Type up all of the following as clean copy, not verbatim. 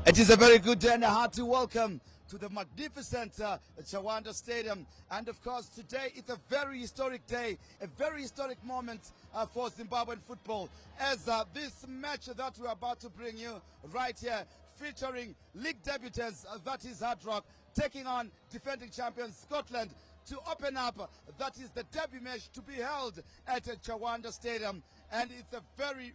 It is a very good day and a hearty welcome to the magnificent Chawanda Stadium. And of course, today it's a very historic day, a very historic moment for Zimbabwean football. As this match that we're about to bring you right here, featuring league debutants, that is Hardrock, taking on defending champions Scotland, to open up, that is the debut match to be held at Chawanda Stadium. And it's a very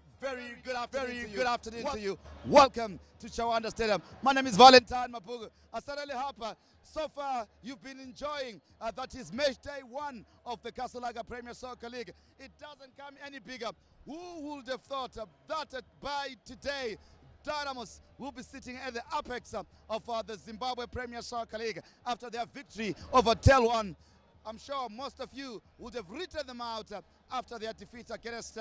good afternoon to you. Welcome to Chawanda Stadium. My name is Valentine Mabugu. Asarele Hapa. So far, you've been enjoying, that is match day one of the Kasulaga Premier Soccer League. It doesn't come any bigger. Who would have thought that by today, Dynamos will be sitting at the apex of the Zimbabwe Premier Soccer League after their victory over Tel1. I'm sure most of you would have written them out after their defeat against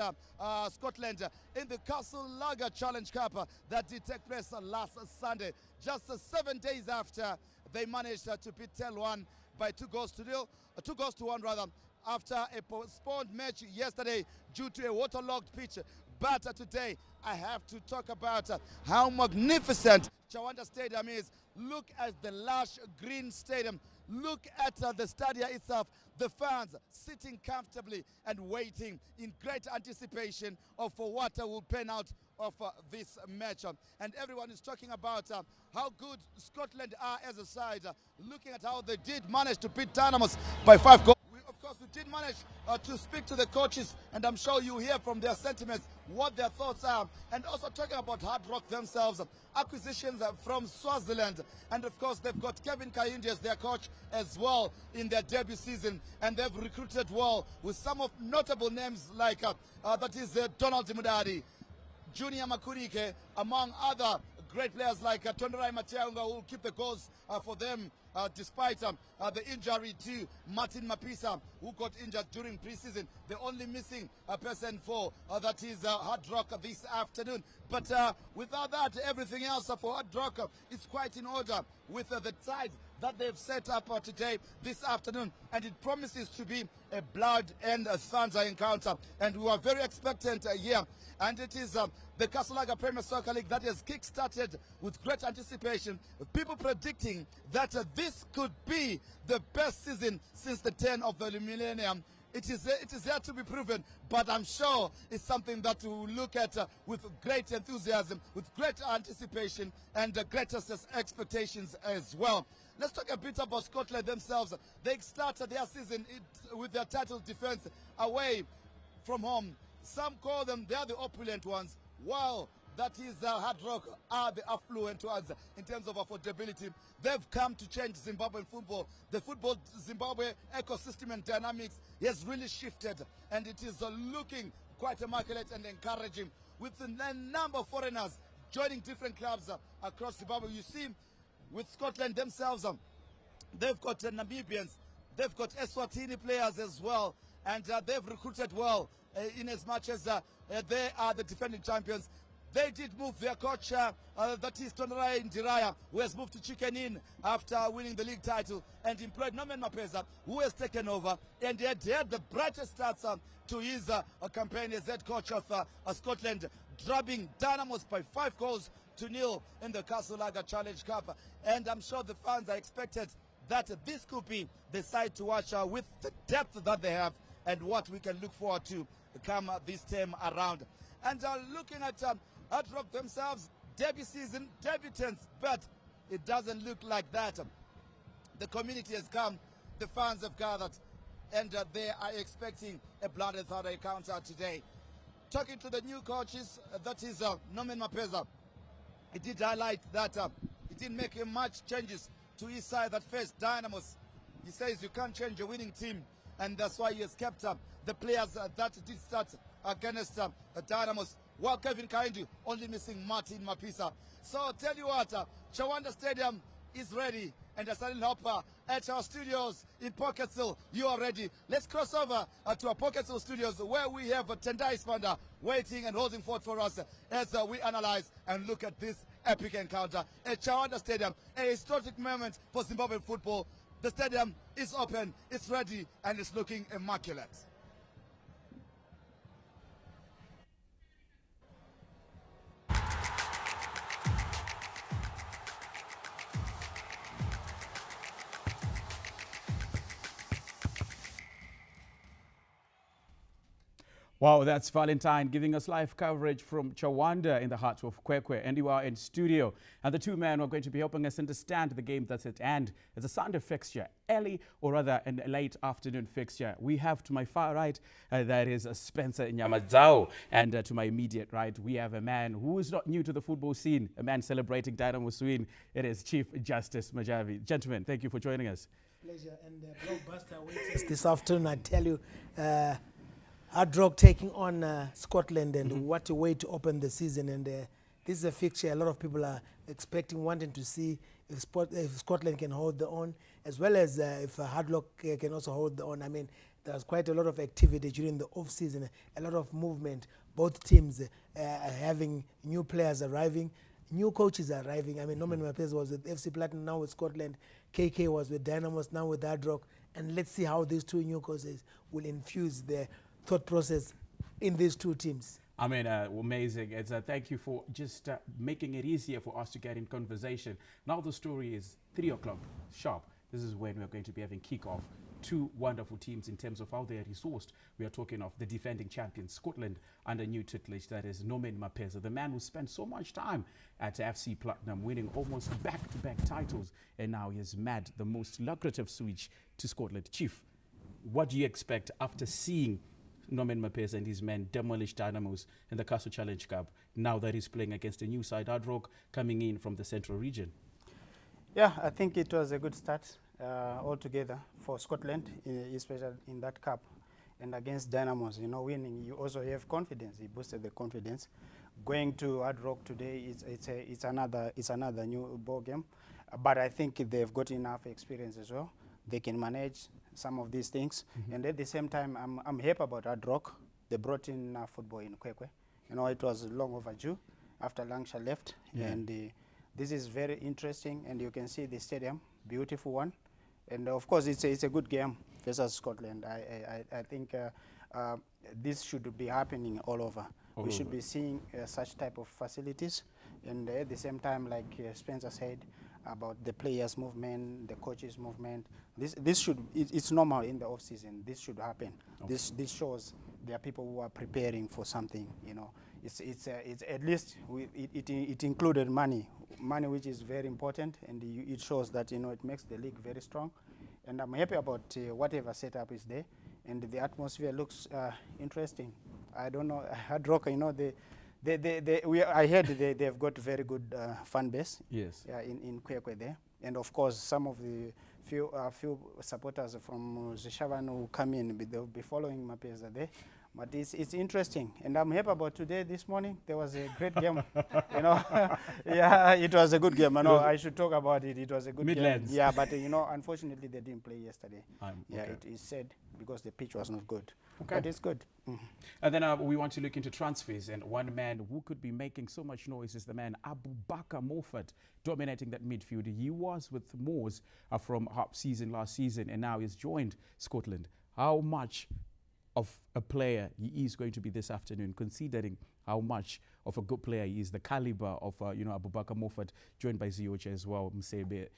Scotland in the Kasulaga Challenge Cup that did take place last Sunday, just 7 days after they managed to beat Tel1 by 2 goals to 1 rather, after a postponed match yesterday due to a waterlogged pitch. But today, I have to talk about how magnificent Chawanda Stadium is. Look at the lush green stadium. Look at the stadium itself. The fans sitting comfortably and waiting in great anticipation of what will pan out of this match. And everyone is talking about how good Scotland are as a side. Looking at how they did manage to beat Dynamos by 5 goals. Of course, we did manage to speak to the coaches, and I'm sure you hear from their sentiments what their thoughts are. And also talking about Hardrock themselves, acquisitions from Swaziland. And of course, they've got Kevin Kahindi as their coach as well in their debut season. And they've recruited well with some of notable names like, that is Donald Mudadi, Junior Makurike, among other great players like Tonderai Matiaunga, who will keep the goals for them despite the injury to Martin Mapisa, who got injured during preseason. The only missing person for that is Hardrock this afternoon. But without that, everything else for Hardrock is quite in order with the side that they've set up today, this afternoon, and it promises to be a blood and a thunder encounter. And we are very expectant here. And it is the Kasulaga Premier Soccer League that has kick-started with great anticipation. People predicting that this could be the best season since the turn of the millennium. It is yet to be proven, but I'm sure it's something that we will look at with great enthusiasm, with great anticipation, and greatest expectations as well. Let's talk a bit about Scotland themselves. They started their season with their title defense away from home. Some call them, they are the opulent ones, while that is Hardrock are the affluent ones in terms of affordability. They've come to change Zimbabwean football. The football Zimbabwe ecosystem and dynamics has really shifted, and it is looking quite immaculate and encouraging, with a number of foreigners joining different clubs across Zimbabwe. You see, with Scotland themselves, they've got Namibians, they've got Eswatini players as well, and they've recruited well in as much as they are the defending champions. They did move their coach, that is Tonderai Ndiraya, who has moved to Chicken Inn after winning the league title, and employed Norman Mapeza, who has taken over and had the brightest starts to his campaign as head coach of Scotland, drubbing Dynamos by 5 goals to 0 in the Kasulaga Challenge Cup. And I'm sure the fans are expected that this could be the side to watch with the depth that they have and what we can look forward to come this time around. And looking at Hardrock themselves, debut season, debutants, but it doesn't look like that. The community has come, the fans have gathered, and they are expecting a blood and thunder encounter today. Talking to the new coaches, that is Norman Mapeza, he did highlight that he didn't make much changes to his side that faced Dynamos. He says you can't change a winning team, and that's why he has kept the players that did start against Dynamos, while Kevin Kahindi only missing Martin Mapisa. So I'll tell you what, Chawanda Stadium is ready, and Asarele Hapa at our studios in Pocketsville, you are ready. Let's cross over to our Pocketsville studios, where we have Tendai Spanda waiting and holding forth for us as we analyze and look at this epic encounter at Chawanda Stadium, a historic moment for Zimbabwean football. The stadium is open, it's ready, and it's looking immaculate. Wow, that's Valentine giving us live coverage from Chawanda in the heart of Kwekwe. And you are in studio. And the two men are going to be helping us understand the game that's at hand. It's a Sunday fixture, early or rather a late afternoon fixture. We have to my far right, that is Spencer Nyamadzao. And to my immediate right, we have a man who is not new to the football scene, a man celebrating Dynamo's win. It is Chief Justice Majavi. Gentlemen, thank you for joining us. Pleasure. And blockbuster waits this afternoon, I tell you. Hardrock taking on Scotland, and what a way to open the season. And this is a fixture a lot of people are expecting, wanting to see if Scotland can hold their own, as well as if Hardrock can also hold their own. I mean, there's quite a lot of activity during the off-season, a lot of movement. Both teams having new players arriving, new coaches arriving. I mean, Norman Mapes was with FC Platinum, now with Scotland. KK was with Dynamos, now with Hardrock. And let's see how these two new coaches will infuse their thought process in these two teams. I mean, amazing. It's thank you for just making it easier for us to get in conversation. Now the story is 3 o'clock sharp. This is when we're going to be having kickoff. Two wonderful teams in terms of how they are resourced. We are talking of the defending champions, Scotland, under new tutelage, that is Norman Mapesa, the man who spent so much time at FC Platinum, winning almost back-to-back titles, and now he has made the most lucrative switch to Scotland. Chief, what do you expect after seeing Norman Mapesa and his men demolish Dynamos in the Castle Challenge Cup, now that he's playing against a new side, Hardrock, coming in from the central region? Yeah, I think it was a good start altogether for Scotland, especially in that cup. And against Dynamos, you know, winning, you also have confidence. He boosted the confidence. Going to Hardrock today, it's another new ball game. But I think they've got enough experience as well. They can manage some of these things. And at the same time, I'm happy about Hardrock. They brought in football in Kwekwe. You know, it was long overdue after Langsha left. Yeah. And this is very interesting. And you can see the stadium, beautiful one. And of course, it's a good game versus Scotland. I think this should be happening all over. We should be seeing such type of facilities. And at the same time, like Spencer said, about the players' movement, the coaches' movement. This should, it's normal in the off-season. This should happen. Okay. This shows there are people who are preparing for something. You know, it's at least it included money, which is very important, and it shows that, you know, it makes the league very strong. And I'm happy about whatever setup is there, and the atmosphere looks interesting. I don't know, Hardrock, you know, I heard they've got very good fan base. Yes. In Kwekwe there, and of course some of the few supporters from Zeshavan who come in, they'll be following Mapesa there. But it's interesting, and I'm happy about today. This morning there was a great game. You know, yeah, it was a good game. I know I should talk about it. It was a good Midlands. game. Yeah, but you know, unfortunately they didn't play yesterday. Yeah, okay. it is sad because the pitch was not good. Okay. But it's good. And then we want to look into transfers, and one man who could be making so much noise is the man Abubakar Morford, dominating that midfield. He was with Moors from half season last season, and now he's joined Scotland. How much of a player he is going to be this afternoon, considering how much of a good player he is, the caliber of Abubakar Morford, joined by Ziocha as well, Msebe,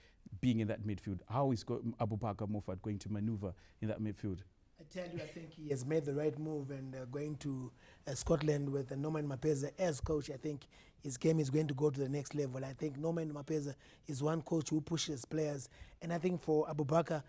being in that midfield. How is Abubakar Morford going to maneuver in that midfield? I tell you, I think he has made the right move, and going to Scotland with Norman Mapesa as coach, I think his game is going to go to the next level. I think Norman Mapesa is one coach who pushes players, and I think for Abubakar,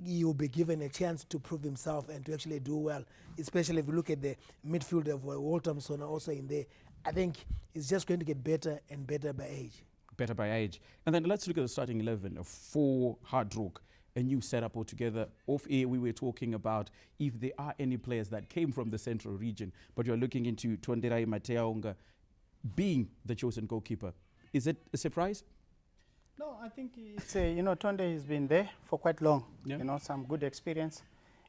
he will be given a chance to prove himself and to actually do well, especially if you look at the midfield of Walthamson also in there. I think it's just going to get better and better by age. Better by age. And then let's look at the starting 11 for Hardrock. A new setup altogether. Off air, we were talking about if there are any players that came from the central region, but you're looking into Tonderai Mateaonga being the chosen goalkeeper. Is it a surprise? No, I think it's you know, Tonde has been there for quite long. Yeah. You know, some good experience,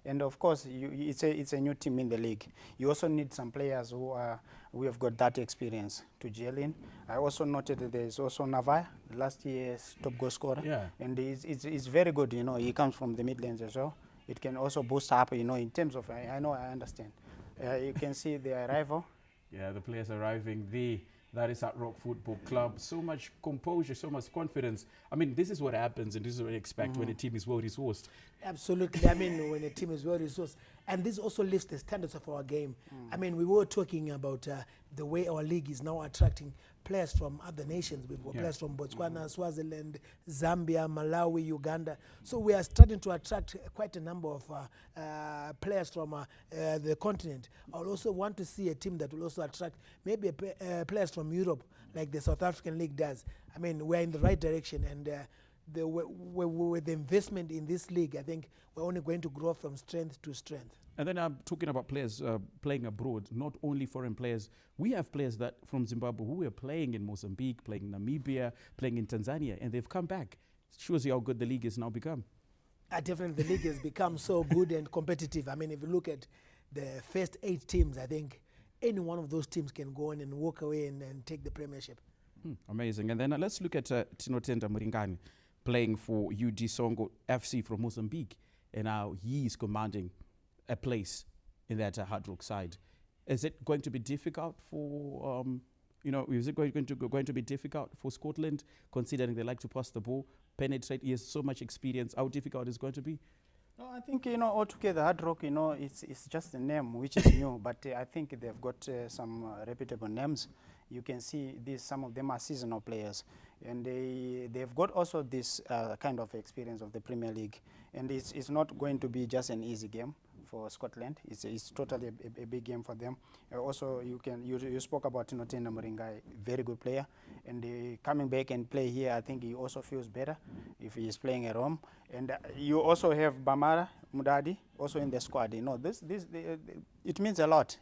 and of course, it's a new team in the league. You also need some players who have got that experience to gel in. I also noted that there's also Navai, last year's top goal scorer, and it's very good. You know, he comes from the Midlands as well. It can also boost up. You know, in terms of I understand. You can see the arrival. Yeah, the players arriving. That is Hardrock Football Club. So much composure, so much confidence. I mean, this is what happens, and this is what I expect when a team is well-resourced. Absolutely. I mean, when a team is well-resourced, And this also lifts the standards of our game. I mean, we were talking about the way our league is now attracting players from other nations. We've got players from Botswana, Swaziland, Zambia, Malawi, Uganda. So we are starting to attract quite a number of players from the continent. I also want to see a team that will also attract maybe players from Europe, like the South African League does. I mean, we're in the right direction, and with the investment in this league, I think we're only going to grow from strength to strength. And then I'm talking about players playing abroad, not only foreign players. We have players that from Zimbabwe who are playing in Mozambique, playing in Namibia, playing in Tanzania, and they've come back. Shows you how good the league has now become. Definitely, the league has become so good and competitive. I mean, if you look at the first 8 teams, I think any one of those teams can go on and walk away and take the premiership. Amazing. And then let's look at Tinotenda Muringani playing for UD Songo FC from Mozambique, and now he is commanding a place in that Hardrock side. Is it going to be difficult for, is it going to be difficult for Scotland, considering they like to pass the ball, penetrate? He has so much experience. How difficult is it going to be? No, I think, altogether, Hardrock, it's just a name which is new, but I think they've got some reputable names. You can see some of them are seasonal players, and they've got also this kind of experience of the Premier League, and it's not going to be just an easy game for Scotland. It's totally a big game for them. Also, you spoke about Tinotenda Muringai, very good player, and coming back and play here, I think he also feels better if he is playing at home. And you also have Bamara Mudadi also in the squad. It means a lot.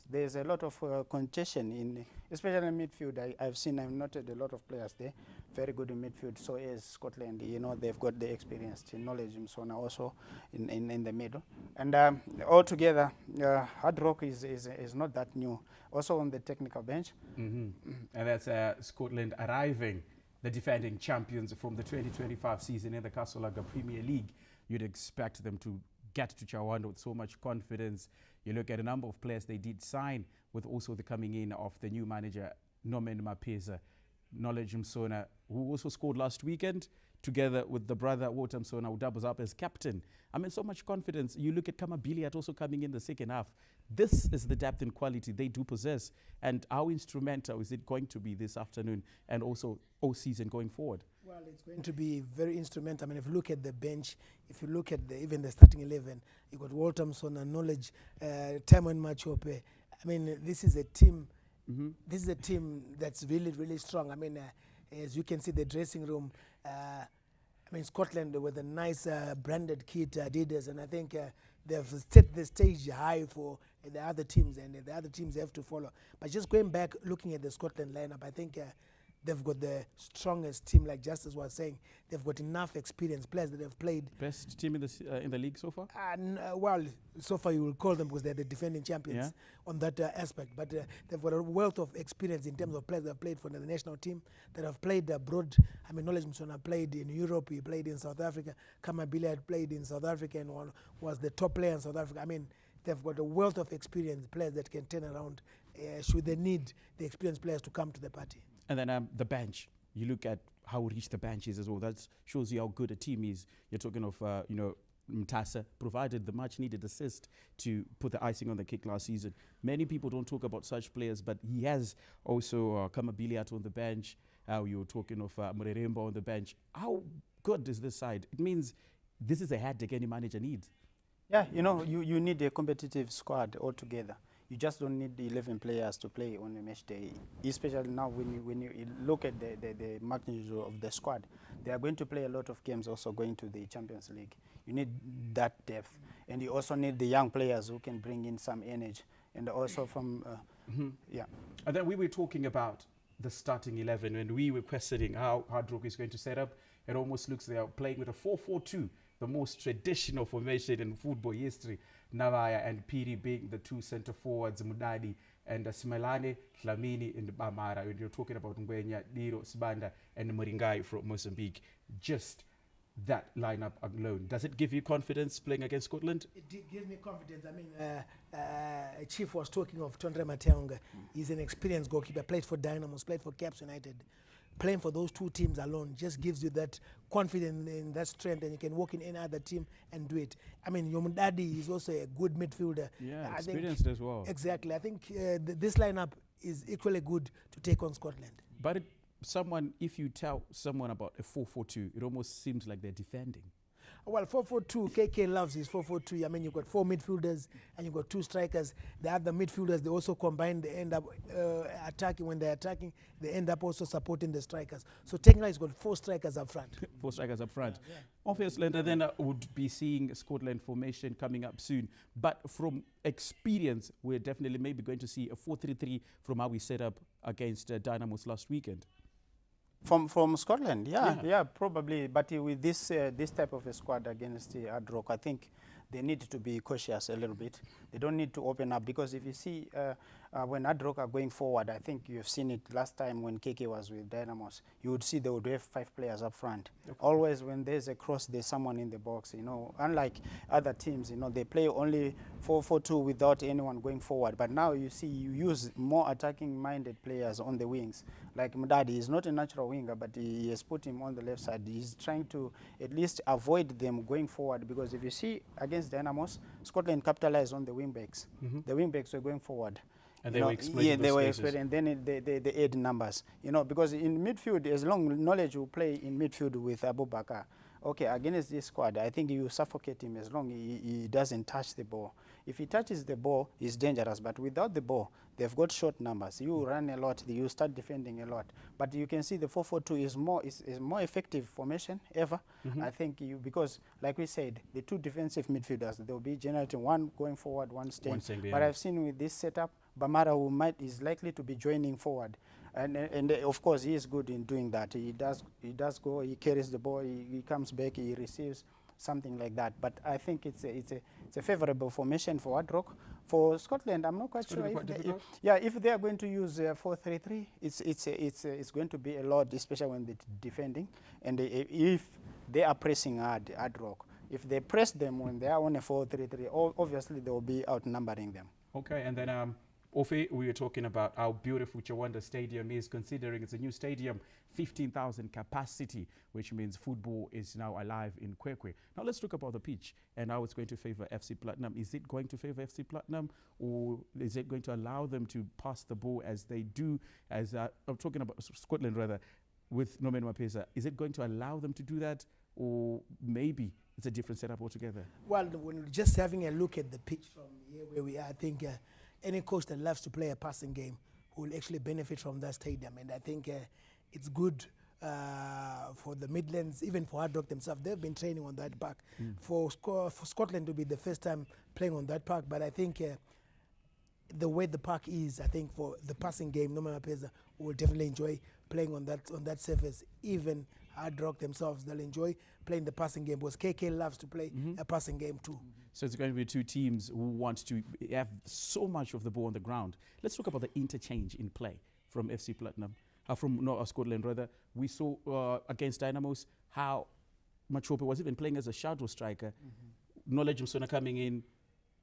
There's a lot of congestion especially in midfield. I've noted a lot of players there, very good in midfield. So is Scotland. They've got the experience, knowledge, and also in the middle. And altogether, Hardrock is not that new. Also on the technical bench. And that's Scotland arriving, the defending champions from the 2025 season in the Casolaga Premier League. You'd expect them to get to Chawanda with so much confidence. You look at a number of players they did sign, with also the coming in of the new manager, Norman Mapeza, Knowledge Msona, who also scored last weekend, together with the brother Walter Msona, who doubles up as captain. I mean, so much confidence. You look at Kamabiliat also coming in the second half. This is the depth and quality they do possess. And how instrumental is it going to be this afternoon and also all season going forward? Well, it's going to be very instrumental. I mean, if you look at the bench, if you look at even the starting 11, you got Walter Msona, Knowledge, Timon Machope. I mean, this is a team. This is a team that's really, really strong. I mean, as you can see, the dressing room. I mean, Scotland with a nice branded kit, Adidas, and I think they've set the stage high for the other teams, and the other teams have to follow. But just going back, looking at the Scotland lineup, I think they've got the strongest team, like Justice was saying. They've got enough experience, players that have played. Best team in the league so far? Well, so far you will call them because they're the defending champions on that aspect. But they've got a wealth of experience in terms of players that have played for the national team, that have played abroad. I mean, Knowledge Msona played in Europe, he played in South Africa. Kamabila had played in South Africa and was the top player in South Africa. I mean, they've got a wealth of experience, players that can turn around should they need the experienced players to come to the party. And then the bench. You look at how rich the bench is as well. That shows you how good a team is. You're talking of, Mtasa provided the much-needed assist to put the icing on the cake last season. Many people don't talk about such players, but he has also Kamabiliat on the bench. You're talking of Mureremba on the bench. How good is this side? It means this is a headache any manager needs. Yeah, you need a competitive squad altogether. You just don't need the 11 players to play on a match day, especially now when you look at the magnitude of the squad. They are going to play a lot of games also going to the Champions League. You need that depth. And you also need the young players who can bring in some energy. And also from, And then we were talking about the starting 11 when we were questioning how Hardrock is going to set up. It almost looks they are playing with a 4-4-2, the most traditional formation in football history. Navaya and Piri being the two centre forwards, Mudadi and Simelane, Dlamini and Bamara. When you're talking about Ngwenya, Diro, Sibanda and Muringai from Mozambique. Just that lineup alone. Does it give you confidence playing against Scotland? It gives me confidence. I mean, Chief was talking of Tondre Mateonga. He's an experienced goalkeeper, played for Dynamos, played for Caps United. playing for those two teams alone just gives you that confidence in that strength, and you can walk in any other team and do it. I mean, Yomudadi is also a good midfielder. Yeah, I experienced as well. Exactly. I think this lineup is equally good to take on Scotland. But if you tell someone about a 4-4-2, it almost seems like they're defending. Well, 4-4-2, KK loves his 4-4-2. I mean, you've got 4 midfielders and you've got 2 strikers. The other midfielders, they also combine, they end up attacking. When they're attacking, they end up also supporting the strikers. So technically, he's got 4 strikers up front. 4 strikers up front. Yeah. Obviously, and then would be seeing Scotland formation coming up soon. But from experience, we're definitely maybe going to see a 4-3-3 from how we set up against Dynamos last weekend. From Scotland, yeah, probably. But with this type of a squad against Hardrock, I think they need to be cautious a little bit. They don't need to open up, because if you see when Hardrock are going forward, I think you've seen it last time when KK was with Dynamos. You would see they would have 5 players up front. Okay. Always when there's a cross, there's someone in the box. You know, unlike other teams, you know, they play only 4-4-2 without anyone going forward. But now you see you use more attacking-minded players on the wings. Like Mdadi is not a natural winger, but he has put him on the left side. He's trying to at least avoid them going forward, because if you see against Dynamos, Scotland capitalized on the wing-backs. The wing-backs were going forward. And they were exploiting they were exploiting, and then they add numbers. You know, because in midfield, as long Knowledge will play in midfield with Abubakar. Okay, against this squad, I think you suffocate him as long he doesn't touch the ball. If he touches the ball, he's dangerous. But without the ball, they've got short numbers. You run a lot, you start defending a lot. But you can see the 4-4-2 is more effective formation ever. I think because, like we said, the 2 defensive midfielders, they'll be generating, one going forward, one staying. But I've seen with this setup, Bamara, who is likely to be joining forward. And of course, he is good in doing that. He does go, he carries the ball, he comes back, he receives, something like that. But I think it's a favorable formation for Hardrock. For Scotland, I'm not quite sure if they are going to use 4-3-3, it's going to be a lot, especially when they're defending. And if they are pressing Hardrock, if they press them when they are on a 4-3-3, obviously they will be outnumbering them. Okay, and then Ofe, we were talking about how beautiful Chawanda Stadium is, considering it's a new stadium, 15,000 capacity, which means football is now alive in Kwekwe. Now let's talk about the pitch and how it's going to favor FC Platinum. Is it going to favor FC Platinum, or is it going to allow them to pass the ball as they do, as I'm talking about Scotland rather, with Norman Mapeza? Is it going to allow them to do that, or maybe it's a different setup altogether? Well, when just having a look at the pitch from here where we are, I think any coach that loves to play a passing game will actually benefit from that stadium. And I think it's good for the Midlands, even for Hardrock themselves. They've been training on that park. For Scotland to be the first time playing on that park. But I think the way the park is, I think for the passing game, Norman Mapeza will definitely enjoy playing on that surface. Even Hardrock themselves, they'll enjoy playing the passing game, because KK loves to play a passing game too. So it's going to be 2 teams who want to have so much of the ball on the ground. Let's talk about the interchange in play from FC Platinum, from Scotland rather. We saw against Dynamos how Machope was even playing as a shadow striker. Knowledge Msona coming in,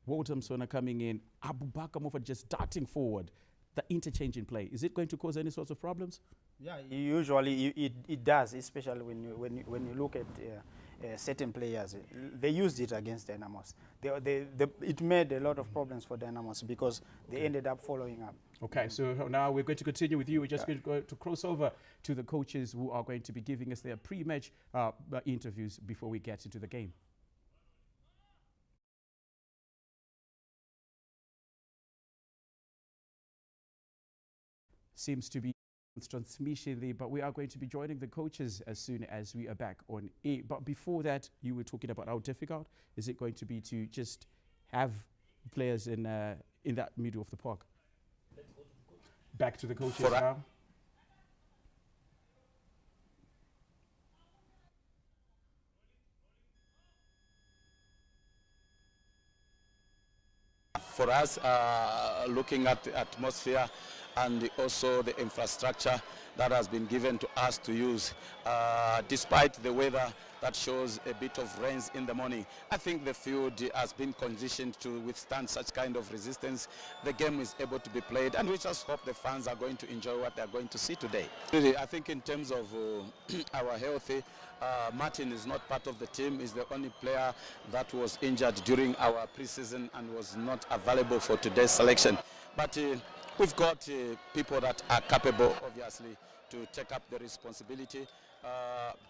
Walter Msona coming in, Abubakar Moffat just darting forward. The interchange in play, is it going to cause any sorts of problems? Yeah, usually it does, especially when you look at certain players. They used it against Dynamos. It made a lot of problems for Dynamos because they ended up following up. Okay, so now we're going to continue with you. We're just going to go to cross over to the coaches who are going to be giving us their pre-match interviews before we get into the game. Seems to be transmission there, but we are going to be joining the coaches as soon as we are back on air. But before that, you were talking about how difficult is it going to be to just have players in that middle of the park. Back to the coaches now. For us, looking at the atmosphere, and also the infrastructure that has been given to us to use. Despite the weather that shows a bit of rains in the morning, I think the field has been conditioned to withstand such kind of resistance. The game is able to be played, and we just hope the fans are going to enjoy what they're going to see today. Really, I think in terms of our health, Martin is not part of the team. He's the only player that was injured during our preseason and was not available for today's selection. But we've got people that are capable, obviously, to take up the responsibility.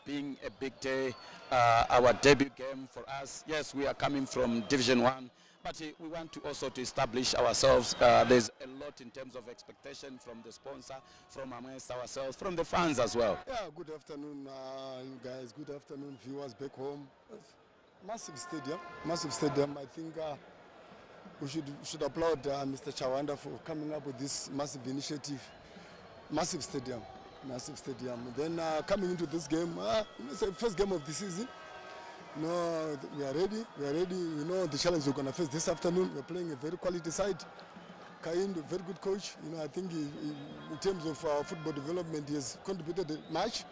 Being a big day, our debut game for us. Yes, we are coming from Division 1, but we want to also to establish ourselves. There's a lot in terms of expectation from the sponsor, from amongst ourselves, from the fans as well. Yeah, good afternoon, you guys. Good afternoon, viewers back home. Massive stadium. I think we should applaud Mr. Chawanda for coming up with this massive initiative. Massive stadium. Then coming into this game, it's the first game of the season. No, we are ready. We know the challenge we're going to face this afternoon. We're playing a very quality side. Kain, a very good coach. I think in terms of football development, he has contributed much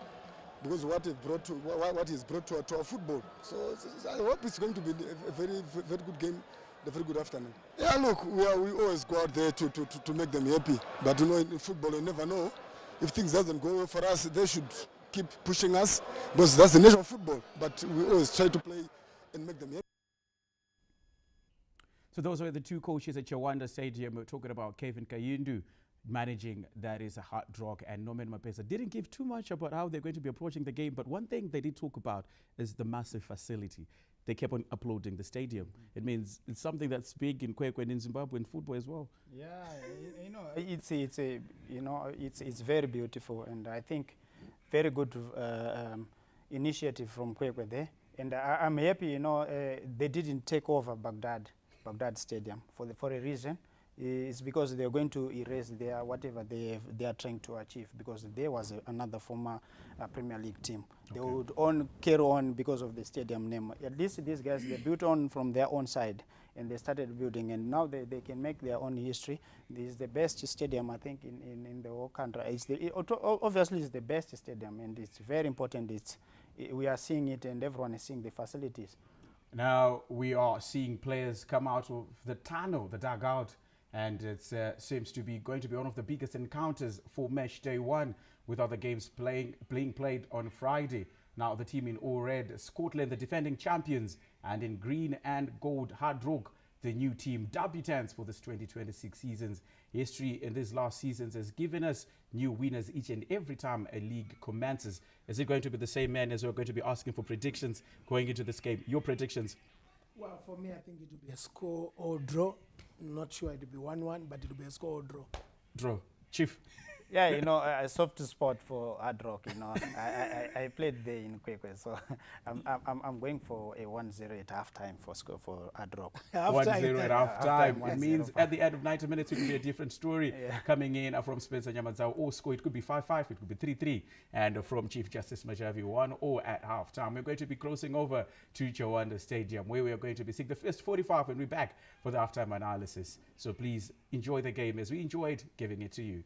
because what he's brought to our football. So I hope it's going to be a very good game. A very good afternoon. Yeah, look, we always go out there to make them happy. But in football, you never know. If things doesn't go well for us, they should keep pushing us because that's the nature of football. But we always try to play and make them happy. So those are the two coaches at Chawanda Stadium. We're talking about Kevin Kayundu managing, that is a Hardrock, and Norman Mapesa. Didn't give too much about how they're going to be approaching the game, but one thing they did talk about is the massive facility. They kept on uploading the stadium. It means it's something that's big in Kwekwe and in Zimbabwe and football as well. Yeah, it's very beautiful, and I think very good initiative from Kwekwe there. And I'm happy, they didn't take over Baghdad Stadium for a reason. It's because they're going to erase whatever they are trying to achieve, because there was another former Premier League team. Okay. They would carry on because of the stadium name. At least these guys, they built on from their own side, and they started building, and now they can make their own history. This is the best stadium, I think, in the whole country. Obviously, it's the best stadium, and it's very important. We are seeing it, and everyone is seeing the facilities. Now we are seeing players come out of the tunnel, the dugout, and it seems to be going to be one of the biggest encounters for match day 1, with other games being played on Friday. Now the team in all red, Scotland, the defending champions, and in green and gold, Hardrock, the new team, debutants for this 2026 season's. History in these last seasons has given us new winners each and every time a league commences. Is it going to be the same man as we're going to be asking for predictions going into this game? Your predictions? Well, for me, I think it will be a score or draw. Not sure it will be 1-1, but it will be a score or draw. Draw. Chief? Yeah, a soft spot for Hardrock. I played there in Kwekwe, so I'm going for a 1-0 at halftime for Hardrock. 1-0 at halftime. It means at the end of 90 minutes it could be a different story. Yeah. Coming in from Spencer Nyamadzao, or score it could be 5-5, it could be 3-3, and from Chief Justice Majavi 1-0 at halftime. We're going to be crossing over to Chawanda Stadium, where we are going to be seeing the first 45 when we're back for the halftime analysis. So please enjoy the game as we enjoyed giving it to you.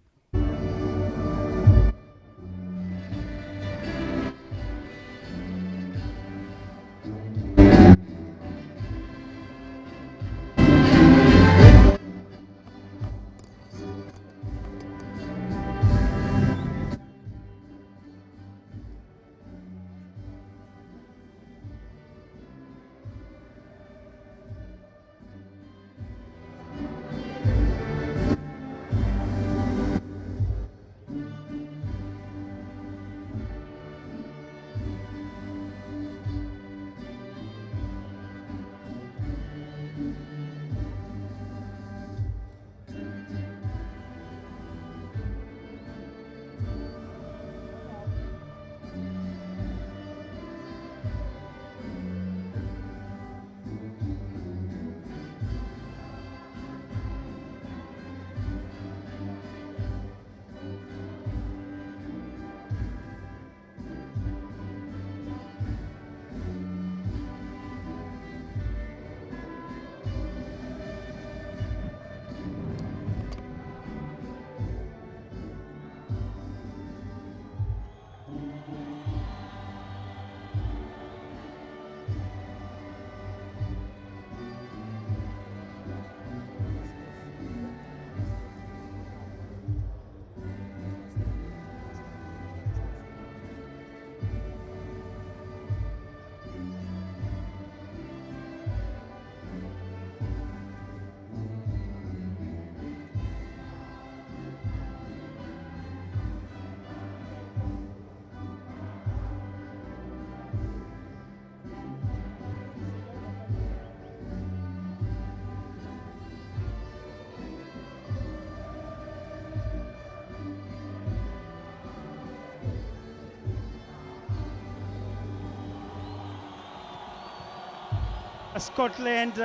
Scotland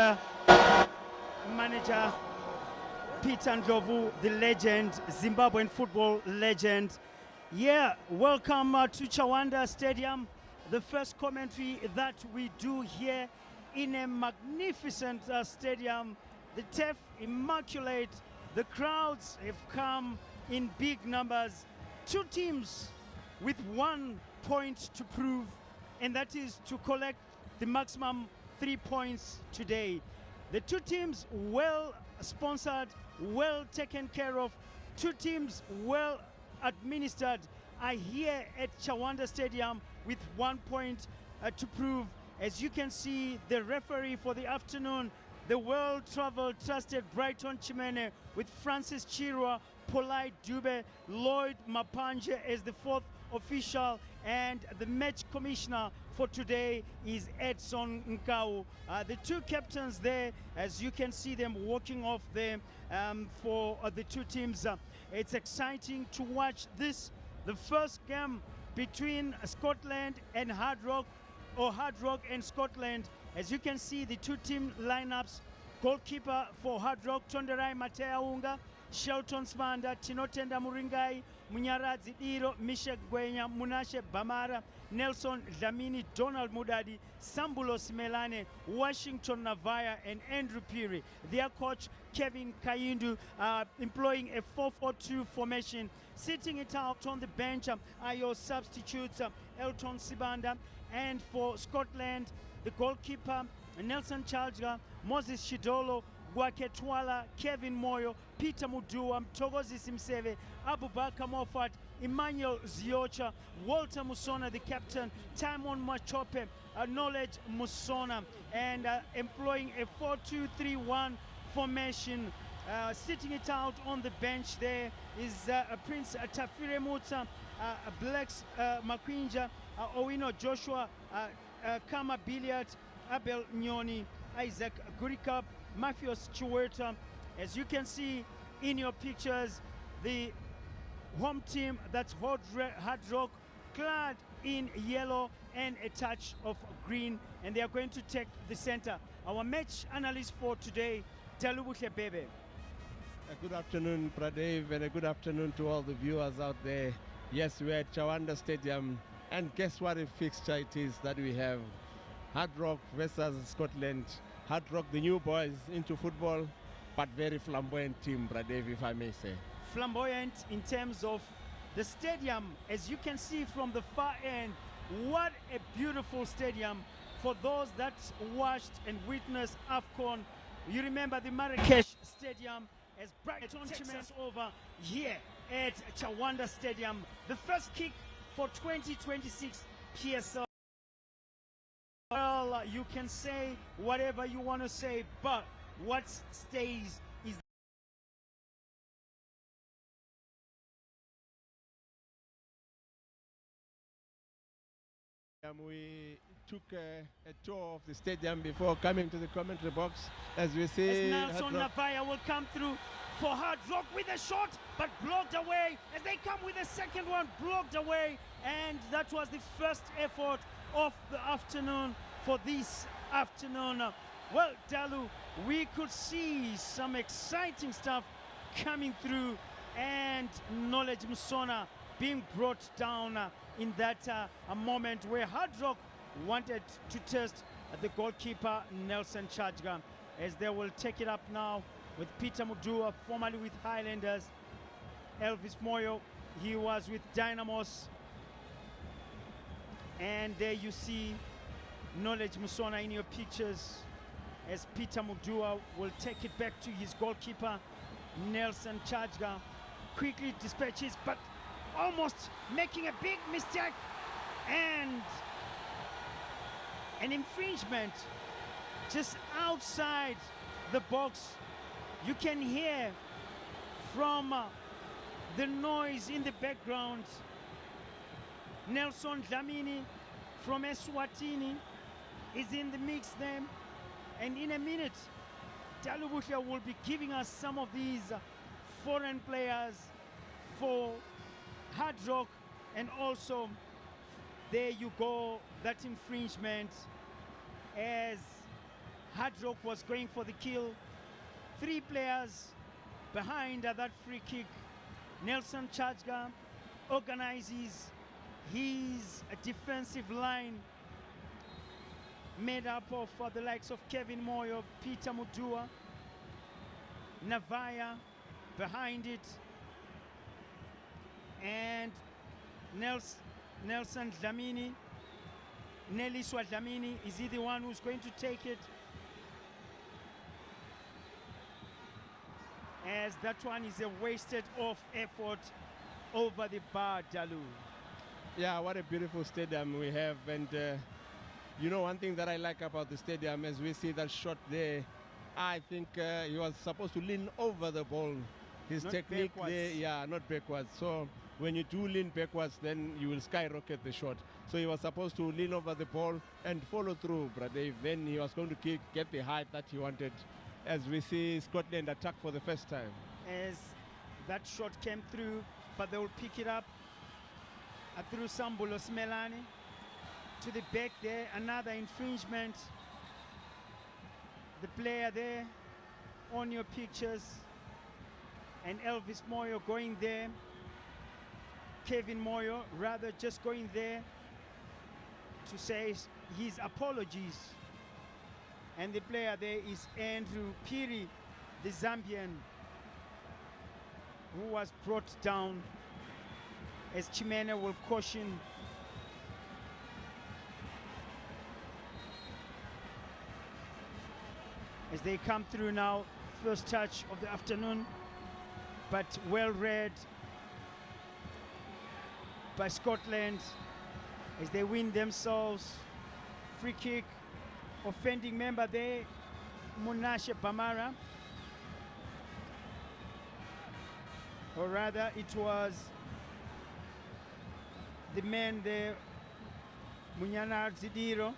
manager Peter Ndlovu, the legend, Zimbabwean football legend. Yeah, welcome to Chawanda Stadium, the first commentary that we do here in a magnificent stadium. The turf immaculate, the crowds have come in big numbers. Two teams with 1 point to prove, and that is to collect the maximum 3 points today. The two teams well sponsored, well taken care of, two teams well administered are here at Chawanda Stadium with 1 point to prove. As you can see, the referee for the afternoon, the well-traveled, trusted Brighton Chimene with Francis Chirwa, Polite Dube, Lloyd Mapanje as the fourth official, and the match commissioner for today is Edson Nkau. The two captains there, as you can see them walking off there for the two teams. It's exciting to watch this, the first game between Scotland and Hardrock, or Hardrock and Scotland. As you can see, the two team lineups: goalkeeper for Hardrock, Tonderai Mateaunga, Shelton Smanda, Tinotenda Muringai, Munyaradzi Diro, Mishek Gwenya, Munashe Bamara, Nelson Dlamini, Donald Mudadi, Sambulo Simelane, Washington Navaya, and Andrew Piri. Their coach, Kevin Kayindu, employing a 4-4-2 formation. Sitting it out on the bench are your substitutes, Elton Sibanda, and for Scotland, the goalkeeper, Nelson Chalga, Moses Shidolo, Gwaketwala, Kevin Moyo, Peter Mudua, Mtogozi Simseve, Abubakar Moffat, Emmanuel Ziocha, Walter Musona, the captain, Timon Machope, Knowledge Musona, and employing a 4-2-3-1 formation. Sitting it out on the bench there is Prince Tafire Muta, Blacks Makwinja, Owino Joshua, Kama Billiard, Abel Nyoni, Isaac Gurikap, Matthews Chiwerta. As you can see in your pictures, the home team, that's Hardrock, clad in yellow and a touch of green, and they are going to take the center. Our match analyst for today, Talubuhle Bebe. Good afternoon, Pradev, and a good afternoon to all the viewers out there. Yes, we're at Chawanda Stadium, and guess what a fixture it is that we have. Hardrock versus Scotland. Hardrock, the new boys into football, but very flamboyant team, Pradev, if I may say. Flamboyant in terms of the stadium, as you can see from the far end. What a beautiful stadium for those that watched and witnessed AFCON. You remember the Marrakesh Stadium as Brighton takes us over here at Chawanda Stadium. The first kick for 2026 PSL. Well, you can say whatever you want to say, but what stays is we took a tour of the stadium before coming to the commentary box. As we see, as Nelson Navaya will come through for Hardrock with a shot, but blocked away. As they come with a second one, blocked away. And that was the first effort of the afternoon for this afternoon. Well, Dalu, we could see some exciting stuff coming through, and Knowledge Musona being brought down in that a moment where Hardrock wanted to test the goalkeeper Nelson Chajga, as they will take it up now with Peter Mudua, formerly with Highlanders. Elvis Moyo, he was with Dynamos. And there you see Knowledge Musona in your pictures, as Peter Mudua will take it back to his goalkeeper Nelson Chajga. Quickly dispatches, but almost making a big mistake, and an infringement just outside the box. You can hear from the noise in the background. Nelson Dlamini from Eswatini is in the mix there, and in a minute Talubuhle will be giving us some of these foreign players for Hardrock. And also there you go, that infringement, as Hardrock was going for the kill. 3 players behind that free kick. Nelson Chajga organizes his defensive line made up of the likes of Kevin Moyo, Peter Mudua, Navaya behind it, and Nelson Dlamini. Neliswa Dlamini, is he the one who's going to take it? As that one is a wasted off effort over the bar, Dalu. Yeah, what a beautiful stadium we have. And you know, one thing that I like about the stadium, as we see that shot there, I think he was supposed to lean over the ball. His Not technique backwards. there, yeah, not backwards. So when you do lean backwards, then you will skyrocket the shot. So he was supposed to lean over the ball and follow through, Pradev. Then he was going to get the height that he wanted, as we see Scotland attack for the first time. As that shot came through, but they will pick it up through Sambulo Smelani to the back there. Another infringement. The player there on your pictures, and Elvis Moyo going there. Kevin Moyo rather just going there to say his apologies. And the player there is Andrew Piri, the Zambian, who was brought down, as Chimene will caution. As they come through now, first touch of the afternoon, but well read by Scotland as they win themselves. Free kick, offending member there, Munashe Bamara. Or rather, it was the man there, Munyana Zidiro.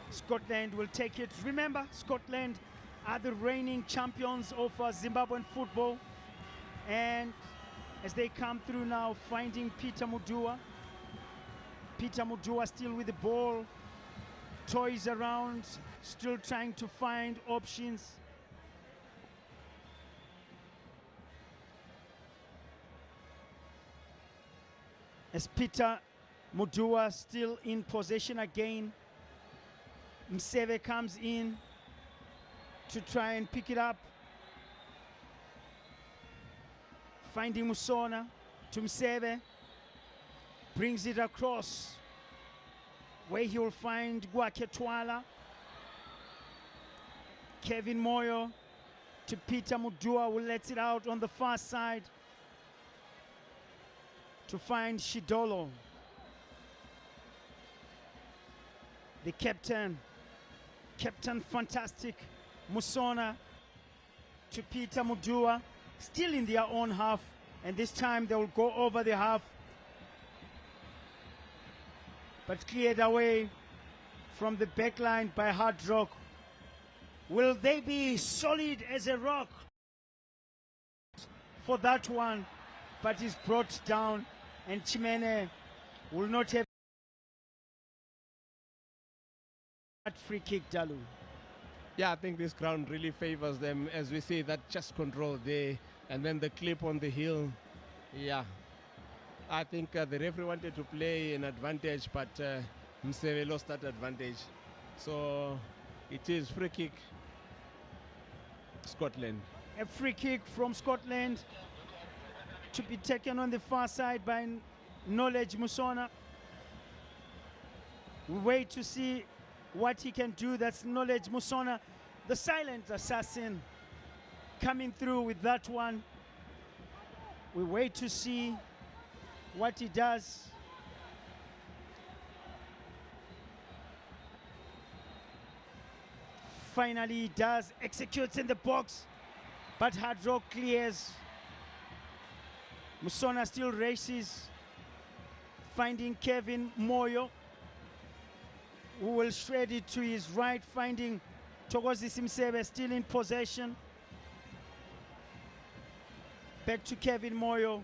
Scotland will take it. Remember, Scotland are the reigning champions of Zimbabwean football. And as they come through now, finding Peter Mudua. Peter Mudua still with the ball. Toys around, still trying to find options. As Peter Mudua still in possession again. Mseve comes in to try and pick it up. Finding Musona to Mseve. Brings it across, where he will find Gwaketwala. Kevin Moyo to Peter Mudua, who lets it out on the far side to find Shidolo. The captain fantastic, Musona to Peter Mudua, still in their own half, and this time they will go over the half, but cleared away from the back line by Hardrock. Will they be solid as a rock for that one? But is brought down, and Chimene will not have that free kick, Dalu. Yeah, I think this ground really favors them, as we see that chest control there, and then the clip on the heel. Yeah, I think the referee wanted to play an advantage, but Mseve lost that advantage. So it is free kick, Scotland. A free kick from Scotland to be taken on the far side by Knowledge Musona. We wait to see what he can do. That's Knowledge Musona, the silent assassin, coming through with that one. We wait to see what he does. Finally he does, executes in the box, but Hardrock clears. Musona still races, finding Kevin Moyo, who will shred it to his right, finding Togozi Simsebe still in possession. Back to Kevin Moyo,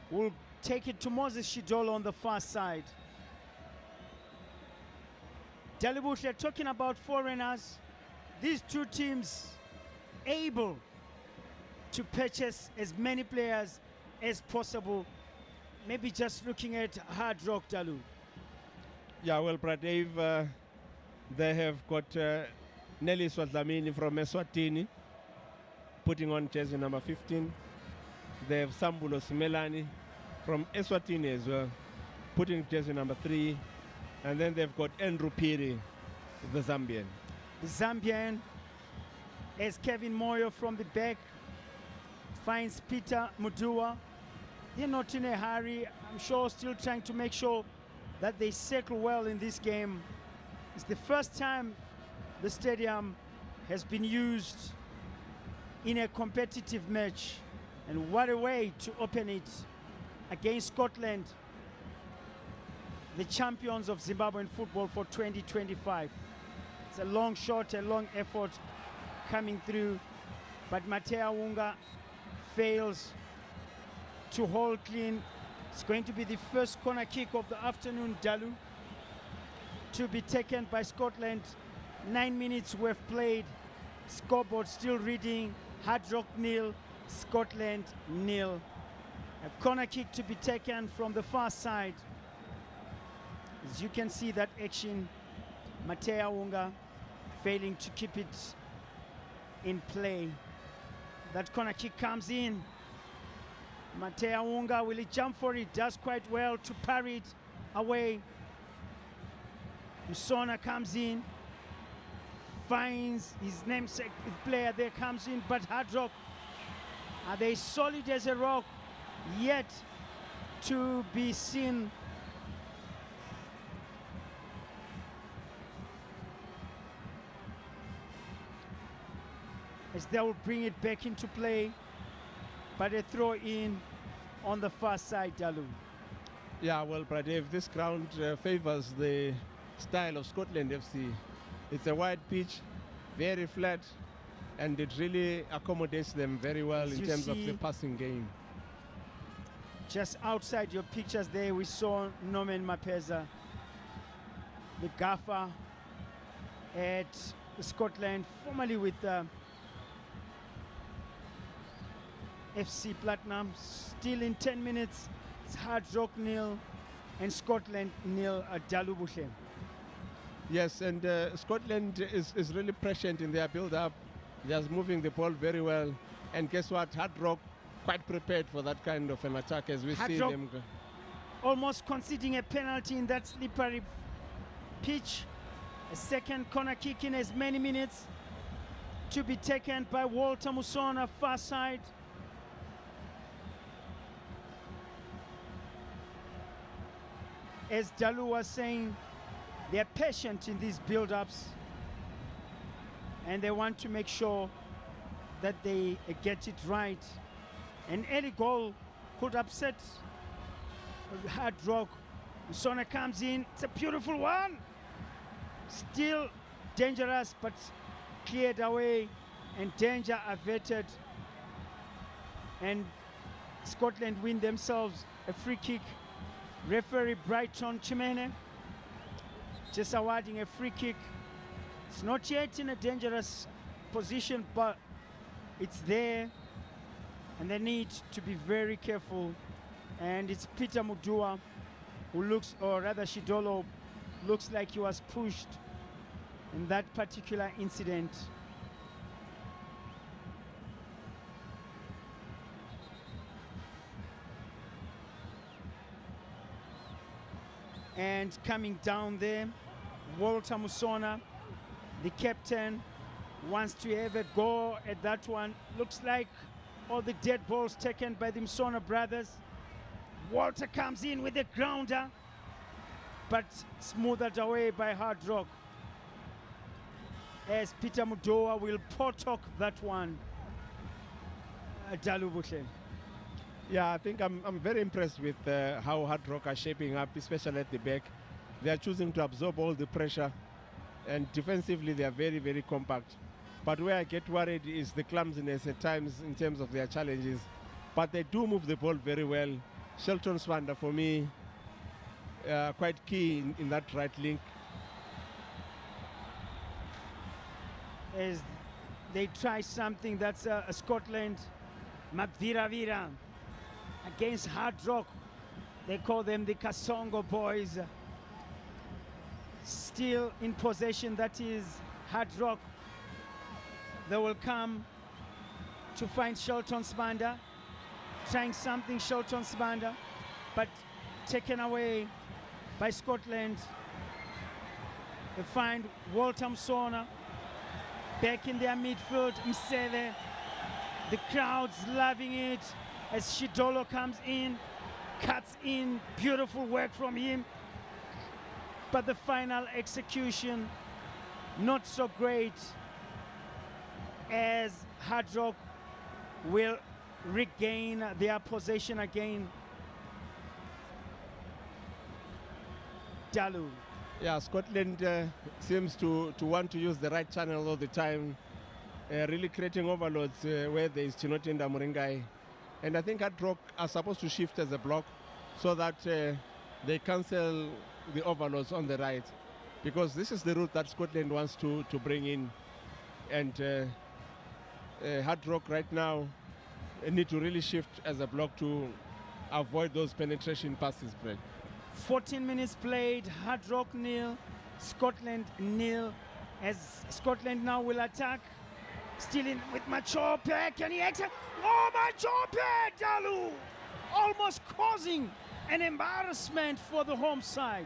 who will take it to Moses Shidolo on the far side. Dalibuhle, talking about foreigners, these two teams able to purchase as many players as possible. Maybe just looking at Hardrock, Dalu. Yeah, well, Pradev, they have got Nelly Swadlamini from Eswatini putting on jersey number 15. They have Sambulo Simelani from Eswatini as well, putting jersey number 3. And then they've got Andrew Piri, the Zambian. The Zambian, as Kevin Moyo from the back finds Peter Mudua. They're not in a hurry. I'm sure still trying to make sure that they settle well in this game. It's the first time the stadium has been used in a competitive match. And what a way to open it against Scotland, the champions of Zimbabwean football for 2025. It's a long shot, a long effort coming through, but Matea Wunga fails to hold clean. It's going to be the first corner kick of the afternoon, Dalu, to be taken by Scotland. 9 minutes we've played. Scoreboard still reading, Hardrock 0, Scotland 0. A corner kick to be taken from the far side. As you can see that action, Matea Wunga failing to keep it in play. That corner kick comes in. Matea Wunga, will he jump for it? Does quite well to parry it away. Musona comes in, finds his namesake player there, comes in, but Hardrock, are they solid as a rock? Yet to be seen. As they will bring it back into play, but a throw in on the far side, Dalu. Yeah, well, Pradev, this ground favors the style of Scotland FC. It's a wide pitch, very flat, and it really accommodates them very well in terms of the passing game. Just outside your pictures there, we saw Norman Mapeza, the gaffer at Scotland, formerly with FC Platinum. Still in 10 minutes, it's Hardrock 0 and Scotland 0 at Dalubuhle. Yes, and Scotland is really prescient in their build-up, just moving the ball very well. And guess what? Hardrock quite prepared for that kind of an attack as we see them. Almost conceding a penalty in that slippery pitch. A second corner kick in as many minutes to be taken by Walter Musona, far side. As Dalu was saying, they're patient in these build-ups and they want to make sure that they get it right. An early goal could upset Hardrock. Musona comes in, it's a beautiful one. Still dangerous, but cleared away and danger averted. And Scotland win themselves a free kick. Referee Brighton Chimene just awarding a free kick. It's not yet in a dangerous position, but it's there and they need to be very careful. And it's Peter Mudua who looks, or rather Shidolo, looks like he was pushed in that particular incident. And coming down there, Walter Musona, the captain, wants to have a go at that one. Looks like all the dead balls taken by the Musona brothers. Walter comes in with a grounder, but smoothed away by Hardrock. As Peter Mudoa will potok that one. Dalubuhle. Yeah, I think I'm very impressed with how Hardrock are shaping up, especially at the back. They are choosing to absorb all the pressure, and defensively they are very, very compact. But where I get worried is the clumsiness at times in terms of their challenges. But they do move the ball very well, Shelton Swander, for me, quite key in that right link. As they try something that's Scotland, Mcviravira against Hardrock. They call them the Kasongo boys. Still in possession, that is Hardrock. They will come to find Shelton Swander, trying something Shelton Swander, but taken away by Scotland. They find Walter Msona back in their midfield. Mseve, the crowd's loving it as Shidolo comes in, cuts in, beautiful work from him, but the final execution not so great, as Hardrock will regain their possession again. Dalu. Yeah, Scotland seems to want to use the right channel all the time, really creating overloads where there is Chinotinda Muringai. And I think Hardrock are supposed to shift as a block so that they cancel the overloads on the right, because this is the route that Scotland wants to bring in. And Hardrock right now need to really shift as a block to avoid those penetration passes, Brad. 14 minutes played, Hardrock nil, Scotland nil, as Scotland now will attack. Still in with Machope, can he exit? Oh, Machope, Dalu! Almost causing an embarrassment for the home side.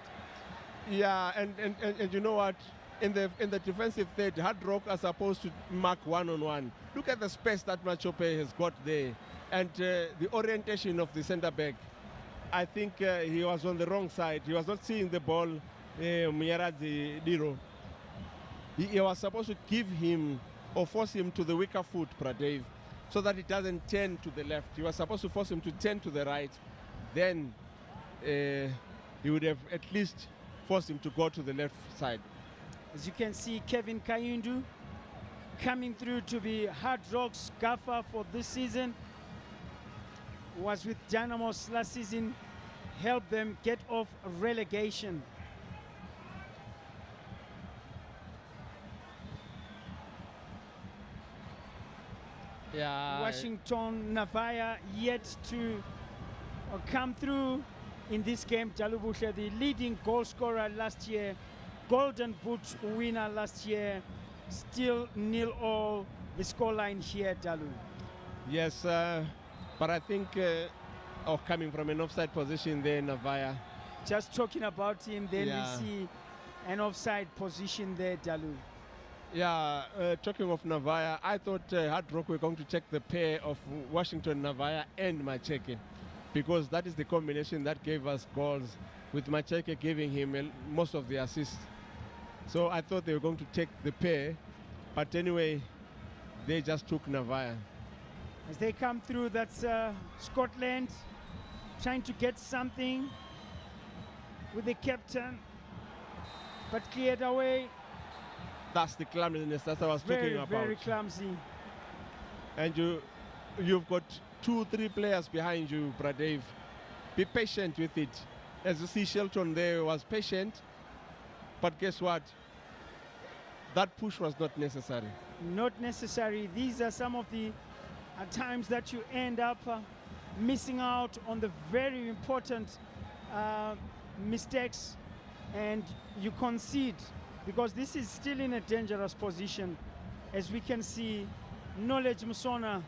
Yeah, and you know what? In the defensive third, Hardrock are supposed to mark one-on-one. Look at the space that Machope has got there, and the orientation of the centre back. I think he was on the wrong side. He was not seeing the ball, Mieradzi Diro. He was supposed to give him or force him to the weaker foot, Pradev, so that it doesn't turn to the left. He was supposed to force him to turn to the right. Then he would have at least forced him to go to the left side. As you can see, Kevin Kayundu coming through to be Hardrock's gaffer for this season. Was with Dynamos last season, helped them get off relegation. Yeah. Washington Navaya yet to come through in this game. Jalubusha, the leading goal scorer last year, Golden Boot winner last year, still 0-0 the scoreline here, Dalu. Yes, but I think coming from an offside position there, Navaya. Just talking about him, then Yeah. we see an offside position there, Dalu. Yeah, talking of Navaya, I thought Hardrock were going to check the pair of Washington Navaya and Macheke, because that is the combination that gave us goals, with Macheke giving him most of the assists. So I thought they were going to take the pair, but anyway, they just took Navaya. As they come through, that's Scotland trying to get something with the captain, but cleared away. That's the clumsiness that I was talking about. Very clumsy. And you've got 2-3 players behind you, Pradev. Be patient with it. As you see, Shelton there was patient, but guess what? That push was not necessary. Not necessary. These are some of the times that you end up missing out on the very important mistakes, and you concede, because this is still in a dangerous position. As we can see, Knowledge Musona,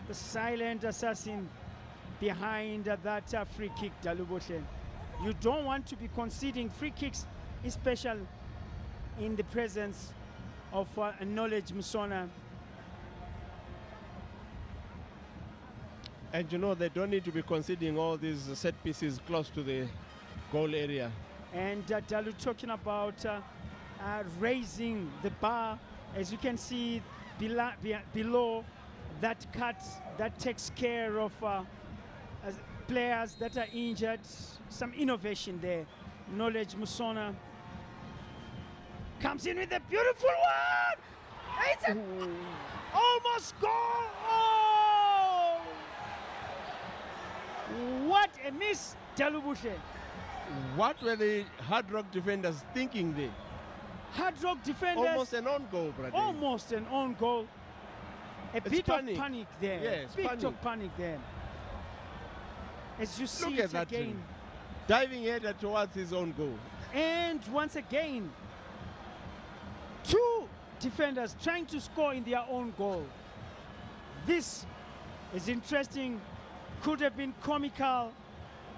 the silent assassin behind that free kick, Daluboshe. You don't want to be conceding free kicks, especially in the presence of Knowledge Musona. And you know, they don't need to be conceding all these set pieces close to the goal area. And Dalu talking about raising the bar. As you can see below, that cut, that takes care of players that are injured. Some innovation there. Knowledge Musona comes in with a beautiful one. It's almost goal. Oh! What a miss, Dalubushe. What were the Hard Rock defenders thinking there? Hardrock defenders. Almost an own goal, brother. Almost an own goal. A bit panic. of panic there. Yes, bit panic. of panic there. As you see Look it at that again. thing. Diving header towards his own goal. And once again, two defenders trying to score in their own goal. This is interesting. Could have been comical.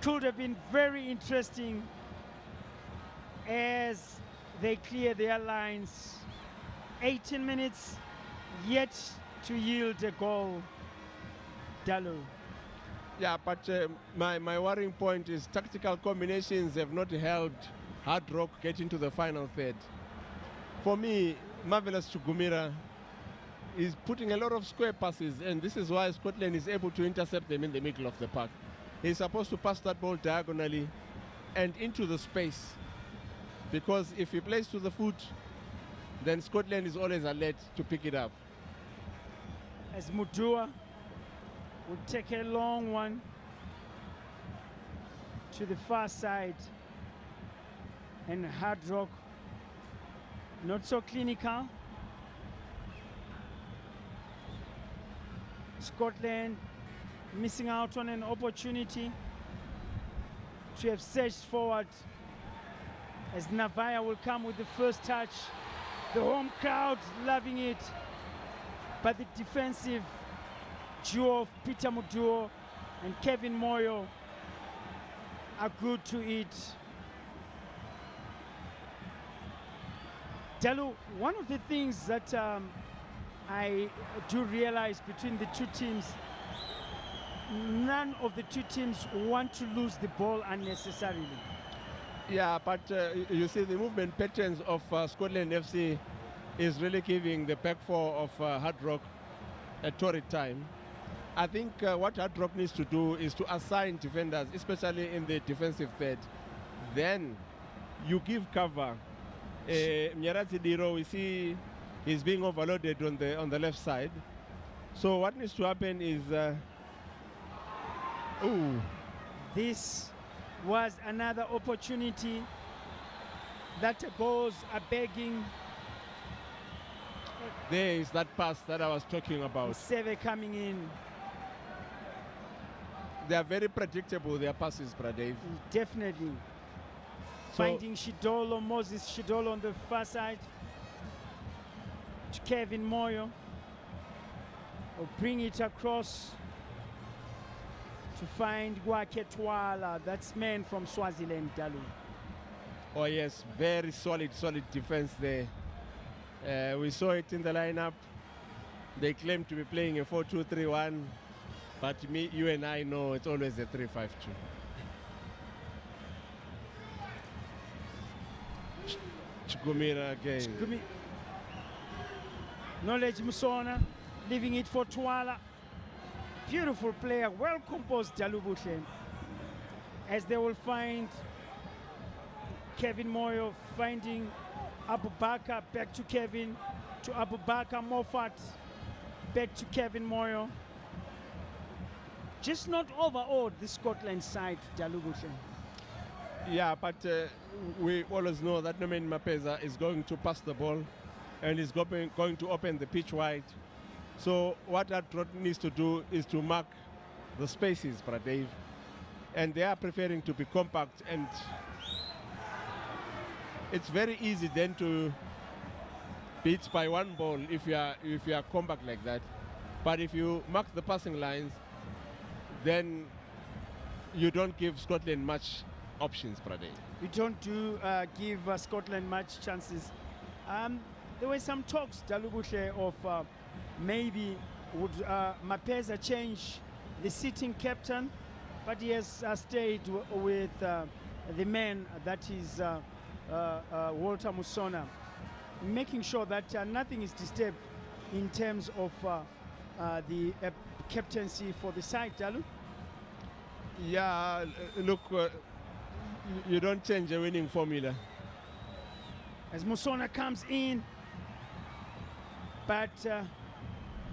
Could have been very interesting as they clear their lines. 18 minutes yet to yield a goal. Dalu. Yeah, but my worrying point is tactical combinations have not helped Hard Rock get into the final third. For me, Marvelous Chugumira is putting a lot of square passes, and this is why Scotland is able to intercept them in the middle of the park. He's supposed to pass that ball diagonally and into the space, because if he plays to the foot, then Scotland is always alert to pick it up. As Mudua will take a long one to the far side, and Hard Rock not so clinical. Scotland missing out on an opportunity to have surged forward, as Navaya will come with the first touch. The home crowd loving it, but the defensive duo of Peter Muduo and Kevin Moyo are good to it. Dalu, one of the things that I do realize between the two teams, none of the two teams want to lose the ball unnecessarily. Yeah, but you see the movement patterns of Scotland FC is really giving the back four of Hard Rock a torrid time. I think what Hard Rock needs to do is to assign defenders, especially in the defensive third. Then you give cover. Mnyarati Diro, we see he's being overloaded on the left side. So what needs to happen is, This was another opportunity that goals are begging. there is that pass that I was talking about. Seve coming in. They are very predictable, their passes, Pradev. Definitely. So- Finding Shidolo, Moses Shidolo on the far side. To Kevin Moyo. Will bring it across to find Gwake Twala. That's man from Swaziland, Dalu. Oh yes, very solid defense there. We saw it in the lineup. They claim to be playing a 4-2-3-1, but you and I know it's always a 3-5-2. Chugumira again. Knowledge Musona, leaving it for Twala. Beautiful player, well composed, Dalubushe. As they will find Kevin Moyo, finding Abu Bakar, back to Kevin, to Abu Bakar Moffat, back to Kevin Moyo. Just not overawed the Scotland side, Dalubushe. Yeah, but we always know that Nomen Mapeza is going to pass the ball and is going to open the pitch wide. So what that needs to do is to mark the spaces, Pradev. And they are preferring to be compact, and it's very easy then to beat by one ball if you are compact like that. But if you mark the passing lines, then you don't give Scotland much options, Pradev. You don't give Scotland much chances. There were some talks, Dalubushe, of maybe would Mapeza change the sitting captain, but he has stayed with the man that is Walter Musona, making sure that nothing is disturbed in terms of the captaincy for the side, Dalu. Yeah, look, you don't change a winning formula. As Musona comes in, but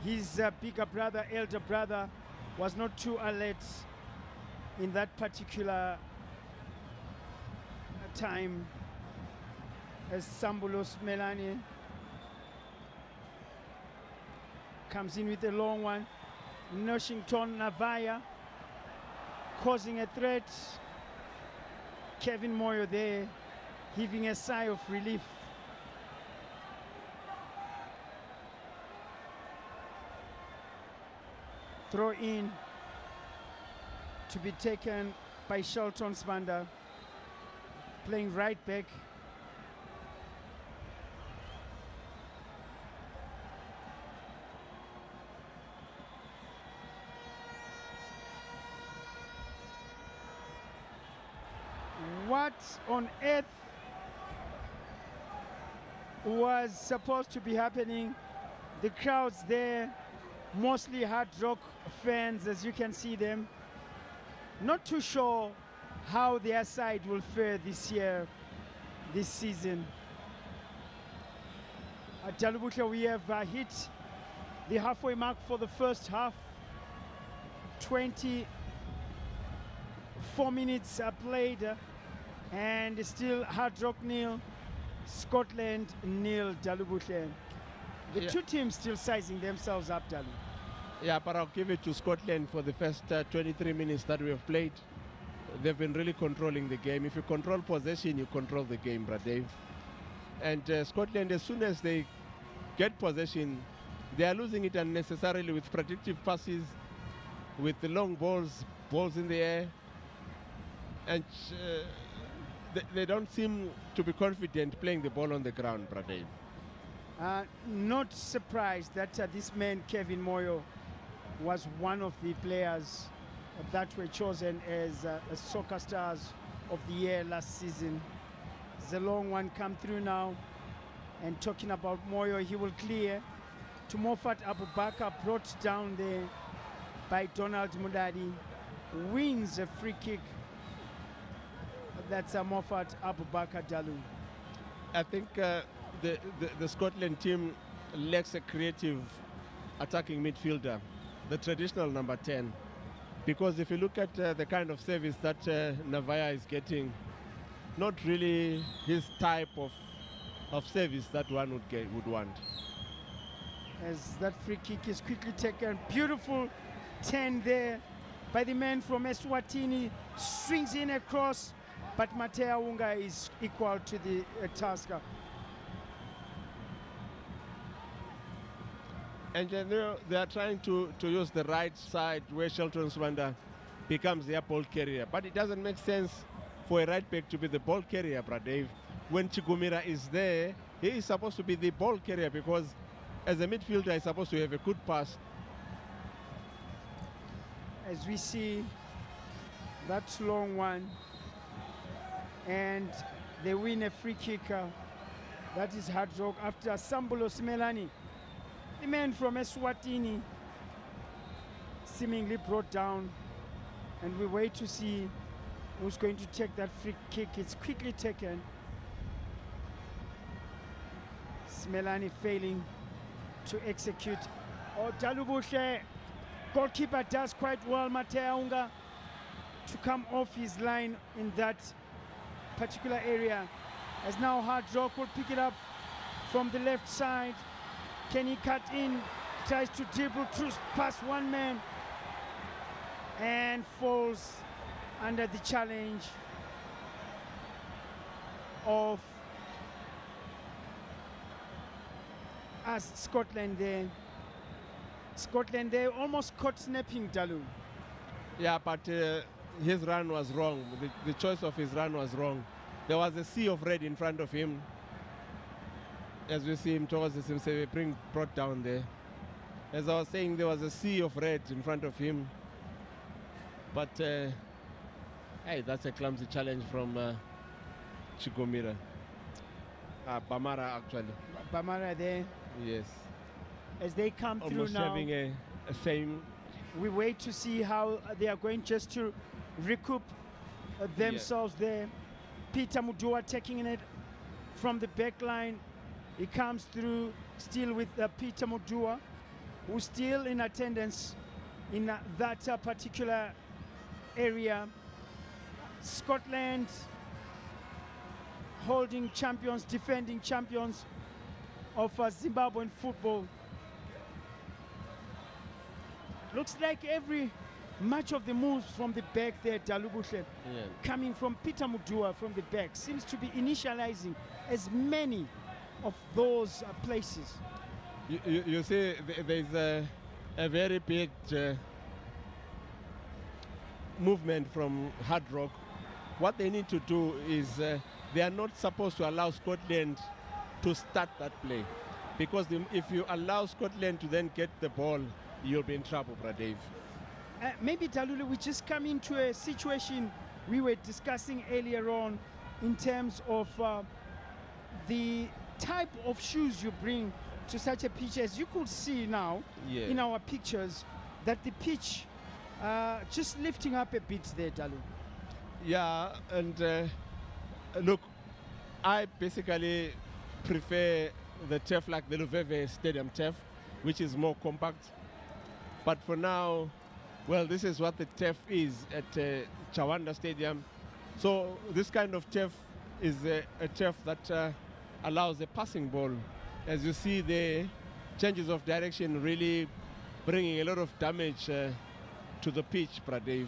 his bigger brother, elder brother, was not too alert. in that particular time as Sambulos Melanie comes in with a long one. Noshington Navaya causing a threat. Kevin Moyo there heaving a sigh of relief. Throw in to be taken by Shelton Spanda, playing right back. What on earth was supposed to be happening? The crowds there, mostly Hardrock fans, as you can see them, not too sure how their side will fare this year, this season. At Jalubutla, we have hit the halfway mark for the first half. 24 minutes are played, and still Hardrock nil, Scotland nil, Jalubutla. The two teams still sizing themselves up, Dalu. Yeah, but I'll give it to Scotland for the first 23 minutes that we have played. They've been really controlling the game. If you control possession, you control the game, Brad Dave. And Scotland, as soon as they get possession, they are losing it unnecessarily with predictive passes, with the long balls in the air. And they don't seem to be confident playing the ball on the ground, Brad Dave. Not surprised that this man, Kevin Moyo, was one of the players that were chosen as soccer stars of the year last season. There's a long one come through now. And talking about Moyo, he will clear to Moffat Abubakar, brought down there by Donald Mudadi. Wins a free kick. That's a Moffat Abubakar Dalu. I think the Scotland team lacks a creative attacking midfielder, the traditional number 10. Because if you look at the kind of service that Navaya is getting, not really his type of service that one would want. As that free kick is quickly taken, beautiful 10 there by the man from Eswatini, swings in across, but Matea Unga is equal to the tasker. And they are trying to use the right side where Shelton Swanda becomes their ball carrier. But it doesn't make sense for a right back to be the ball carrier, Brad Dave. When Chigumira is there, he is supposed to be the ball carrier because as a midfielder, he's supposed to have a good pass. As we see that long one, and they win a free kick. That is Hardrock after Sambulos Melani. The man from Eswatini seemingly brought down, and we wait to see who's going to take that free kick. It's quickly taken. Smelani failing to execute. Oh, Dalubushe, goalkeeper does quite well, Matea Unga, to come off his line in that particular area. As now Hardrock will pick it up from the left side. Can he cut in? Tries to dribble through past one man and falls under the challenge of Scotland there. Scotland there almost caught snapping Dalu. Yeah, but his run was wrong. The choice of his run was wrong. There was a sea of red in front of him. As we see him towards the Simseve brought down there. As I was saying, there was a sea of red in front of him. But hey, that's a clumsy challenge from Chigomira. Bamara, actually. Bamara there. Yes. As they come almost through now, having a fame. We wait to see how they are going just to recoup themselves there. Peter Mudua taking it from the back line. He comes through still with Peter Mudua, who's still in attendance in that particular area. Scotland holding champions, defending champions of Zimbabwean football. Looks like every much of the moves from the back there, Dalubushe, coming from Peter Mudua from the back, seems to be initializing as many of those places. You see, there's a very big movement from Hardrock. What they need to do is they are not supposed to allow Scotland to start that play, because if you allow Scotland to then get the ball, you'll be in trouble, Pradev. Maybe, Dalule, we just come into a situation we were discussing earlier on in terms of the type of shoes you bring to such a pitch. As you could see now in our pictures, that the pitch just lifting up a bit there, Dalu. Yeah, and look, I basically prefer the turf like the Luveve Stadium turf, which is more compact. But for now, well, this is what the turf is at Chawanda Stadium. So this kind of turf is a turf that allows a passing ball. As you see there, changes of direction really bringing a lot of damage to the pitch, Pradev.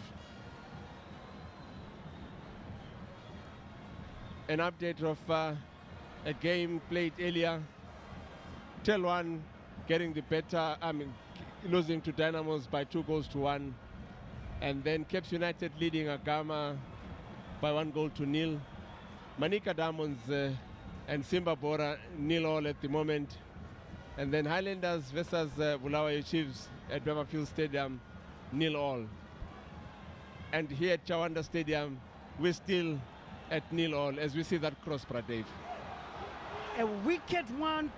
An update of a game played earlier. Tel1 getting the better, losing to Dynamos by 2-1. And then Cape United leading Agama by 1-0. Manika Diamonds and Simba Bora 0-0 at the moment. And then Highlanders versus Bulawayo Chiefs at Bemafield Stadium 0-0. And here at Chawanda Stadium, we're still at 0-0 as we see that cross, Pradev. A wicked one.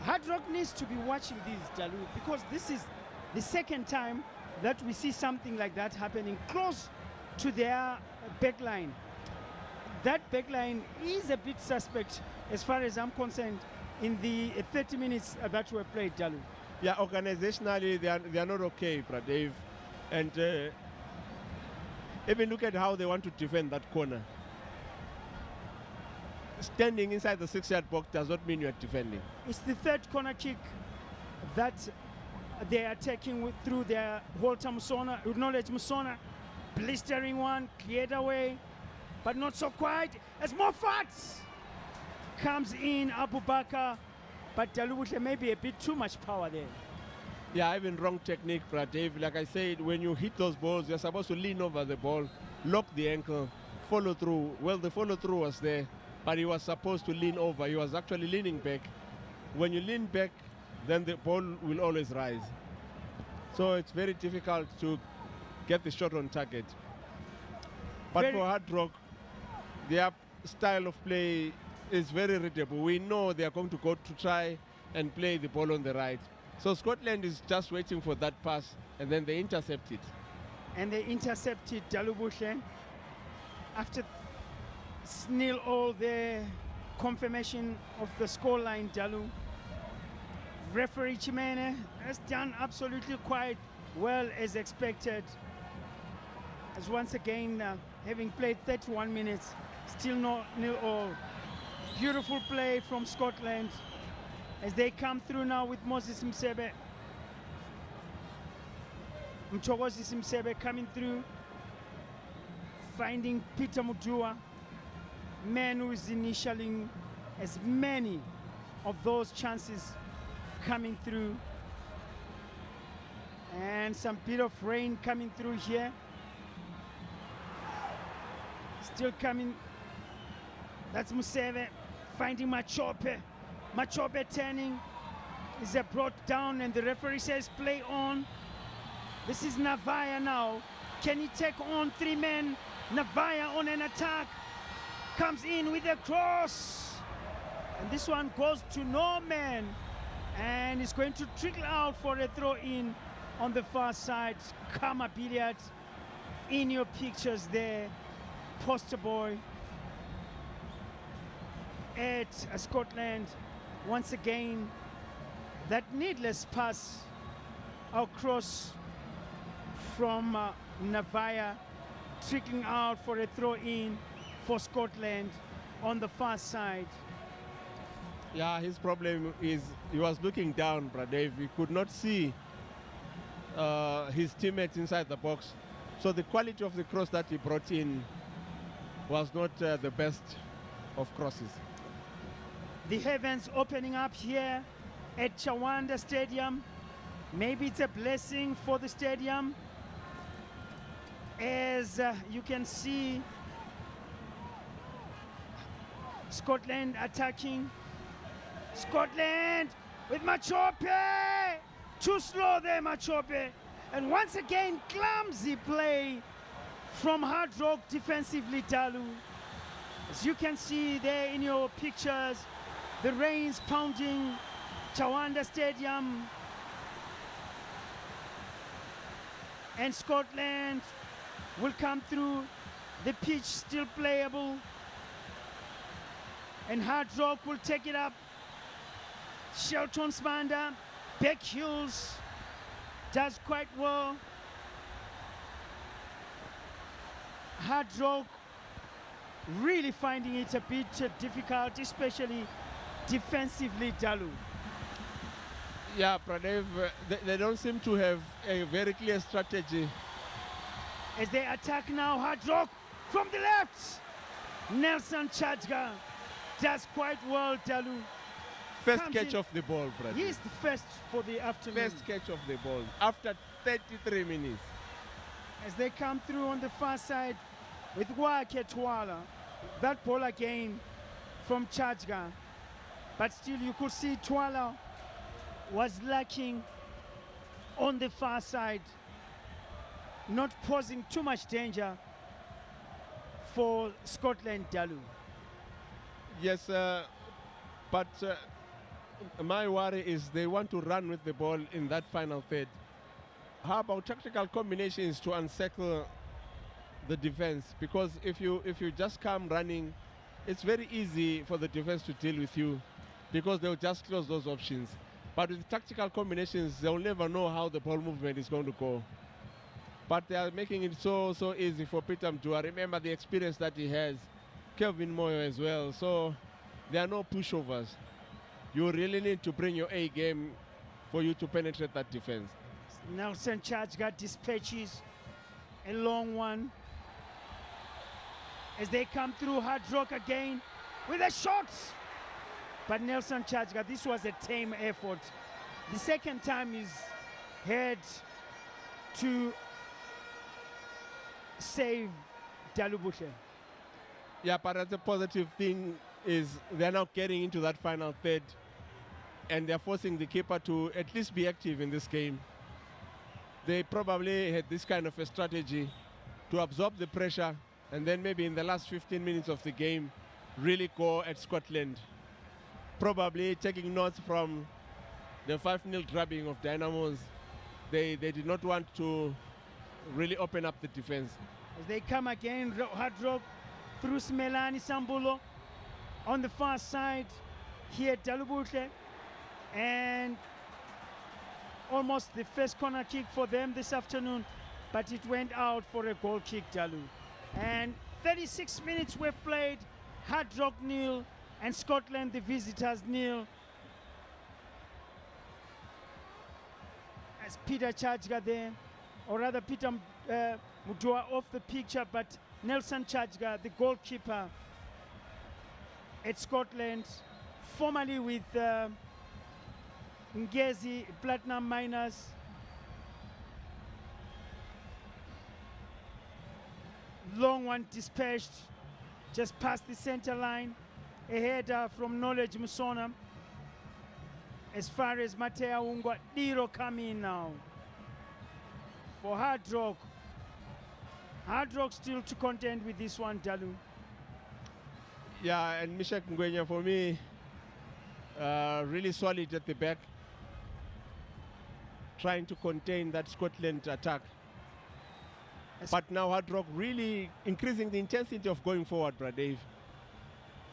Hardrock needs to be watching this, Dalu, because this is the second time that we see something like that happening close to their backline. That backline is a bit suspect as far as I'm concerned in the 30 minutes that we have played, Dalu. Yeah, organizationally they are not okay, Pradev. And even look at how they want to defend that corner. Standing inside the 6-yard box does not mean you are defending. It's the third corner kick that they are taking through their Walter Musona, acknowledge Musona, blistering one, cleared away, but not so quite, as Moffat comes in, Abu Bakar, but Dalubushe maybe a bit too much power there. Yeah, even wrong technique, Pradev. Like I said, when you hit those balls, you're supposed to lean over the ball, lock the ankle, follow through. Well, the follow through was there, but he was supposed to lean over. He was actually leaning back. When you lean back, then the ball will always rise. So it's very difficult to get the shot on target. But for Hardrock, their style of play is very readable. We know they are going to go to try and play the ball on the right. So Scotland is just waiting for that pass, and then they intercept it. And they intercepted Dalubushe after 0-0 there, confirmation of the scoreline, Dalu. Referee Chimene has done absolutely quite well as expected. As once again, having played 31 minutes, still not 0-0. Beautiful play from Scotland as they come through now with Moses Msebe. Mchogozi Msebe coming through, finding Peter Mudua, man who is initialing as many of those chances coming through. And some bit of rain coming through here. Still coming. That's Museve finding Machope. Machope turning. Is brought down and the referee says play on. This is Navaya now. Can he take on 3 men? Navaya on an attack. Comes in with a cross. And this one goes to no man. And it's going to trickle out for a throw in on the far side. Kama Billiard in your pictures there. Poster boy at Scotland. Once again, that needless pass across from Navaya trickling out for a throw-in for Scotland on the far side. Yeah, his problem is he was looking down, Pradev. He could not see his teammates inside the box. So the quality of the cross that he brought in was not the best of crosses. The heavens opening up here at Chawanda Stadium. Maybe it's a blessing for the stadium, as you can see Scotland attacking. Scotland with Machope! Too slow there, Machope. And once again, clumsy play from Hardrock defensively, Dalu. As you can see there in your pictures, the rain's pounding Chawanda Stadium. And Scotland will come through. The pitch still playable. And Hardrock will take it up. Shelton Spanda, back heels, does quite well. Hardrock really finding it a bit difficult, especially defensively, Dalu. Yeah, Pradev, they don't seem to have a very clear strategy. As they attack now, Hardrock from the left. Nelson Chadga does quite well, Dalu. First catch of the ball, Pradev. He is the first for the afternoon. First catch of the ball after 33 minutes. As they come through on the far side with Wake Twala. That ball again from Chadga. But still you could see Twala was lacking on the far side, not posing too much danger for Scotland, Dalu. Yes, but my worry is they want to run with the ball in that final third. How about tactical combinations to unsettle the defense? Because if you just come running, it's very easy for the defense to deal with you because they'll just close those options. But with tactical combinations, they'll never know how the ball movement is going to go. But they are making it so easy for Peter Mdua. Remember the experience that he has, Kelvin Moyo as well. So there are no pushovers. You really need to bring your A game for you to penetrate that defense. Nelson Chadga dispatches a long one. As they come through, Hardrock again with a shot. But Nelson Chadga, this was a tame effort. The second time he's had to save Dalubushe. Yeah, but that's a positive thing is they're now getting into that final third and they're forcing the keeper to at least be active in this game. They probably had this kind of a strategy to absorb the pressure and then maybe in the last 15 minutes of the game really go at Scotland. Probably taking notes from the 5-0 drubbing of Dynamos. They did not want to really open up the defense. As they come again, Hardrock through Smelani Sambulo on the far side here, Dalubushe, and almost the first corner kick for them this afternoon, but it went out for a goal kick, Dalu. And 36 minutes we've played, Hardrock 0 and Scotland, the visitors, 0. As Peter Chadga there, or rather Peter Mudua off the picture, but Nelson Chadga, the goalkeeper at Scotland, formerly with Ngezi Platinum Miners. Long one dispatched just past the center line. A header from Knowledge Musona. As far as Matea Ungwa, Diro coming now for Hardrock. Hardrock still to contend with this one, Dalu. Yeah, and Mishak Ngwenya for me, really solid at the back, trying to contain that Scotland attack. But now Hardrock really increasing the intensity of going forward, Dave.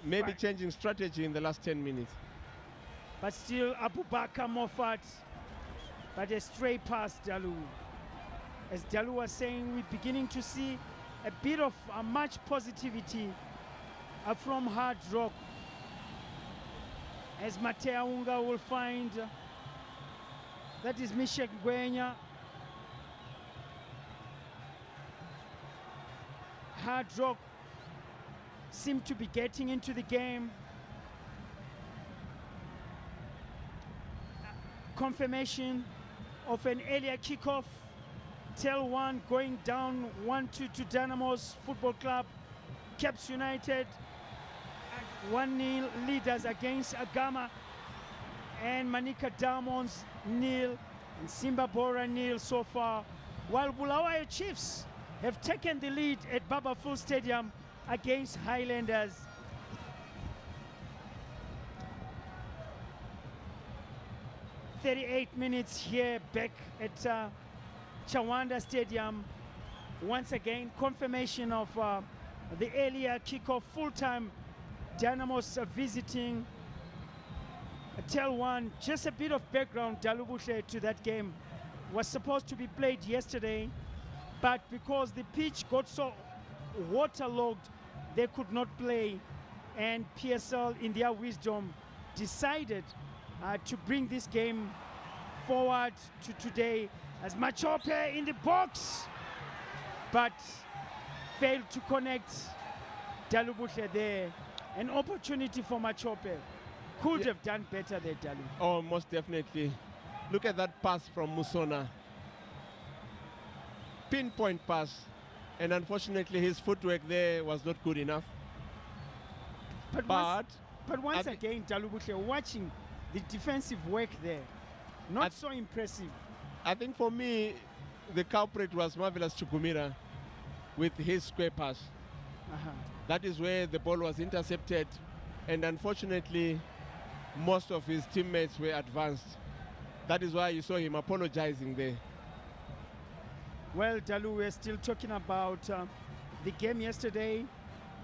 Maybe changing strategy in the last 10 minutes. But still Abubakar Moffat, but a stray pass, Dalu. as Dalu was saying, we're beginning to see a bit of much positivity from Hardrock, as Matea Unga will find that is Mishek Gwenya. Hardrock seem to be getting into the game. Confirmation of an earlier kickoff. Tel 1 going down 1-2 to Dynamos Football Club. Caps United 1-0 leaders against Agama, and Manika Diamonds 0 and Simba Bora 0 so far, while Bulawayo Chiefs have taken the lead at Baba Full Stadium against Highlanders. "38 minutes here back at Chawanda Stadium. Once again, confirmation of the earlier kickoff, full-time Dynamos visiting Tel 1. Just a bit of background, Dalubushe, to that game. Was supposed to be played yesterday, but because the pitch got so waterlogged, they could not play, and PSL, in their wisdom, decided to bring this game forward to today, as Machope in the box, but failed to connect. Dalubushe there. An opportunity for Machope. Could have done better there, Dalu. Oh, most definitely. Look at that pass from Musona. Pinpoint pass. And unfortunately, his footwork there was not good enough. But once again, Dalubushe, watching the defensive work there, not so impressive. I think for me, the culprit was Marvelous Chukwumira with his square pass. That is where the ball was intercepted, and unfortunately, most of his teammates were advanced. That is why you saw him apologizing there. Well, Dalu, we're still talking about the game yesterday,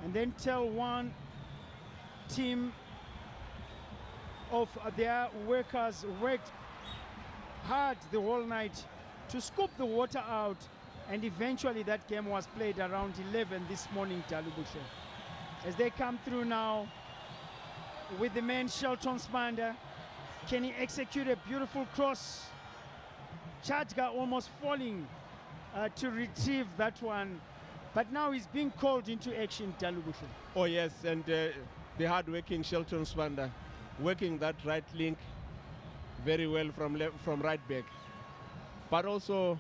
and then Tel 1 team of their workers worked hard the whole night to scoop the water out, and eventually that game was played around 11 this morning, Dalubushe. As they come through now with the man Shelton Spanda, can he execute a beautiful cross? Chadga almost falling to retrieve that one, but now he's being called into action, Dalubushe. Oh yes, and the hard-working Shelton Spanda working that right link very well from right back. But also,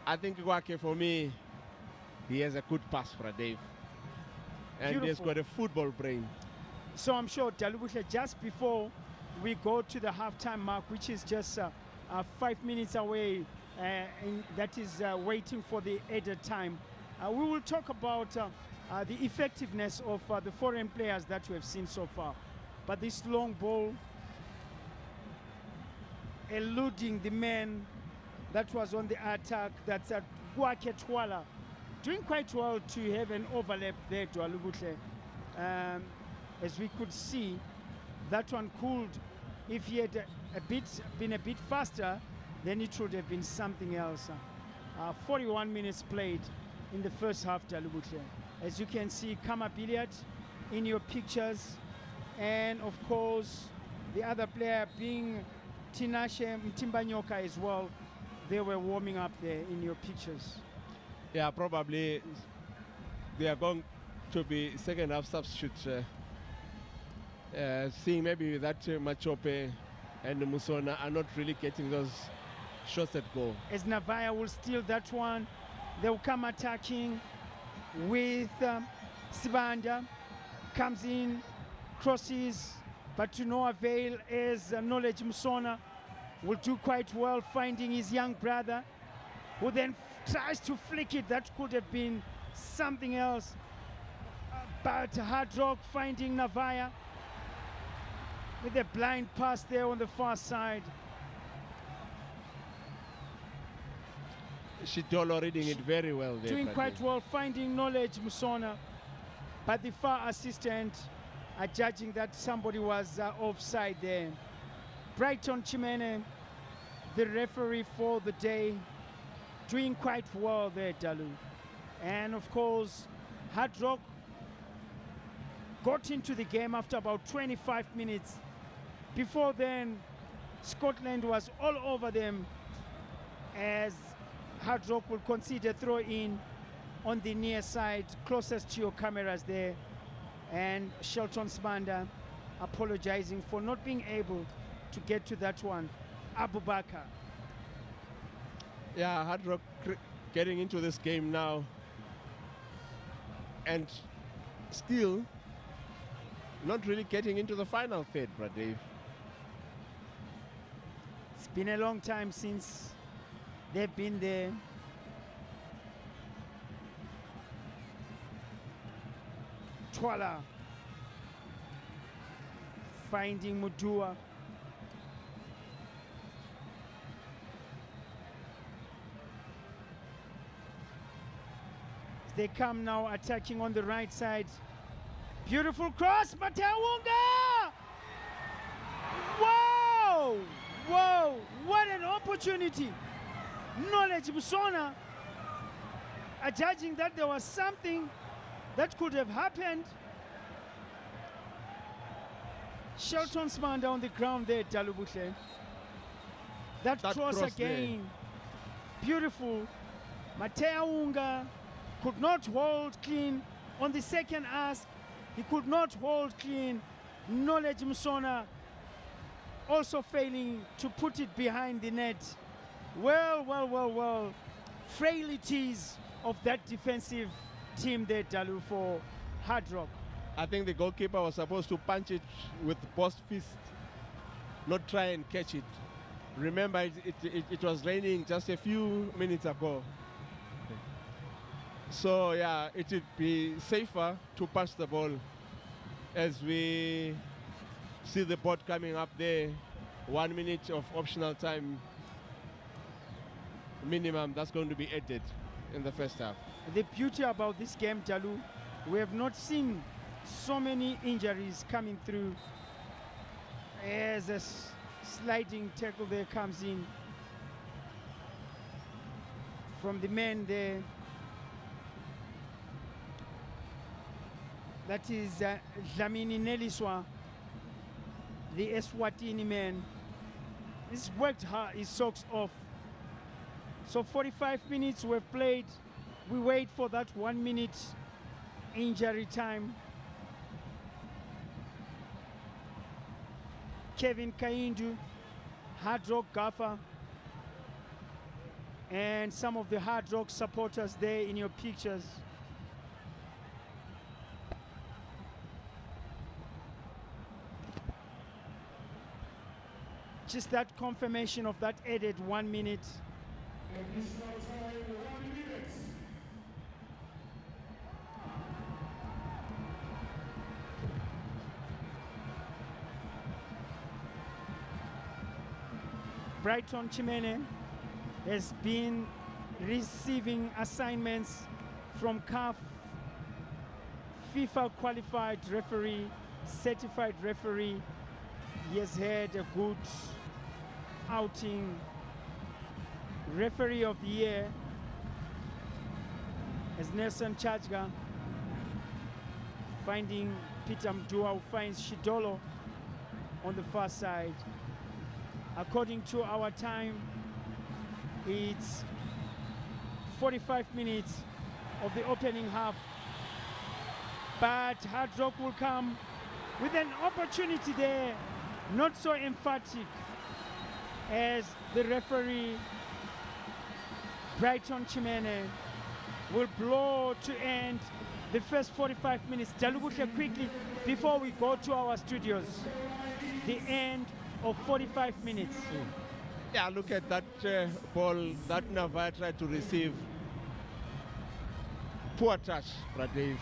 I think Kwake, for me, he has a good pass for Dave. And he's got a football brain. So I'm sure, Dalubushe, just before we go to the halftime mark, which is just 5 minutes away, and that is waiting for the added time, we will talk about the effectiveness of the foreign players that we have seen so far. But this long ball eluding the man that was on the attack, that's at Kwake Twala, doing quite well to have an overlap there to Alubushe. As we could see, that one could, if he had been a bit faster, then it would have been something else. 41 minutes played in the first half, Dalubushe. As you can see, Kama Billiard in your pictures, and of course the other player being Tinashe Mtimbanyoka as well. They were warming up there in your pictures. Yeah, probably they are going to be second half substitutes. Seeing maybe that Machope and Musona are not really getting those shots at goal. As Navaya will steal that one, they will come attacking with Sibanda. Comes in, crosses, but to no avail, as Knowledge Musona will do quite well, finding his young brother, who then tries to flick it. That could have been something else. But Hardrock finding Navaya with a blind pass there on the far side. Shidolo reading it very well there. Doing quite well, finding Knowledge Musona, but the far assistant are judging that somebody was offside there. Brighton Chimene, the referee for the day, doing quite well there, Dalu. And of course, Hardrock got into the game after about 25 minutes. Before then, Scotland was all over them as Hardrock will concede a throw in on the near side, closest to your cameras there. And Shelton Smanda apologizing for not being able to get to that one. Abubakar. Yeah, Hardrock getting into this game now and still not really getting into the final third, Brad Dave. It's been a long time since they've been there. Twala finding Mudua. They come now attacking on the right side. Beautiful cross, Matawunga! Wow! Wow! What an opportunity! Knowledge Busona are judging that there was something that could have happened. Shelton Smanda on the ground there, Dalubushe. That cross again. There. Beautiful. Matawunga could not hold clean on the second ask. He could not hold clean. Knowledge Musona also failing to put it behind the net. Well. Frailties of that defensive team there, Dalu, for Hardrock. I think the goalkeeper was supposed to punch it with both fists, not try and catch it. Remember, it was raining just a few minutes ago. So yeah, it would be safer to pass the ball as we see the board coming up there. 1 minute of optional time minimum that's going to be added in the first half. The beauty about this game, Jalu, we have not seen so many injuries coming through as a sliding tackle there comes in from the man there. That is Dlamini Neliswa, the Eswatini man. He's worked hard, his socks off. So 45 minutes we've played. We wait for that 1 minute injury time. Kevin Kaindu, Hardrock Gaffer, and some of the Hardrock supporters there in your pictures. Just that confirmation of that added 1 minute. Brighton Chimene has been receiving assignments from CAF, FIFA qualified referee, certified referee. He has had a good outing. Referee of the year as Nelson Chajga finding Peter Mdua, who finds Shidolo on the far side. According to our time, it's 45 minutes of the opening half. But Hardrock will come with an opportunity there, not so emphatic as the referee Brighton Chimene will blow to end the first 45 minutes. Dalubushe quickly before we go to our studios. The end of 45 minutes. Yeah, look at that ball that Navaya tried to receive. Poor touch, Pradev.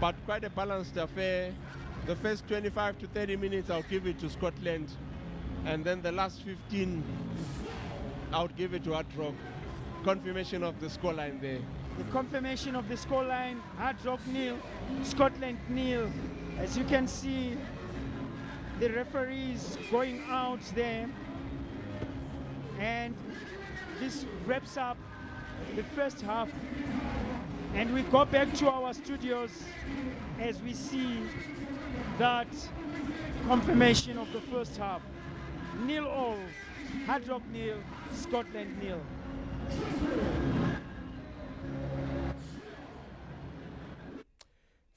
But quite a balanced affair. The first 25 to 30 minutes I'll give it to Scotland. And then the last 15 I'll give it to Hardrock. Confirmation of the scoreline there. The confirmation of the scoreline, Hardrock nil, Scotland nil. As you can see, the referees going out there. And this wraps up the first half. And we go back to our studios as we see that confirmation of the first half. 0-0, Hardrock 0, Scotland 0.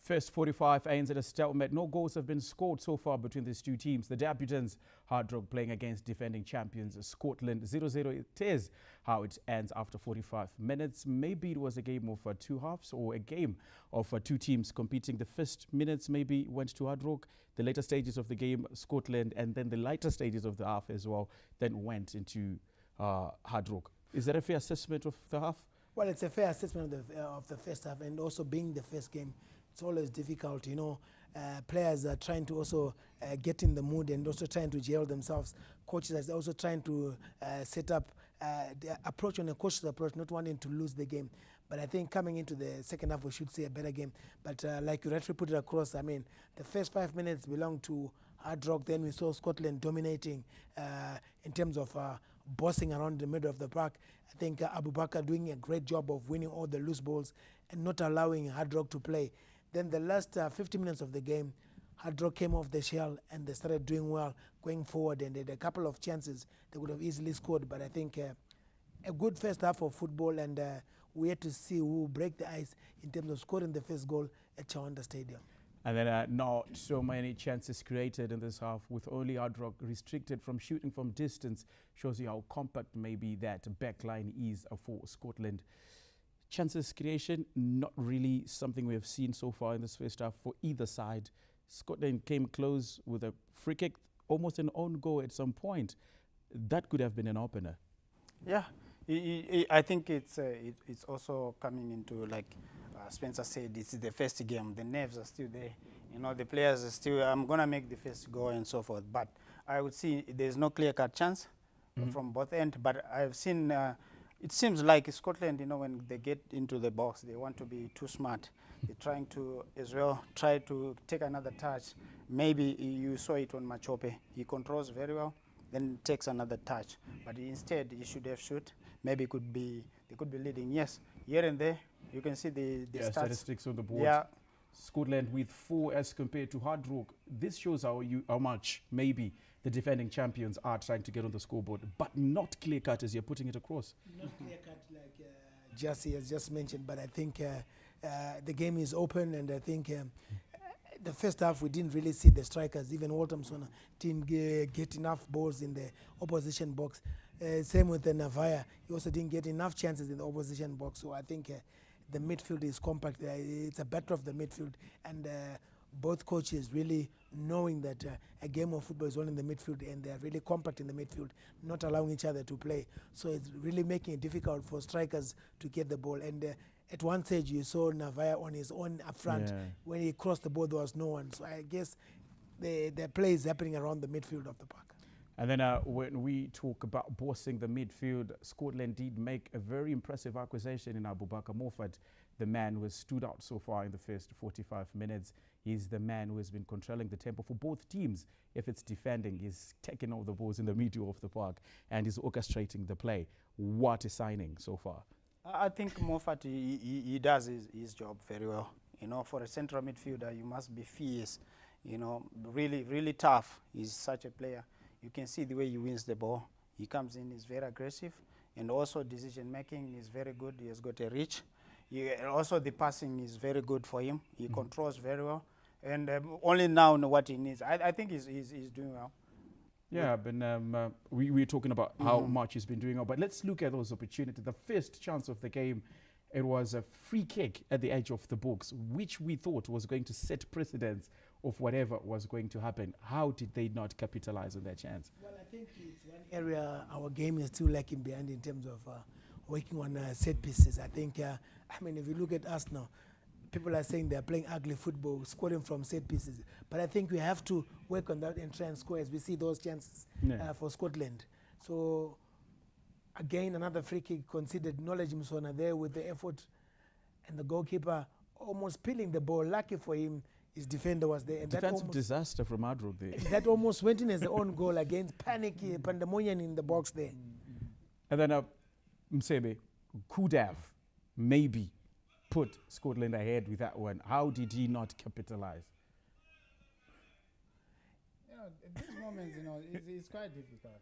First 45 ends at a stalemate. No goals have been scored so far between these two teams. The debutants, Hardrock, playing against defending champions Scotland. 0-0 it is how it ends after 45 minutes. Maybe it was a game of two halves, or a game of two teams competing. The first minutes maybe went to Hardrock. The later stages of the game, Scotland, and then the lighter stages of the half as well, then went into Hardrock. Is that a fair assessment of the half? Well, it's a fair assessment of the first half, and also being the first game, it's always difficult, you know. Players are trying to also get in the mood and also trying to gel themselves. Coaches are also trying to set up the approach on a cautious approach, not wanting to lose the game. But I think coming into the second half, we should see a better game. But like you rightly put it across, I mean, the first 5 minutes belonged to Hardrock. Then we saw Scotland dominating in terms of bossing around the middle of the park. I think Abu Bakr doing a great job of winning all the loose balls and not allowing Hardrock to play. Then the last 50 minutes of the game, Hardrock came off the shell and they started doing well going forward, and they had a couple of chances they would have easily scored. But I think a good first half of football, and we had to see who will break the ice in terms of scoring the first goal at Chawanda Stadium. And then not so many chances created in this half, with only Hardrock restricted from shooting from distance. Shows you how compact maybe that back line is for Scotland. Chances creation, not really something we have seen so far in this first half for either side. Scotland came close with a free kick, almost an own goal at some point. That could have been an opener. Yeah, I think it's also coming into, like Spencer said, it's the first game. The nerves are still there. You know, the players are still, I'm going to make the first goal and so forth. But I would see there's no clear-cut chance from both ends. But I've seen, it seems like Scotland, you know, when they get into the box, they want to be too smart. They're trying to, as well, try to take another touch. Maybe you saw it on Machope. He controls very well, then takes another touch. But instead, he should have shoot. Maybe they could be leading. Yes, here and there, you can see the statistics on the board. Yeah. Scotland with 4 as compared to Hardrock. This shows how much maybe the defending champions are trying to get on the scoreboard, but not clear-cut as you're putting it across. Not clear-cut like Jassy has just mentioned, but I think the game is open, and I think the first half we didn't really see the strikers. Even Walter Msona didn't get enough balls in the opposition box. Same with the Navaya. He also didn't get enough chances in the opposition box. So I think the midfield is compact. It's a battle of the midfield, and both coaches really knowing that a game of football is all in the midfield, and they're really compact in the midfield, not allowing each other to play. So it's really making it difficult for strikers to get the ball. And at one stage, you saw Navaya on his own up front. Yeah. When he crossed the ball, there was no one. So I guess the play is happening around the midfield of the park. And then when we talk about bossing the midfield, Scotland did make a very impressive acquisition in Abu Bakr Morford, the man who has stood out so far in the first 45 minutes. He's the man who has been controlling the tempo for both teams. If it's defending, he's taking all the balls in the middle of the park and he's orchestrating the play. What a signing so far. I think Morford, he does his job very well. You know, for a central midfielder, you must be fierce. You know, really, really tough. He's such a player. You can see the way he wins the ball. He comes in, he's very aggressive, and also decision making is very good. He has got a reach. Also the passing is very good for him. He controls very well, and only now know what he needs. I think he's doing well. Yeah, but we're talking about how much he's been doing well, but let's look at those opportunities. The first chance of the game, it was a free kick at the edge of the box, which we thought was going to set precedence of whatever was going to happen. How did they not capitalize on that chance? Well, I think it's one area our game is still lacking behind in terms of working on set pieces. I think, I mean, if you look at us now, people are saying they're playing ugly football, scoring from set pieces. But I think we have to work on that and try and score as we see those chances for Scotland. So, again, another free kick considered. Knowledge Msona there with the effort, and the goalkeeper almost peeling the ball. Lucky for him, his defender was there. And defensive disaster from Hardrock there. That almost went in as their own goal against panic, pandemonium in the box there. And then Msebe, could have maybe put Scotland ahead with that one. How did he not capitalize? At these moments, it's quite difficult.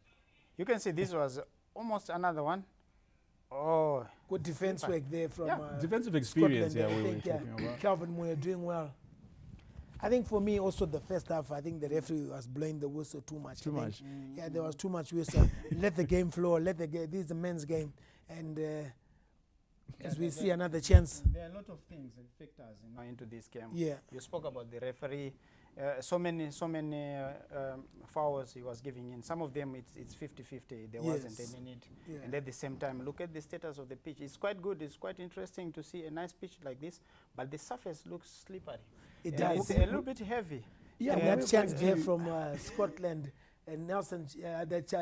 You can see this was almost another one. Oh, Good defense work there from Defensive experience, Scotland. yeah, I we were think talking about. Calvin Moore doing well. I think for me also the first half, I think the referee was blowing the whistle too much. Too I think. much. Yeah, there was too much whistle. Let the game flow. This is the men's game, and as we see another chance. There are a lot of things that factors into this game. Yeah. You spoke about the referee. So many fouls he was giving in. Some of them it's 50-50. There wasn't Yes. any need. Yeah. And at the same time, look at the status of the pitch. It's quite good. It's quite interesting to see a nice pitch like this. But the surface looks slippery. It Yeah, does. It's a little bit heavy. Yeah, Yeah, that chance there from Scotland and Nelson. That's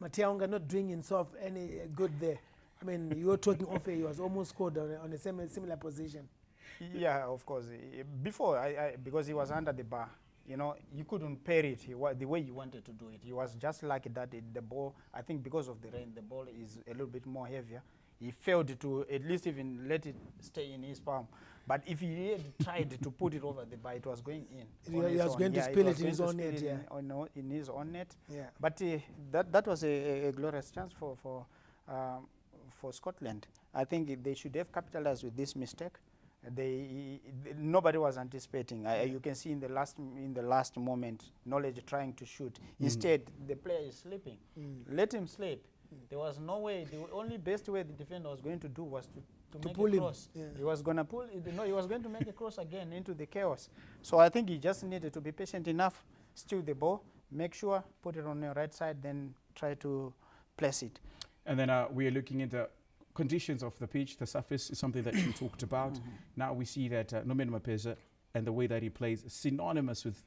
Matiaonga not doing himself any good there. I mean, you were talking off air. He was almost scored on a similar position. Yeah, of course. Before, because he was under the bar, you couldn't pair it the way you wanted to do it. He was just like that. The ball, I think because of the rain, the ball is a little bit more heavier. He failed to at least even let it stay in his palm. But if he had tried to put it over the bar, it was going in. He on its was own. going to Yeah, spill was it in his going own to net, spill yeah. it in his own net. Yeah. But that was a glorious chance for Scotland. I think they should have capitalized with this mistake. Nobody was anticipating. You can see in the last moment, Knowledge trying to shoot. Instead, the player is sleeping. Let him sleep. There was no way. The only best way the defender was going to do was to make pull a him. cross. Yeah. He was going to pull. He was going to make a cross again into the chaos. So I think he just needed to be patient enough, steal the ball, make sure, put it on the right side, then try to place it. And then we are looking at the conditions of the pitch. The surface is something that you talked about. Now we see that Nomen Mapeza and the way that he plays is synonymous with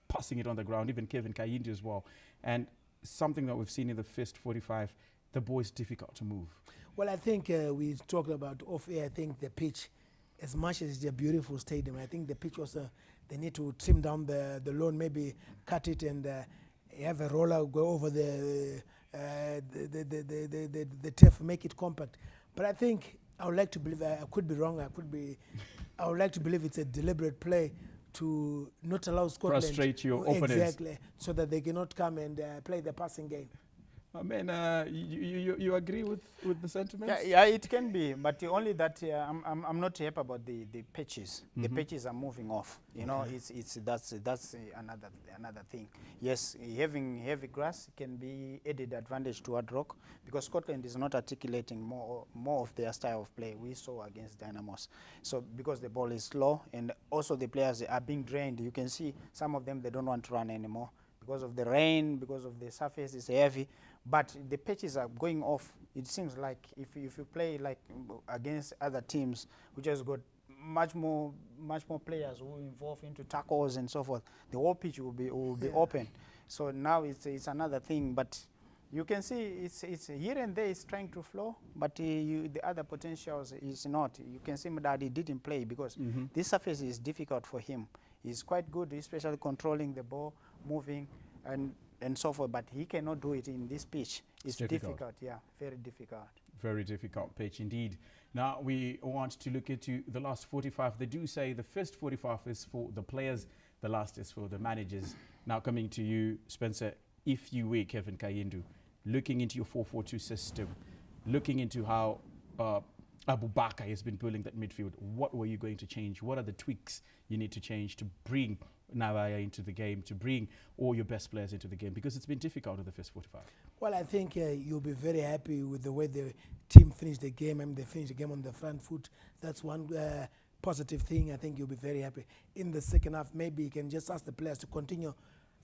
passing it on the ground, even Kevin Kayindi as well. And something that we've seen in the first 45, the ball is difficult to move. Well, I think we talked about off air. I think the pitch, as much as it's a beautiful stadium, I think the pitch was they need to trim down the lawn, maybe cut it and have a roller go over the turf, make it compact. But I think I would like to believe, I could be wrong, I would like to believe it's a deliberate play to not allow Scotland Frustrate your opponents. Exactly, so that they cannot come and play the passing game. You agree with the sentiments? Yeah, it can be, but only that I'm not happy about the pitches. The pitches are moving off. That's another thing. Yes, having heavy grass can be added advantage to Hardrock because Scotland is not articulating more of their style of play we saw against Dynamos. So because the ball is slow and also the players are being drained, you can see some of them they don't want to run anymore because of the rain, because of the surface is heavy. But the pitches are going off. It seems like if you play like against other teams, which has got much more players who involve into tackles and so forth, the whole pitch will be open. So now it's another thing. But you can see it's here and there it's trying to flow, but the other potentials is not. You can see that he didn't play because this surface is difficult for him. He's quite good, especially controlling the ball, moving and so forth, but he cannot do it in this pitch. It's difficult, yeah, very difficult. Very difficult pitch indeed. Now we want to look into the last 45. They do say the first 45 is for the players, the last is for the managers. Now coming to you, Spencer, if you were Kevin Kayindu, looking into your 4-4-2 system, looking into how Abu Bakar has been pulling that midfield, what were you going to change? What are the tweaks you need to change to bring Navaya into the game, to bring all your best players into the game? Because it's been difficult in the first 45. Well, I think you'll be very happy with the way the team finished the game. I mean, they finished the game on the front foot. That's one positive thing. I think you'll be very happy. In the second half, maybe you can just ask the players to continue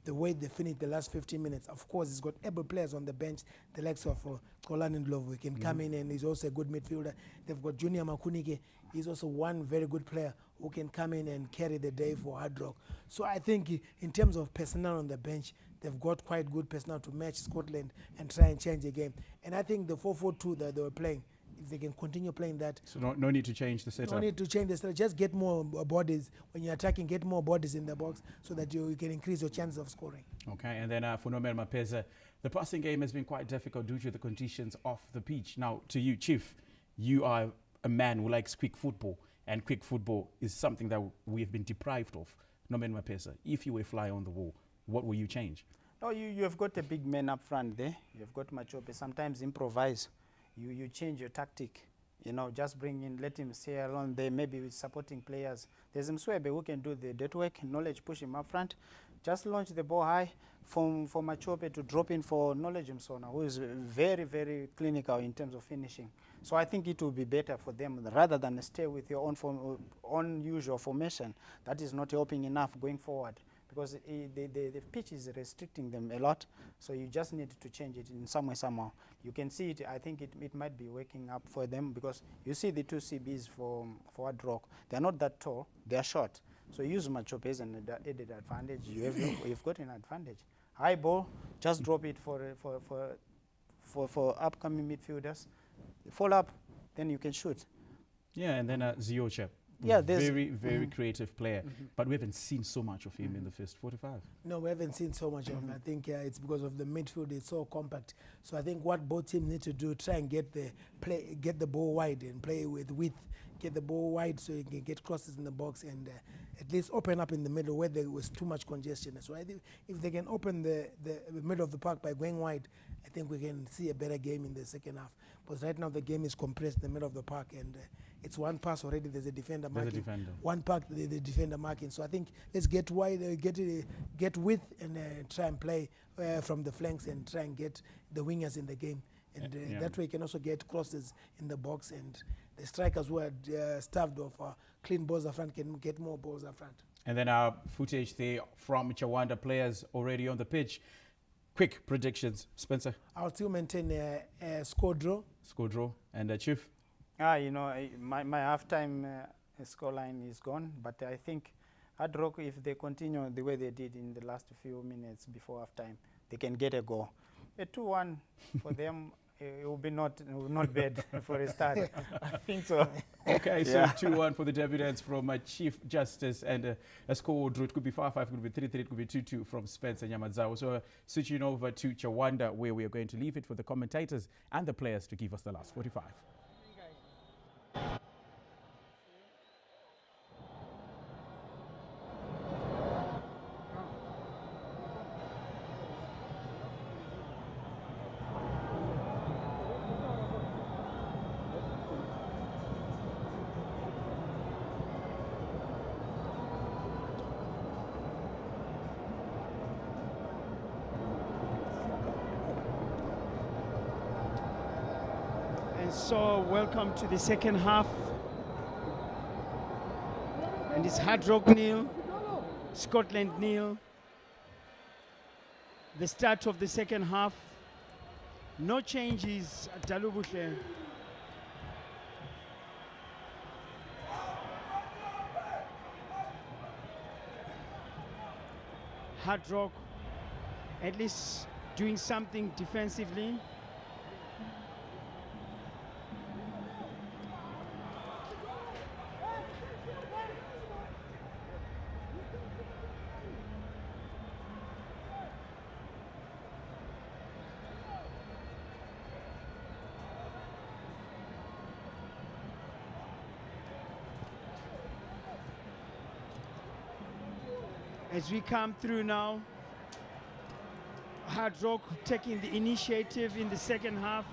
the way they finished the last 15 minutes. Of course, he's got able players on the bench, the likes of Kolan and Love. He can come in and he's also a good midfielder. They've got Junior Makunike. He's also one very good player who can come in and carry the day for Hardrock. So I think in terms of personnel on the bench, they've got quite good personnel to match Scotland and try and change the game. And I think the 4-4-2 that they were playing, if they can continue playing that. So no need to change the setup. No need to change the setup. Just get more bodies. When you're attacking, get more bodies in the box so that you can increase your chances of scoring. Okay, and then for Nomer Mapeza, the passing game has been quite difficult due to the conditions off the pitch. Now, to you, Chief, you are a man who likes quick football, and quick football is something that we have been deprived of. Nomer Mapeza, if you were a fly on the wall, what will you change? No, you have got a big man up front there. You've got Machope. Sometimes improvise. You change your tactic. You know, just bring in, let him stay alone there, maybe with supporting players. There's Mswebe who can do the dirt work, Knowledge push him up front. Just launch the ball high for Machope to drop in for Knowledge Msona, who is very, very clinical in terms of finishing. So I think it will be better for them rather than stay with your own usual formation. That is not helping enough going forward, because the pitch is restricting them a lot, so you just need to change it in some way, somehow. You can see it, I think it might be waking up for them, because you see the two CBs for Hardrock, they're not that tall, they're short. So use Machope as an added advantage. You've got an advantage. High ball, just drop it for upcoming midfielders. Follow up, then you can shoot. Yeah, and then Ziocha. Yeah, very creative player, but we haven't seen so much of him in the first 45. No, we haven't seen so much of him. I think it's because of the midfield. It's so compact. So I think what both teams need to do, try and get the ball wide and play with width. Get the ball wide so you can get crosses in the box and at least open up in the middle where there was too much congestion. So I think if they can open the middle of the park by going wide, I think we can see a better game in the second half. But right now the game is compressed in the middle of the park, and it's one pass already. There's a defender marking. One pass, the defender marking. So I think let's get wide, get width, and try and play from the flanks and try and get the wingers in the game. And that way you can also get crosses in the box, and the strikers who are starved of clean balls up front can get more balls up front. And then our footage there from Chawanda players already on the pitch. Quick predictions, Spencer. I'll still maintain a score draw. Score draw. And Chief? You know, my halftime scoreline is gone, but I think Hardrock, if they continue the way they did in the last few minutes before halftime, they can get a goal. A 2-1 for them. It will be not bad for a start. I think so. Okay, so 2-1 for the debutants from Chief Justice, and a score draw. It could be 5-5, it could be 3-3, it could be 2-2 from Spencer Nyamadzao. So switching over to Chawanda, where we are going to leave it for the commentators and the players to give us the last 45. So welcome to the second half, and it's Hardrock nil, Scotland nil. The start of the second half, no changes at Dalubushe. Hardrock at least doing something defensively. As we come through now, Hardrock taking the initiative in the second half.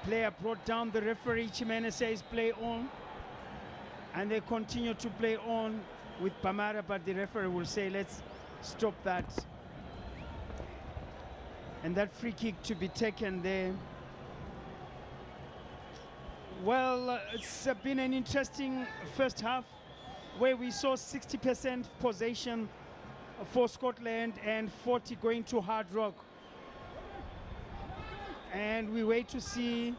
Player brought down the referee. Chimene says play on, and they continue to play on with Pamara, but the referee will say let's stop that. And that free kick to be taken there. Well, it's been an interesting first half, where we saw 60% possession for Scotland and 40 going to Hardrock. And we wait to see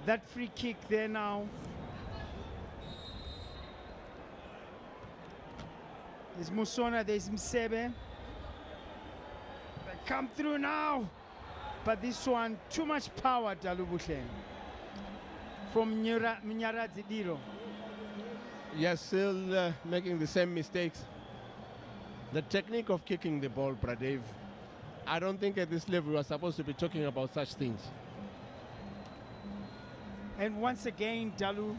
that free kick there now. There's Musona, there's Msebe. They come through now. But this one, too much power, Dalubushe. from Mnyaradzi Diro. Yes, still making the same mistakes. The technique of kicking the ball, Pradev, I don't think at this level we are supposed to be talking about such things. And once again, Dalu,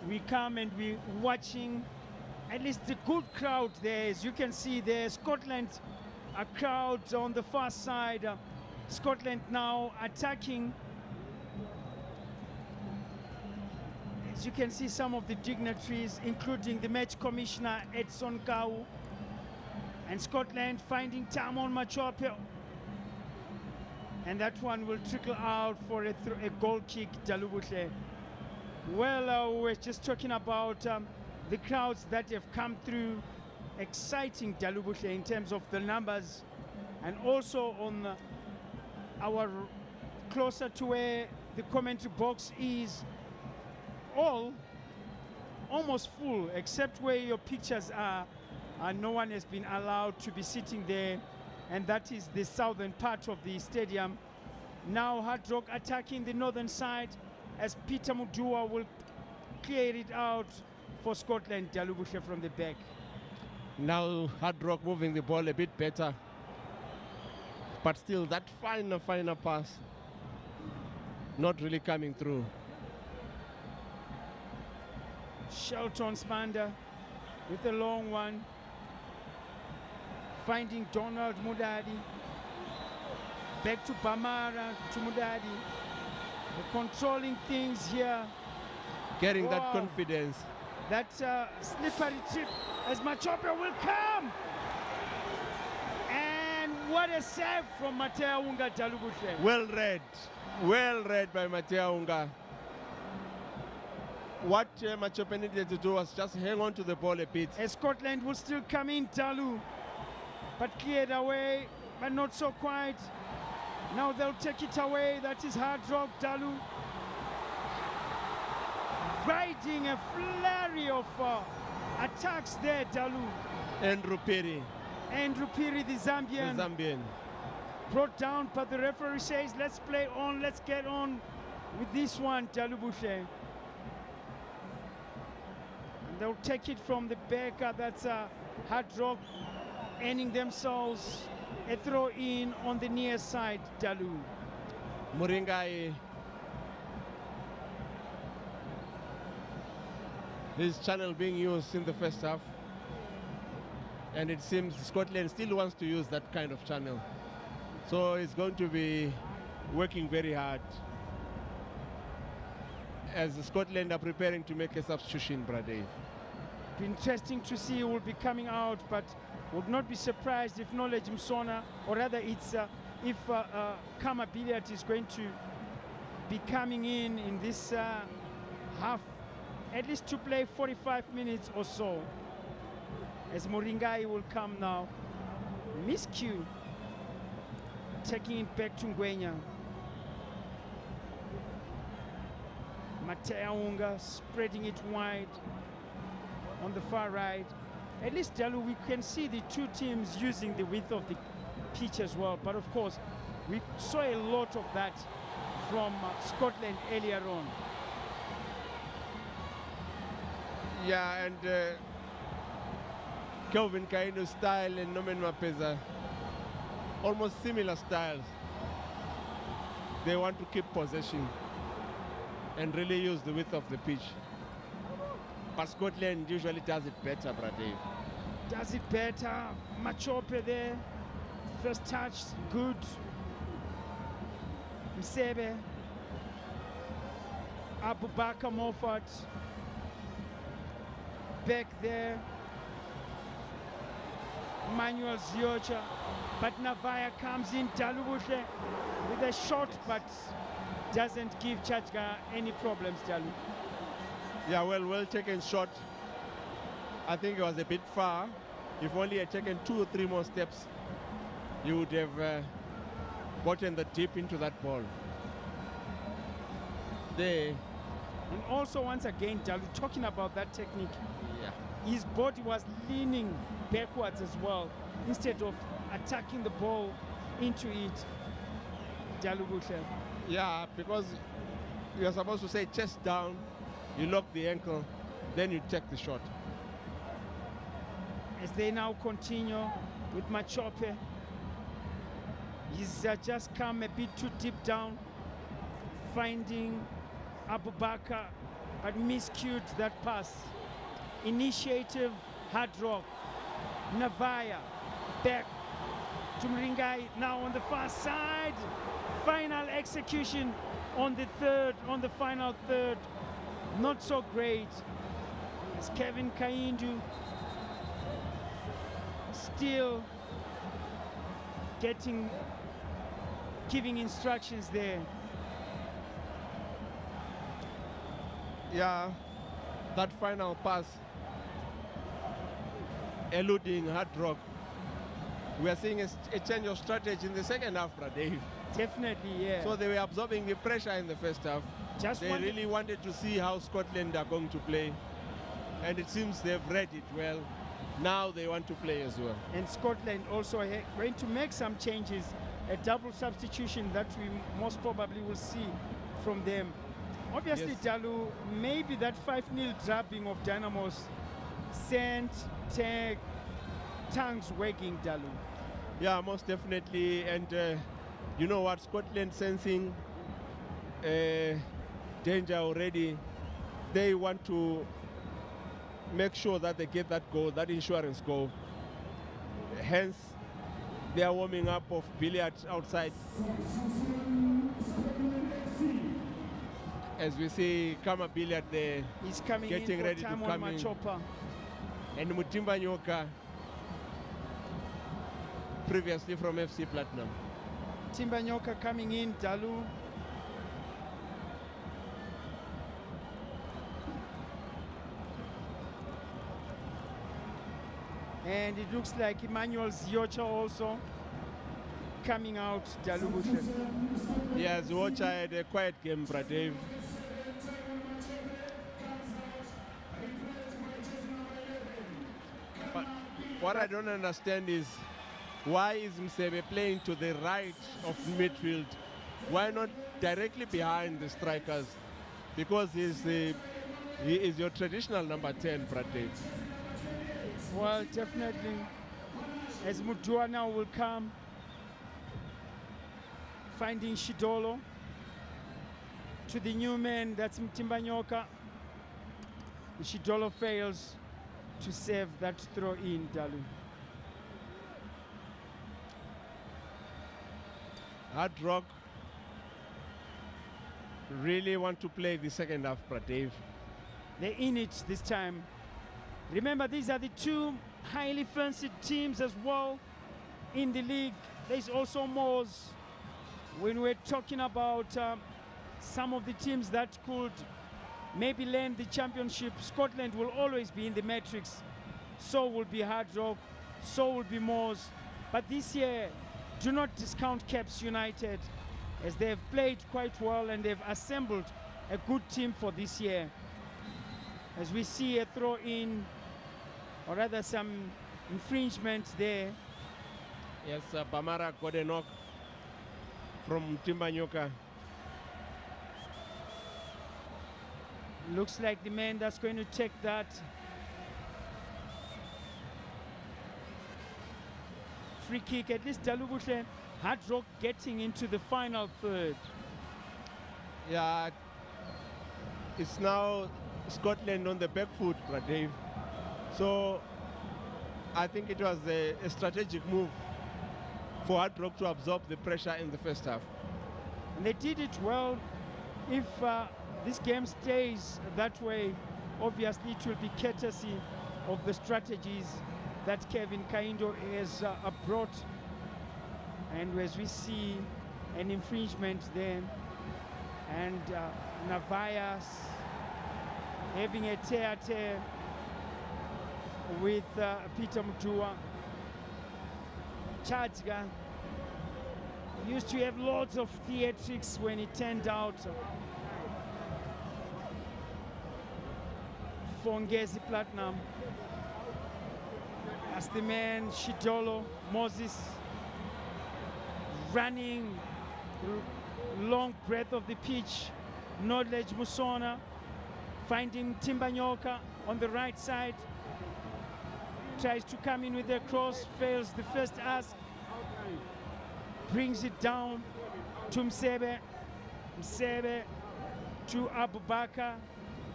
we come and we're watching at least the good crowd there. As you can see there, Scotland, a crowd on the far side. Scotland now attacking. As you can see, some of the dignitaries, including the match commissioner, Edson Kau, and Scotland finding time on Machope. And that one will trickle out for a goal kick, Dalubutle. Well, we're just talking about the crowds that have come through, exciting Dalubutle in terms of the numbers, and also on our closer to where the commentary box is, almost full, except where your pictures are, and no one has been allowed to be sitting there, and that is the southern part of the stadium. Now Hardrock attacking the northern side as Peter Mudua will clear it out for Scotland, Dalubushe from the back. Now Hardrock moving the ball a bit better, but still that finer pass not really coming through. Shelton Spanda with a long one, finding Donald Mudadi, back to Bamara, to Mudadi. They're controlling things here. Getting that confidence. That slippery trip as Machope will come. And what a save from Matea Unga Dalubushe. Well read by Matea Unga. What Machope needed to do was just hang on to the ball a bit. As Scotland will still come in, Dalu, but cleared away, but not so quite. Now they'll take it away. That is Hardrock, Dalu. Riding a flurry of attacks there, Dalu. Andrew Piri, the Zambian. Brought down, but the referee says, let's play on, let's get on with this one, Dalubushe. They'll take it from the back. That's Hardrock earning themselves a throw in on the near side, Dalu. Muringai, his channel being used in the first half, and it seems Scotland still wants to use that kind of channel. So it's going to be working very hard as Scotland are preparing to make a substitution, Brade. Be interesting to see who will be coming out, but would not be surprised if Knowledge Msona, or rather it's if Kama Billiard is going to be coming in this half, at least to play 45 minutes or so, as Moringai will come now. Miscue taking it back to Ngwenya. Matea Unga spreading it wide on the far right. At least, Dalu, we can see the two teams using the width of the pitch as well. But of course, we saw a lot of that from Scotland earlier on. Yeah, and Kelvin Kaino's style and Nomen Mapeza, almost similar styles. They want to keep possession and really use the width of the pitch. But Scotland usually does it better, Brade. Does it better. Machope there. First touch, good. Msebe. Abubakar Moffat. Back there. Manuel Ziocha. But Navaya comes in, Dalubushe with a shot, but doesn't give Chachga any problems, Dalu. Yeah, well taken shot. I think it was a bit far. If only had taken 2 or 3 more steps, you would have gotten the dip into that ball. There. And also, once again, Dalu, talking about that technique, yeah, his body was leaning backwards as well, instead of attacking the ball into it, Dalu Bushe. Yeah, because you're supposed to say chest down, you lock the ankle, then you take the shot. As they now continue with Machope, he's just come a bit too deep down, finding Abubakar, but miscued that pass. Initiative, Hardrock, Navaya, back to Mringai, now on the far side. Final execution on the third, on the final third. Not so great. It's Kevin Kaindu still giving instructions there. Yeah, that final pass eluding Hardrock. We are seeing a change of strategy in the second half, Pradev. Definitely, yeah. So they were absorbing the pressure in the first half. They really wanted to see how Scotland are going to play. And it seems they've read it well. Now they want to play as well. And Scotland also going to make some changes. A double substitution that we most probably will see from them. Obviously, Yes. Dalu, maybe that 5-0 drubbing of Dynamos sent tongues wagging, Dalu. Yeah, most definitely. And you know what? Scotland sensing danger already. They want to make sure that they get that goal, that insurance goal. Hence, they are warming up of billiards outside. As we see Kama Billiard there, He's coming getting in for ready to time on come in. Machopa. And Mutimba Nyoka, previously from FC Platinum. Timbanyoka coming in, Dalu. And it looks like Emmanuel Ziocha also coming out, Dalu Bushe. Yes, Watcher had a quiet game, Pradev. But what I don't understand is why is Msebe playing to the right of midfield? Why not directly behind the strikers? Because he is your traditional number 10, Pradev. Well, definitely, as Mudua now will come, finding Shidolo to the new man, that's Mtimbanyoka. Shidolo fails to save that throw in, Dalu. Hardrock really want to play the second half, Pradev. They're in it this time. Remember, these are the two highly fancied teams as well in the league. There's also Moors. When we're talking about some of the teams that could maybe land the championship, Scotland will always be in the matrix. So will be Hardrock, so will be Moors. But this year, do not discount Caps United, as they've played quite well and they've assembled a good team for this year. As we see a throw in, or rather some infringement there. Yes, Bamara got a knock from Timbanyoka. Looks like the man that's going to take that free kick, at least Dalubushe, Hardrock getting into the final third. Yeah, it's now Scotland on the back foot, Pradev. So I think it was a strategic move for Hardrock to absorb the pressure in the first half. And they did it well. If this game stays that way, obviously it will be courtesy of the strategies that Kevin Kaindo has brought. And as we see an infringement there, and Navayas having a tear-tear with Peter Mudua. Chadga used to have lots of theatrics when he turned out for Ngezi Platinum. As the man Shidolo Moses running long breadth of the pitch, Knowledge Musona finding Timbanyoka on the right side. Tries to come in with a cross, fails the first ask. Brings it down to Msebe. Msebe to Abubakar.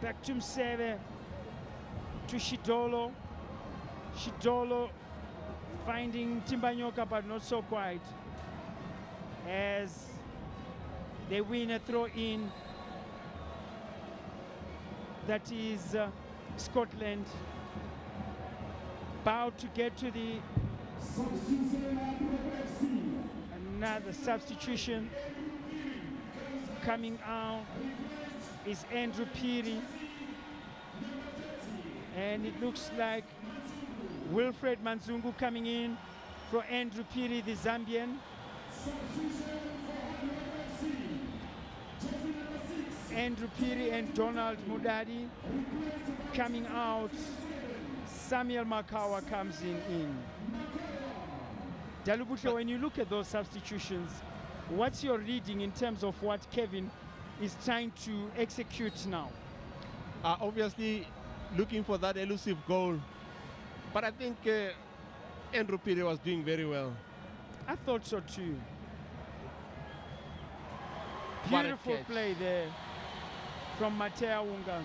Back to Msebe. To Shidolo. Shidolo finding Timbanyoka, but not so quite. As they win a throw-in. That is Scotland. About to get to the another substitution. Coming out is Andrew Peary. And it looks like Wilfred Manzungu coming in for Andrew Peary, the Zambian. Andrew Peary and Donald Mudadi coming out. Samuel Makawa comes in. Dalubutle, when you look at those substitutions, what's your reading in terms of what Kevin is trying to execute now? Obviously, looking for that elusive goal. But I think Andrew Peary was doing very well. I thought so too. What a Beautiful catch. play there from Matea Wunga.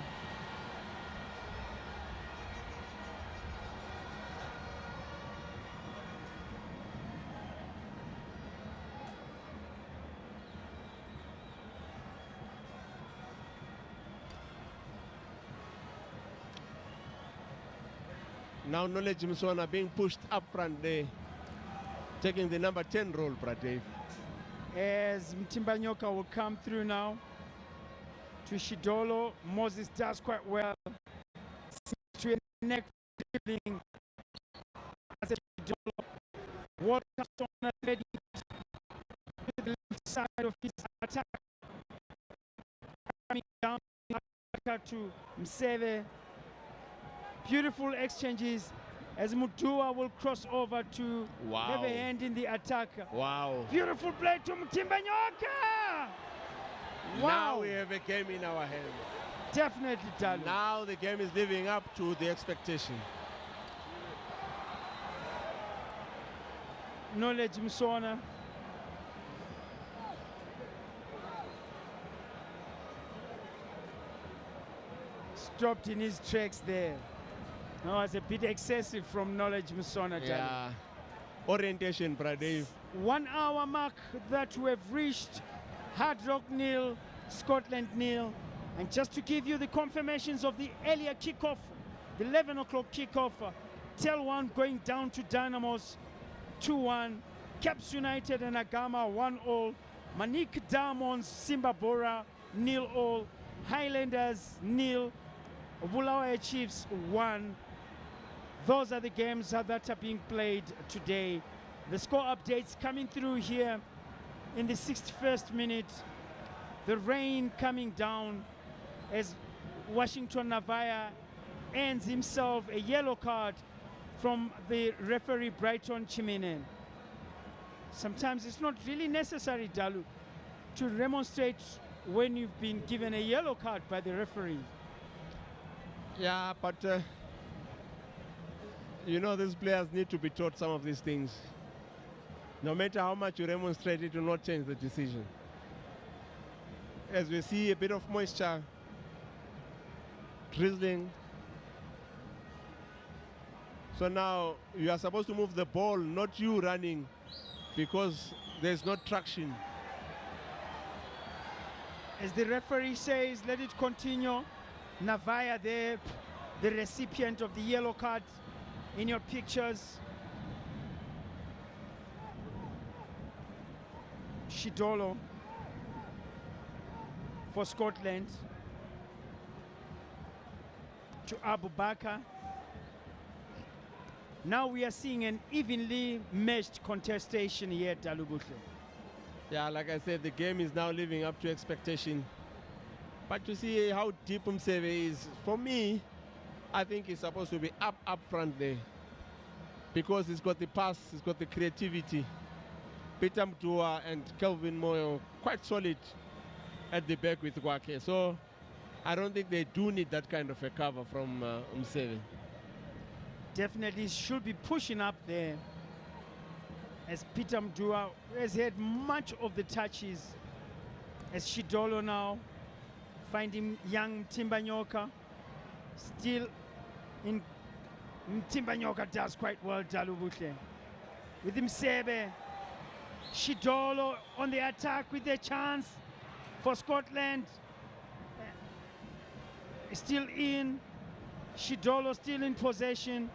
Now Knowledge Mswana being pushed up front there, taking the number 10 role, Pradev. As Mtimbanyoka will come through now to Shidolo. Moses does quite well. To a neck dribbling. As Shidolo. Walter ready to the left side of his attack. Coming down to Mseve. Beautiful exchanges as Mutua will cross over to have a hand in the attack. Wow. Beautiful play to Mtimbanyoka. Wow. Now we have a game in our hands. Definitely, Dalu. Now the game is living up to the expectation. Knowledge Msona. Stopped in his tracks there. No, it's a bit excessive from Knowledge Msona. Yeah. Orientation, Pradev. 1 hour mark that we have reached. Hardrock 0, Scotland 0. And just to give you the confirmations of the earlier kickoff, the 11 o'clock kickoff, Tel 1 going down to Dynamos 2-1. Caps United and Agama 1-0. Manik Diamonds, Simba Bora 0-0. Highlanders 0. Bulawayo Chiefs 1. Those are the games that are being played today. The score updates coming through here in the 61st minute. The rain coming down as Washington Navaya earns himself a yellow card from the referee Brighton Chimene. Sometimes it's not really necessary, Dalu, to remonstrate when you've been given a yellow card by the referee. Yeah, but you know, these players need to be taught some of these things. No matter how much you remonstrate, it will not change the decision. As we see a bit of moisture, drizzling. So now you are supposed to move the ball, not you running, because there's no traction. As the referee says, let it continue. Navaya there, the recipient of the yellow card in your pictures. Shidolo for Scotland. To Abubakar. Now we are seeing an evenly matched contestation here at Dalubutle. Yeah, like I said, the game is now living up to expectation. But you see how deep Mseve is. For me, I think he's supposed to be up front there. Because he's got the pass, he's got the creativity. Peter Mtua and Kelvin Moyo, quite solid. at the back with Kwake. So I don't think they do need that kind of a cover from Umsebe. Definitely should be pushing up there, as Peter Mdua has had much of the touches, as Shidolo now finding young Mtimbanyoka still in. Mtimbanyoka does quite well, Dalubuhle. With Msebe, Shidolo on the attack with a chance for Scotland. Still in, Shidolo still in possession,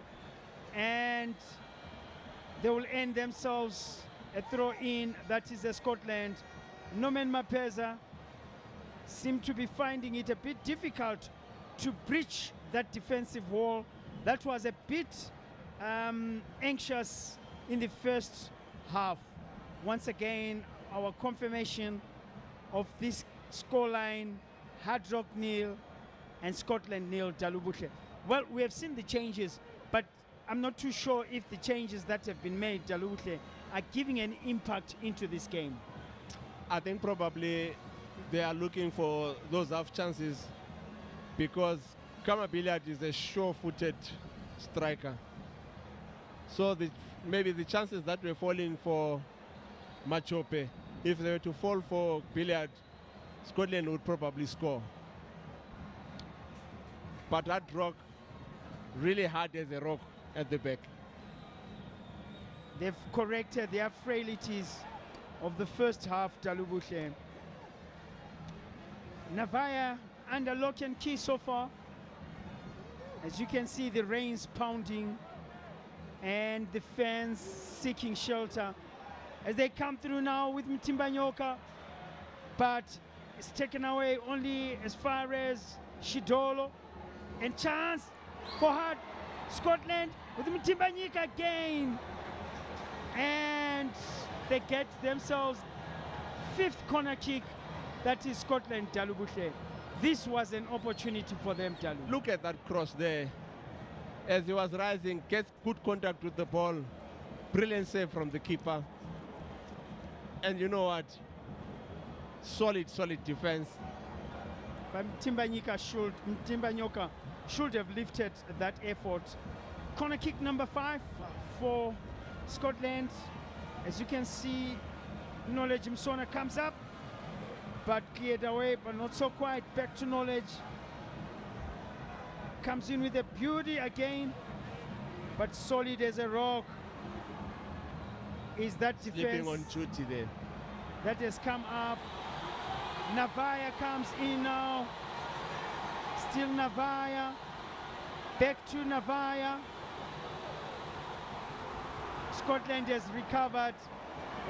and they will end themselves a throw in. That is a Scotland. Norman Mapeza seem to be finding it a bit difficult to breach that defensive wall. That was a bit anxious in the first half. Once again, our confirmation of this scoreline: Hardrock 0 and Scotland 0, Dalubuhle. Well, we have seen the changes, but I'm not too sure if the changes that have been made, Dalubuhle, are giving an impact into this game. I think probably they are looking for those half chances, because Kama Billiard is a sure-footed striker. So maybe the chances that were falling for Machope, if they were to fall for Billiard, Scotland would probably score. But Hardrock really hard as a rock at the back. They've corrected their frailties of the first half, Dalubuhle. Navaya under lock and key so far. As you can see, the rain's pounding and the fans seeking shelter as they come through now with Mtimbanyoka, but it's taken away only as far as Shidolo. And chance for Scotland with Mtimbanyika again, and they get themselves fifth corner kick. That is Scotland, Dalubuhle. This was an opportunity for them, Dalu. Look at that cross there. As he was rising, gets good contact with the ball. Brilliant save from the keeper. And you know what? Solid defense. But Mtimbanyoka should have lifted that effort. Corner kick number 5 for Scotland. As you can see, Knowledge Msona comes up, but cleared away, but not so quite. Back to Knowledge. Comes in with a beauty again, but solid as a rock is that defense. Sleeping on duty there. That has come up. Navaya comes in now. Still Navaya. Back to Navaya. Scotland has recovered.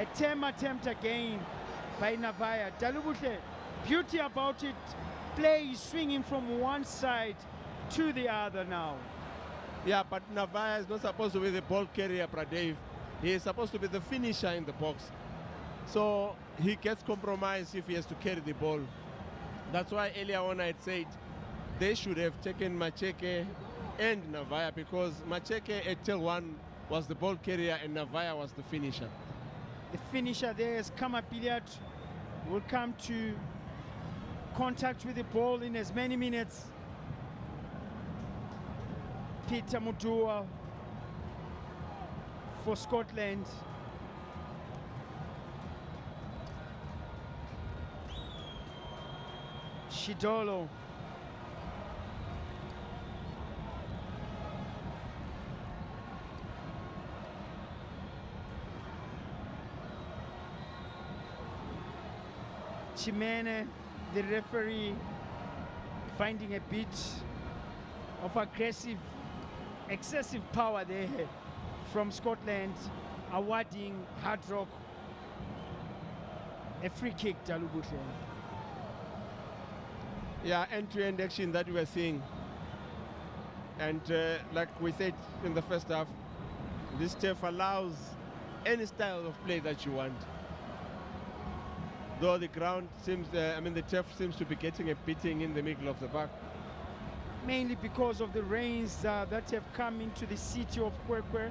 A tame attempt again by Navaya. Dalubuhle, beauty about it. Play is swinging from one side to the other now. Yeah, but Navaya is not supposed to be the ball carrier, Pradev. He is supposed to be the finisher in the box. So he gets compromised if he has to carry the ball. That's why earlier on I had said they should have taken Macheke and Navaya, because Macheke at tail 1 was the ball carrier and Navaya was the finisher. The finisher there is Kama Billiard, will come to contact with the ball in as many minutes. Peter Mudua for Scotland. Shidolo. Chimene, the referee, finding a bit of excessive power there from Scotland, awarding Hardrock a free kick, Dalubuhle. Yeah, end-to-end action that we are seeing. And like we said in the first half, this turf allows any style of play that you want. Though the ground seems, the turf seems to be getting a beating in the middle of the park. Mainly because of the rains that have come into the city of Kwekwe.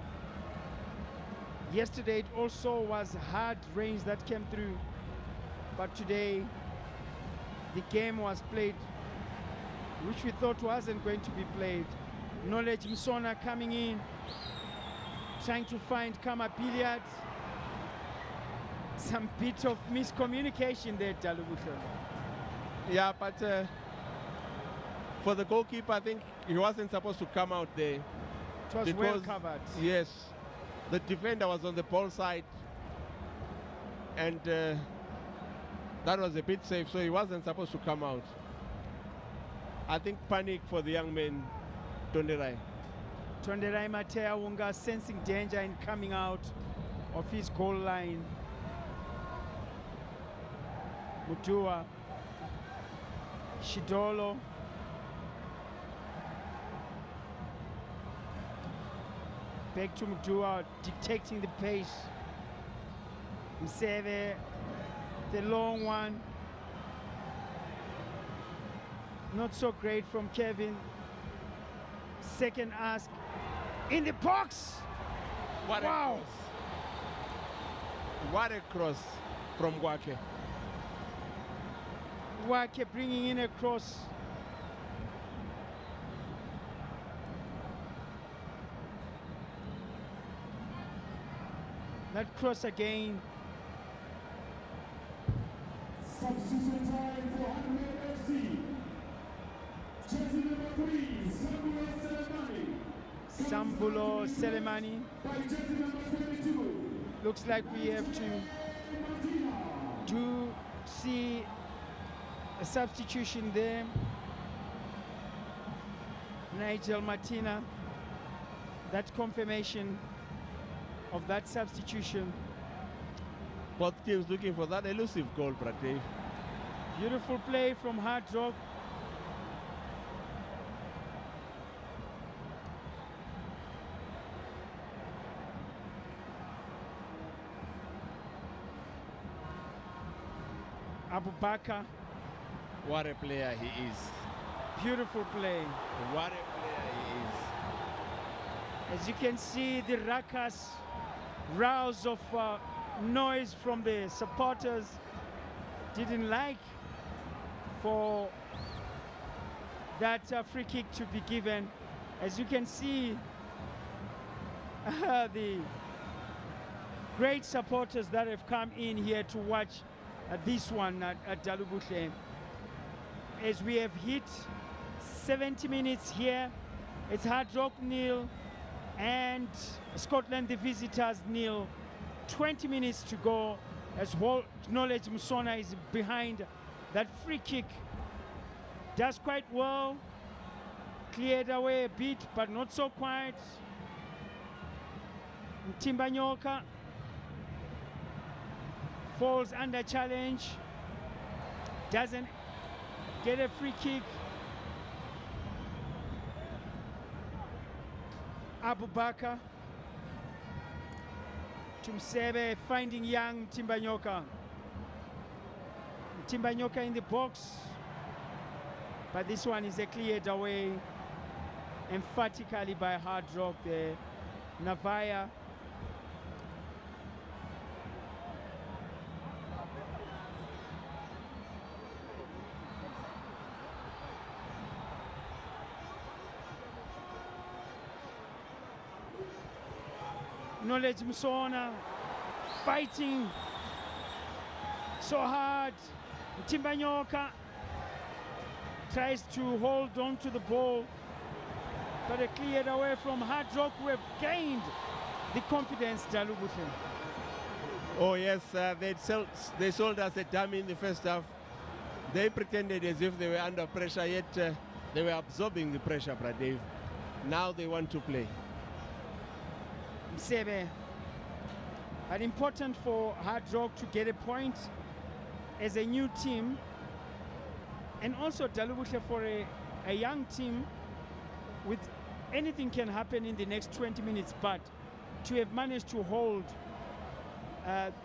Yesterday it also was hard rains that came through, but today the game was played, which we thought wasn't going to be played. Knowledge Msona coming in, trying to find Kama Billiard. Some bit of miscommunication there, Dalubutlo. Yeah, but for the goalkeeper, I think he wasn't supposed to come out there. It was well covered. Yes, the defender was on the ball side, and that was a bit safe, so he wasn't supposed to come out. I think panic for the young man, Tonderai. Tonderai Matea Wunga sensing danger in coming out of his goal line. Mutua, Shidolo, back to Mutua, dictating the pace. Mseve, the long one. Not so great from Kevin. Second ask in the box. What wow. A cross. What a cross from Wake. Wake bringing in a cross. That cross again. Substitution time for Hardrock FC. Jersey number 3, Sambulo Sambulo Selemani. Selemani. By jersey number 22. Looks like we have to see a substitution there. Nigel Martina. That confirmation of that substitution. Both teams looking for that elusive goal, Pratev. Beautiful play from Hardrock. Abubakar. What a player he is. Beautiful play. What a player he is. As you can see, the ruckus, rouse of noise from the supporters didn't like for that free kick to be given. As you can see, the great supporters that have come in here to watch this one at Dalubuthe. As we have hit 70 minutes here, it's Hardrock 0 and Scotland the visitors 0. 20 minutes to go as Knowledge Msona is behind that free kick. Does quite well, cleared away a bit, but not so quite. Timbanyoka falls under challenge, doesn't get a free kick. Abubakar Tumsebe finding young Timbanyoka. Timbanyoka in the box, but this one is cleared away emphatically by Hardrock there. Navaya. Knowledge Msona fighting so hard. Timbanyoka tries to hold on to the ball, but it cleared away from Hardrock, who have gained the confidence, Dalubuthe. Oh yes, they sold us a dummy in the first half. They pretended as if they were under pressure, yet they were absorbing the pressure, Pradev. Now they want to play. Msebe, but important for Hardrock to get a point as a new team, and also Dalubuthe for a young team. With anything can happen in the next 20 minutes, but to have managed to hold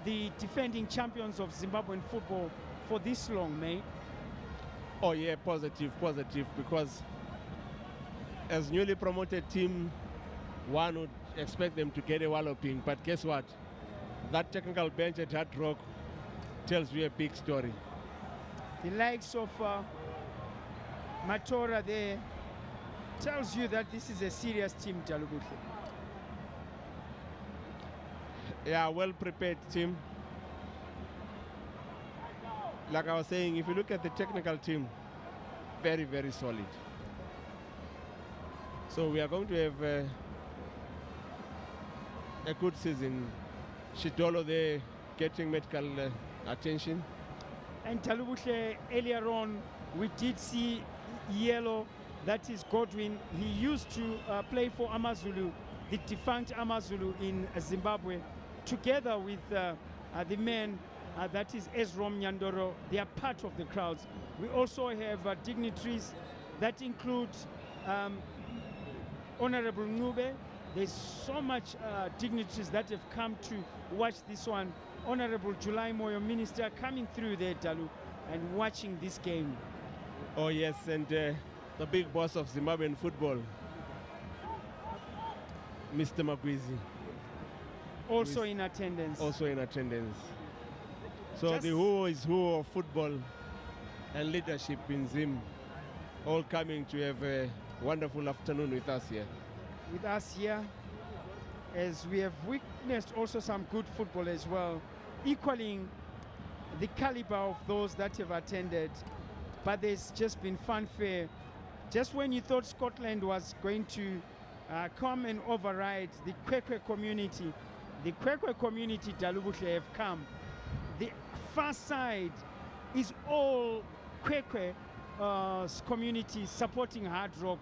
the defending champions of Zimbabwean football for this long, mate. Oh yeah, positive, because as newly promoted team, one would expect them to get a walloping, but guess what? That technical bench at Hardrock tells you a big story. the likes of Matora there, tells you that this is a serious team, Talubutle. Yeah, well-prepared team. Like I was saying, if you look at the technical team, very, very solid. So we are going to have a good season. Shidolo there getting medical attention. And Talubutle, earlier on, we did see yellow. That is Godwin. He used to play for Amazulu, the defunct Amazulu in Zimbabwe, together with the men, that is Ezrom Nyandoro. They are part of the crowds. We also have dignitaries that include Honorable Nube. There's so much dignitaries that have come to watch this one. Honorable July Moyo, Minister, coming through there, Dalu, and watching this game. Oh yes, and the big boss of Zimbabwean football, Mr. Magwizi. Also in attendance. Also in attendance. So Just the who is who of football and leadership in Zim, all coming to have a wonderful afternoon with us here. With us here, as we have witnessed also some good football as well, equaling the caliber of those that have attended. But there's just been fanfare. Just when you thought Scotland was going to come and override the Kwekwe community, the Kwekwe community, Dalubutle, have come. The far side is all Kwekwe community supporting Hardrock.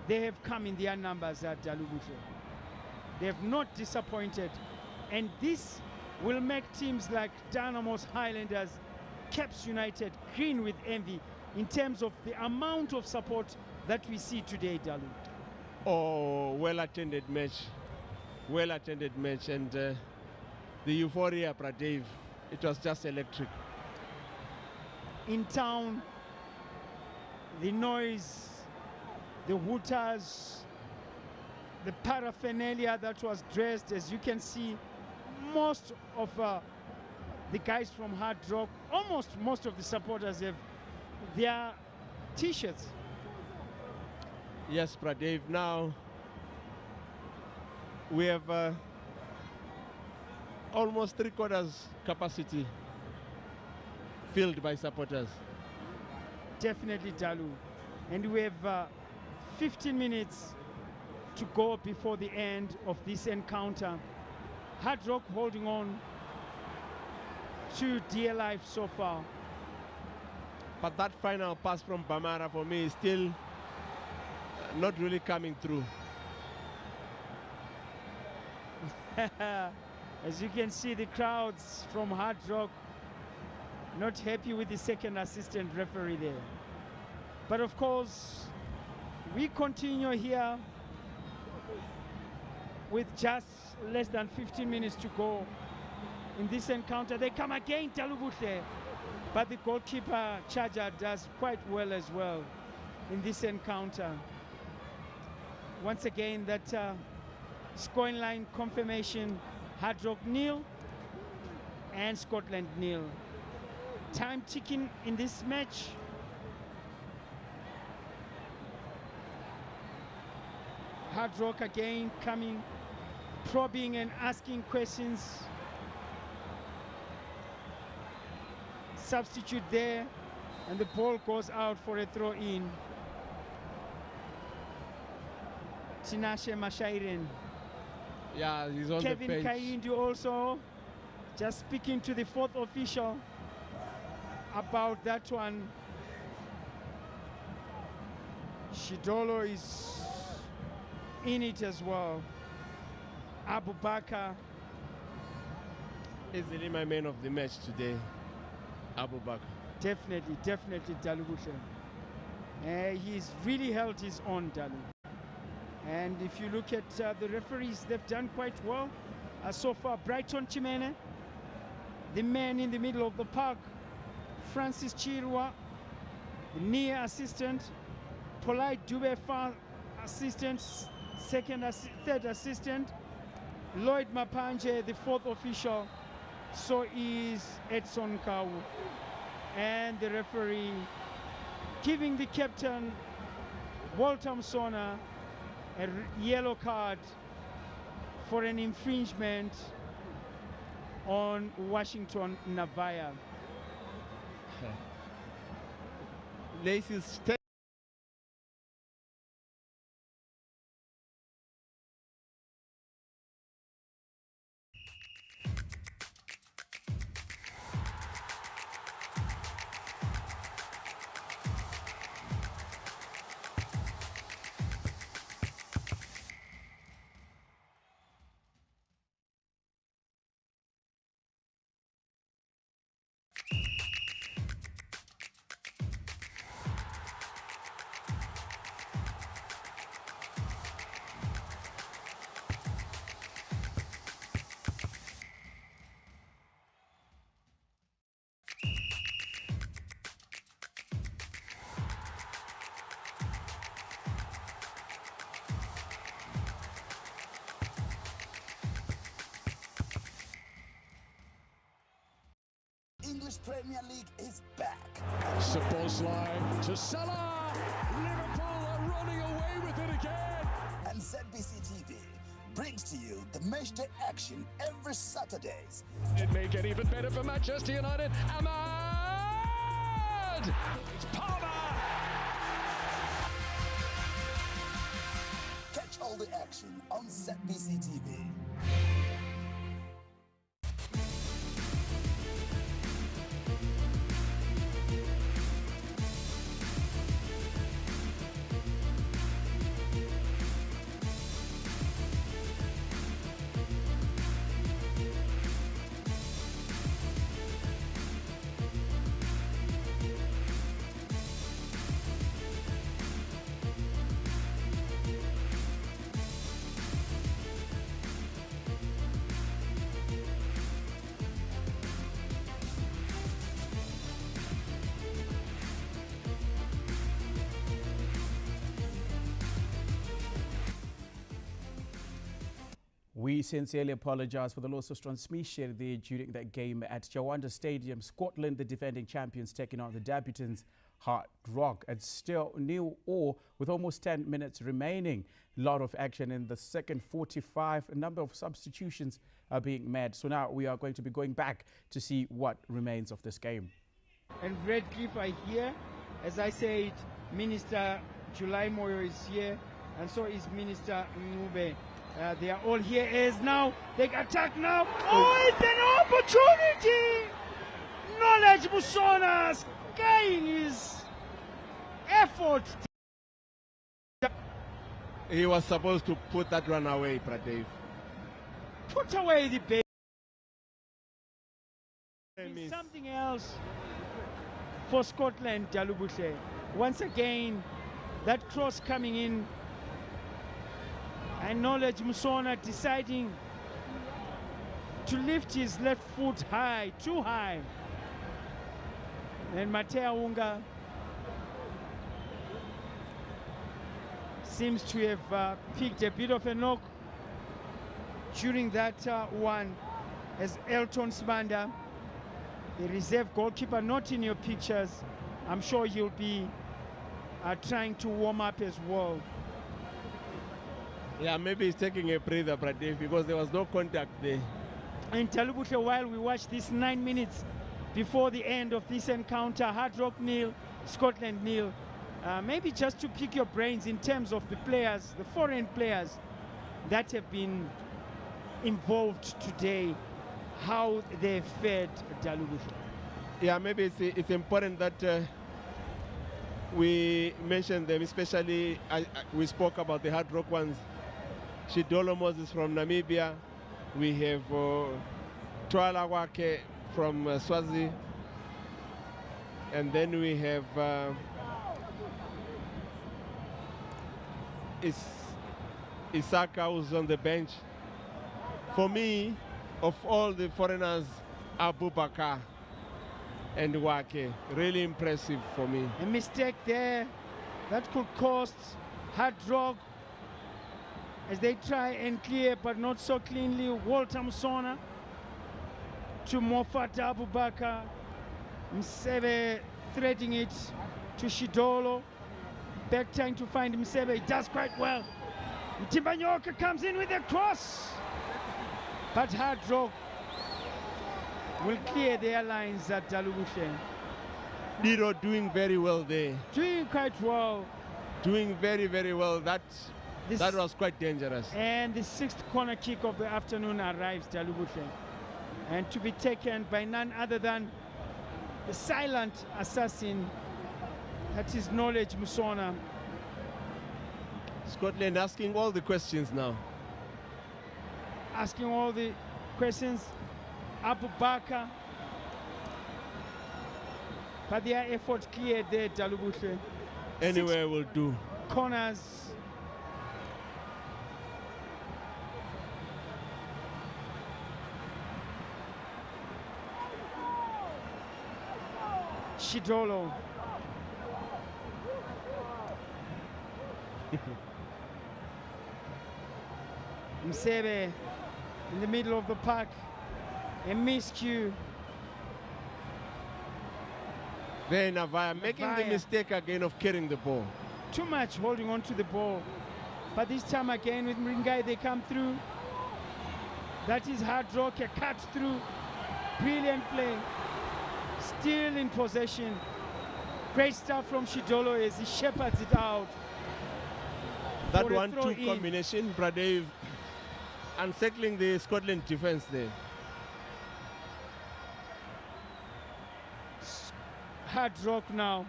They have come in their numbers at Dalubutle. They have not disappointed. And this will make teams like Dynamos, Highlanders, Caps United green with envy in terms of the amount of support that we see today, Dalu. Oh, well-attended match. Well-attended match. And the euphoria, Pradev, it was just electric. In town, the noise, the hooters, the paraphernalia that was dressed, as you can see, most of the guys from Hardrock, almost most of the supporters have their t-shirts. Yes, Pradev. Now we have almost 3/4 capacity filled by supporters. Definitely, Dalu. And we have 15 minutes to go before the end of this encounter. Hardrock holding on to dear life so far. But that final pass from Bamara for me is still not really coming through. As you can see, the crowds from Hardrock not happy with the second assistant referee there. But of course, we continue here with just less than 15 minutes to go in this encounter. They come again, Talubute, but the goalkeeper Charger does quite well as well in this encounter. Once again, that scoring line confirmation: Hardrock 0 and Scotland 0. Time ticking in this match. Hardrock again coming, probing and asking questions. Substitute there, and the ball goes out for a throw in. Tinashe Mashairen. Yeah, he's on Kevin the bench. Kaindu also just speaking to the fourth official about that one. Shidolo is in it as well. Abu Bakr. Easily my man of the match today, Abu Bakr. Definitely, definitely Dalubusha. He's really held his own, Dalu. And if you look at the referees, they've done quite well. So far, Brighton Chimene, the man in the middle of the park, Francis Chirwa, the near assistant, Polite Dube far assistant, third assistant, Lloyd Mapanje, the fourth official, so is Edson Kawu. and the referee giving the captain Walter Msona a yellow card for an infringement on Washington Navaya. Lacey's English Premier League is back. Szoboszlai to Salah. Liverpool are running away with it again. And ZBC TV brings to you the matchday action every Saturdays. It may get even better for Manchester United. Ahmad! It's Palmer! Catch all the action on ZBC TV. We sincerely apologize for the loss of transmission there during that game at Chawanda Stadium. Scotland, the defending champions, taking on the debutants Hardrock. It's still 0-0 with almost 10 minutes remaining. A lot of action in the second 45. A number of substitutions are being made. So now we are going to be going back to see what remains of this game. And Redcliffe are here. As I said, Minister July Moyo is here, and so is Minister Ngube. They are all here as now. They attack now. Oh, it's an opportunity! Knowledge Musona skying his effort. He was supposed to put that run away, Pradev. Put away the bait. Miss. Something else for Scotland, Dalubushe. Once again, that cross coming in. And Knowledge Musona deciding to lift his left foot high, too high. And Matea Unga seems to have picked a bit of a knock during that one, as Elton Sbanda, the reserve goalkeeper, not in your pictures. I'm sure he'll be trying to warm up as well. Yeah, maybe he's taking a breather, Pradev, because there was no contact there. In Talubushe, while we watch this 9 minutes before the end of this encounter, Hardrock 0, Scotland 0. Maybe just to pick your brains in terms of the players, the foreign players that have been involved today, how they've fared Talubushe. Yeah, maybe it's important that we mention them, especially we spoke about the Hardrock ones. Shidolo Moses from Namibia. We have Twala Wake from Swazi. And then we have Isaka, who's on the bench. For me, of all the foreigners, Abubakar and Wake, really impressive for me. A mistake there that could cost Hardrock as they try and clear, but not so cleanly. Walter Msona to Mofata Abubakar. Msebe threading it to Shidolo. Back trying to find Msebe. He does quite well. Mtimbanyoka comes in with a cross. But Hardrock will clear their lines at Dalubushe. Diro doing very well there. Doing quite well. Doing very, very well. That was quite dangerous. And the 6th corner kick of the afternoon arrives, Dalubushe. And to be taken by none other than the silent assassin, that is Knowledge Musona. Scotland asking all the questions now. Asking all the questions. Abu Bakr. But their effort cleared there, Dalubushe. Anywhere will do. Corners. Shidolo. Msebe in the middle of the park. A miscue. There Navaya making the mistake again of carrying the ball. Too much holding on to the ball. But this time again with Mringai, they come through. That is Hardrock, a cut through. Brilliant play. Still in possession. Great stuff from Shidolo as he shepherds it out. That 1-2 combination, Pradev unsettling the Scotland defense there. Hardrock now.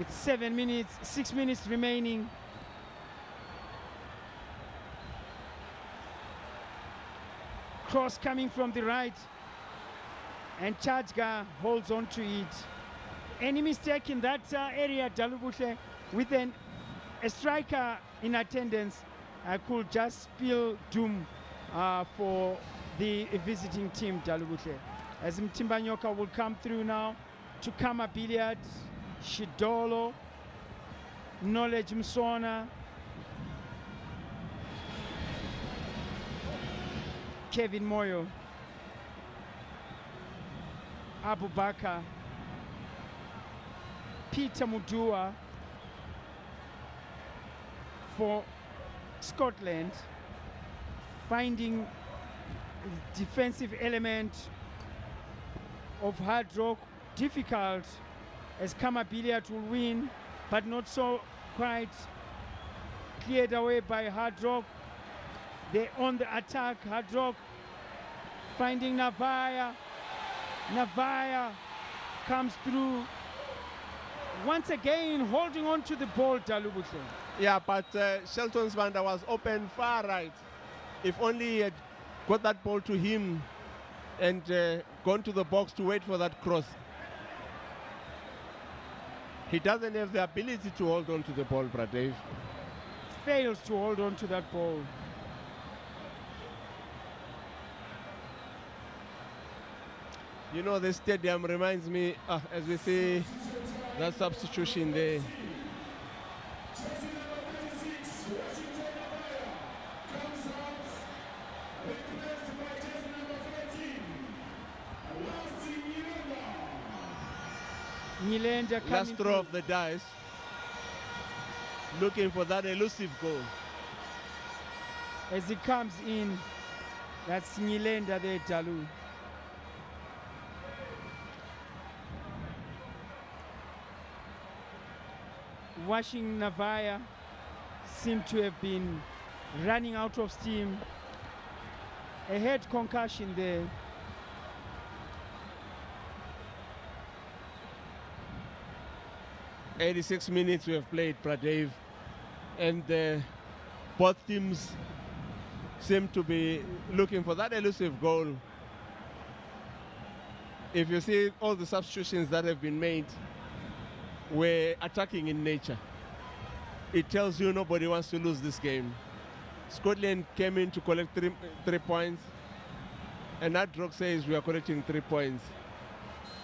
It's 7 minutes, 6 minutes remaining. Cross coming from the right. And Chajga holds on to it. Any mistake in that area, Dalubushe, with a striker in attendance, could just spill doom for the visiting team, Dalubushe. As Mtimbanyoka will come through now to Kama Billiard, Shidolo, Knowledge Msona, Kevin Moyo, Abu Bakr, Peter Mudua for Scotland, finding defensive element of Hardrock difficult, as Kamabilia will win, but not so quite cleared away by Hardrock. They're on the attack. Hardrock finding Navaya. Navaya comes through. Once again, holding on to the ball, Dalubushe. Yeah, but Shelton's Banda was open far right. If only he had got that ball to him and gone to the box to wait for that cross. He doesn't have the ability to hold on to the ball, Pradev. Fails to hold on to that ball. You know, the stadium reminds me, as we see that substitution there. Last throw of the dice, looking for that elusive goal. As he comes in, that's Nyilenda there, Dalu. Washing Navaya seemed to have been running out of steam. A head concussion there. "86 minutes we have played, Pradev, and both teams seem to be looking for that elusive goal. If you see all the substitutions that have been made, were attacking in nature. It tells you nobody wants to lose this game. Scotland came in to collect three points, and Hardrock says we are collecting 3 points.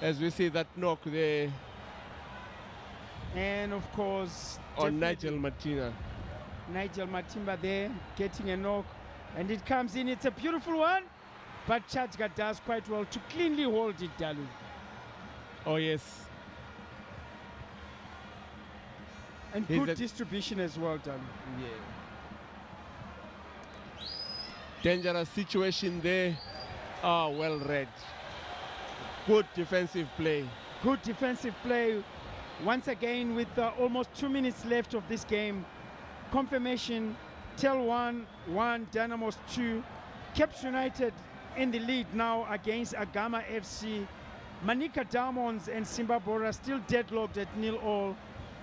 As we see that knock there. And of course, on Nigel Martina. Nigel Matimba there getting a knock, and it comes in. It's a beautiful one. but Chajga does quite well to cleanly hold it, Dalu. Oh, yes. And He's good a- distribution as well, Dalu. Yeah. Dangerous situation there. Ah, well read. Good defensive play. Good defensive play. Once again, with almost 2 minutes left of this game. Confirmation, Tel 1, Dynamos 2. Caps United in the lead now against Agama FC. Manica Diamonds and Simba Bora still deadlocked at 0-0.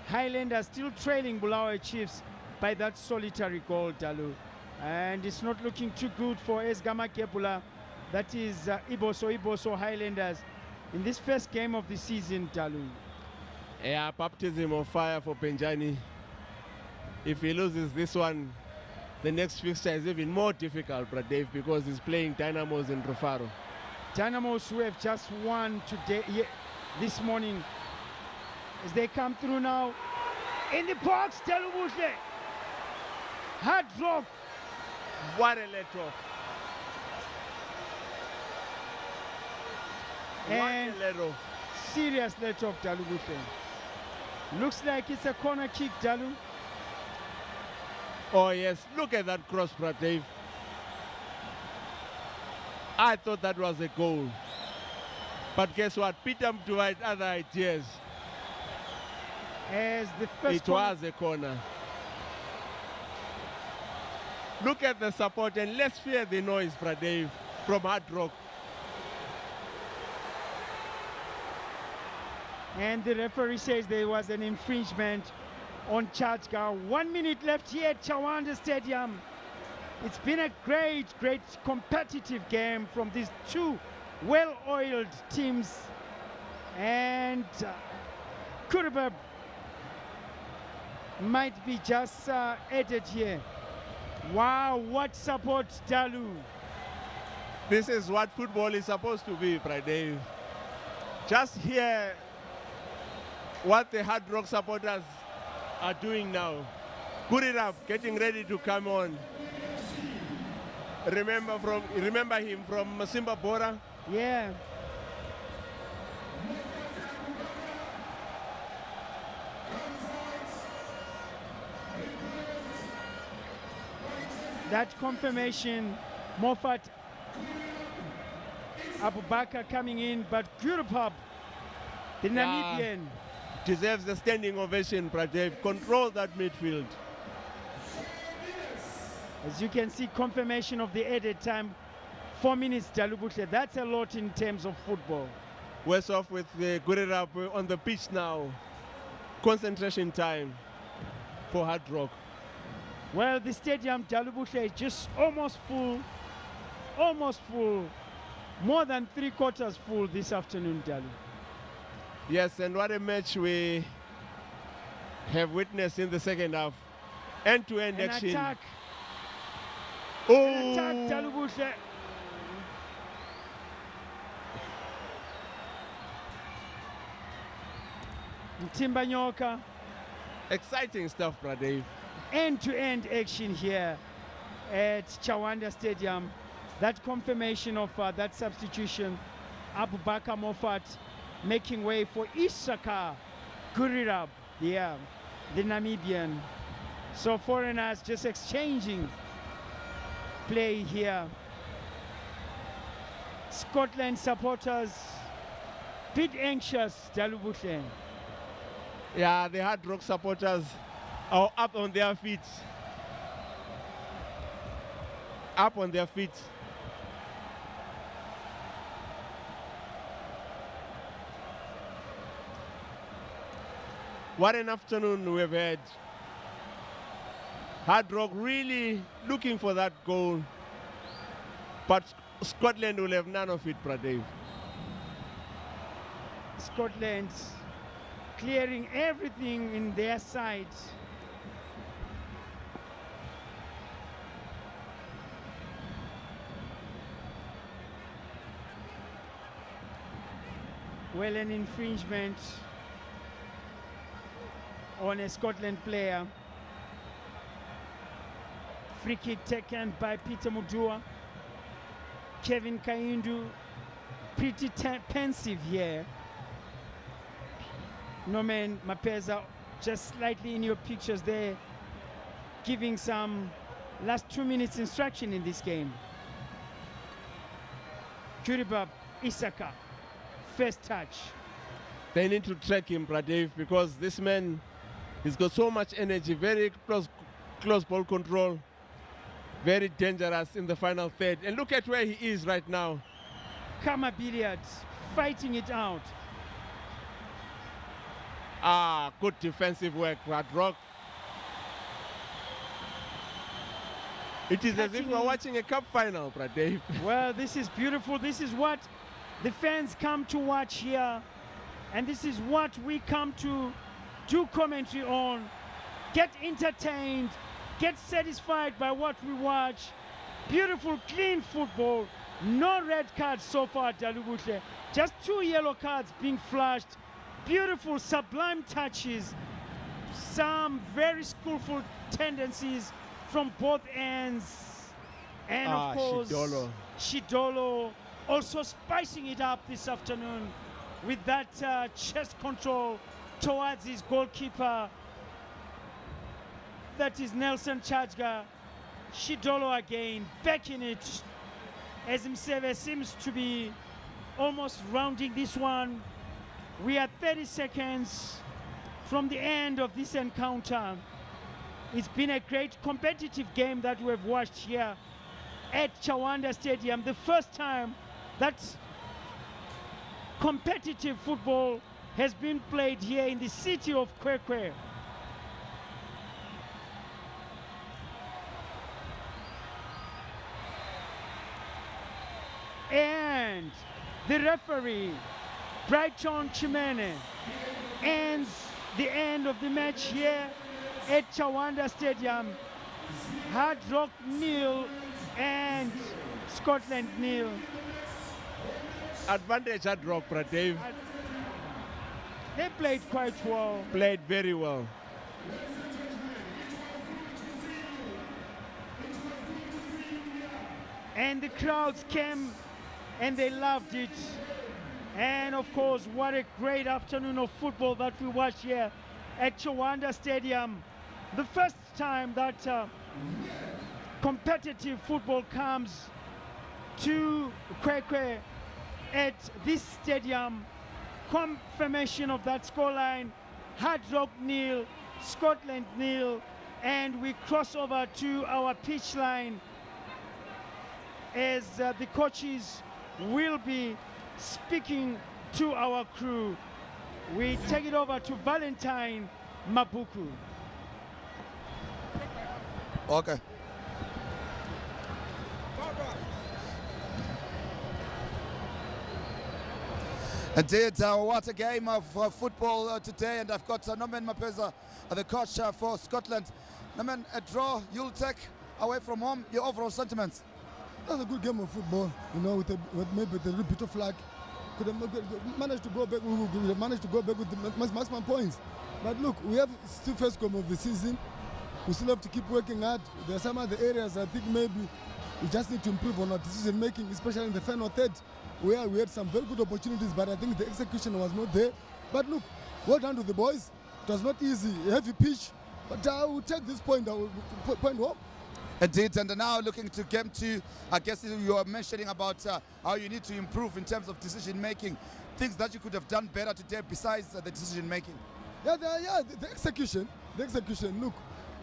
Highlanders still trailing Bulawayo Chiefs by that solitary goal, Dalu. And it's not looking too good for Esgama Kepula. That is Iboso Highlanders in this first game of the season, Dalu. Yeah, baptism of fire for Benjani. If he loses this one, the next fixture is even more difficult, Dave, because he's playing Dynamos in Rufaro. Dynamos who have just won today, this morning, as they come through now. In the box, Telubushe. Hardrock. What a let-off. And what a let-off. Serious let-off, Telubushe. Looks like it's a corner kick, Dalu. Oh, yes. Look at that cross, Dave. I thought that was a goal. But guess what? Peter Mtuwa had other ideas. As the first It was a corner. Look at the support and let's hear the noise, Dave, from Hardrock. And the referee says there was an infringement on Chajga. 1 minute left here at Chawanda Stadium. It's been a great competitive game from these two well-oiled teams. And Kuribab might be just added here. Wow, what support, Dalu. This is what football is supposed to be, Dave. Just hear what the Hardrock supporters are doing now. Buildup getting ready to come on. Remember him from Simba Bora? Yeah. That confirmation, Moffat Abubakar coming in, but Buildup, the Namibian. Deserves a standing ovation, Dave. Control that midfield. As you can see, confirmation of the added time, 4 minutes, Dalubutle. That's a lot in terms of football. West off with the Buildup on the pitch now. Concentration time for Hardrock. Well, the stadium, Dalubutle, is just almost full. Almost full. More than 3/4 full this afternoon, Dalu. Yes, and what a match we have witnessed in the second half. End-to-end action. Attack. Oh! An attack, Dalubutle. Timbanyoka. Exciting stuff, Dave. End-to-end action here at Chawanda Stadium. That confirmation of that substitution, Abubakar Moffat making way for Isaka Gurirab, the Namibian. So foreigners just exchanging play here. Scotland supporters bit anxious, Dalubutle. Yeah, the Hardrock supporters are up on their feet. Up on their feet. What an afternoon we've had. Hardrock really looking for that goal. But Scotland will have none of it, Dave. Scotland clearing everything in their side. Well, an infringement on a Scotland player. Free kick taken by Peter Mudua. Kevin Kaindu, pretty pensive here. Norman Mapeza, just slightly in your pictures there, giving some last 2 minutes instruction in this game. Kuribab Isaka, first touch. They need to track him, Pradev, because this man, he's got so much energy, very close ball control, very dangerous in the final third. And look at where he is right now. Kama Billiards, fighting it out. Good defensive work, Hardrock. It is as if we're watching a cup final, Pradev. Well, this is beautiful. This is what the fans come to watch here. And this is what we come to do commentary on. Get entertained, get satisfied by what we watch. Beautiful, clean football. No red cards so far, Dalubutle. Just 2 yellow cards being flashed. Beautiful, sublime touches. Some very skillful tendencies from both ends. And of course, Shidolo also spicing it up this afternoon with that chest control towards his goalkeeper. That is Nelson Chajga. Shidolo again, back in it, as Mseve seems to be almost rounding this one. We are 30 seconds from the end of this encounter. It's been a great competitive game that we've watched here at Chawanda Stadium. The first time that competitive football has been played here in the city of Kwekwe. And the referee, Brighton Chimene, ends the end of the match here at Chawanda Stadium. Hardrock 0 and Scotland 0. Advantage Hardrock, Pradev. They played quite well. Played very well. And the crowds came and they loved it. And of course, what a great afternoon of football that we watched here at Chawanda Stadium. The first time that competitive football comes to Kwekwe at this stadium. Confirmation of that scoreline: Hardrock 0, Scotland 0, and we cross over to our pitch line as the coaches will be speaking to our crew. We take it over to Valentine Mabuku. Okay. Indeed, what a game of football today, and I've got Norman Mapeza, the coach for Scotland. Norman, a draw you'll take away from home. Your overall sentiments? That was a good game of football, you know, with maybe the little bit of flag. Could have managed to go back. We would have managed to go back with the maximum points. But look, we have still first game of the season. We still have to keep working hard. There are some other areas I think maybe we just need to improve on our decision making, especially in the final third, where we had some very good opportunities, but I think the execution was not there. But look, well done to the boys. It was not easy, a heavy pitch, but I will take this point home. Indeed, and now looking to game 2, I guess you are mentioning about how you need to improve in terms of decision making, things that you could have done better today besides the decision making. Yeah, the execution. Look,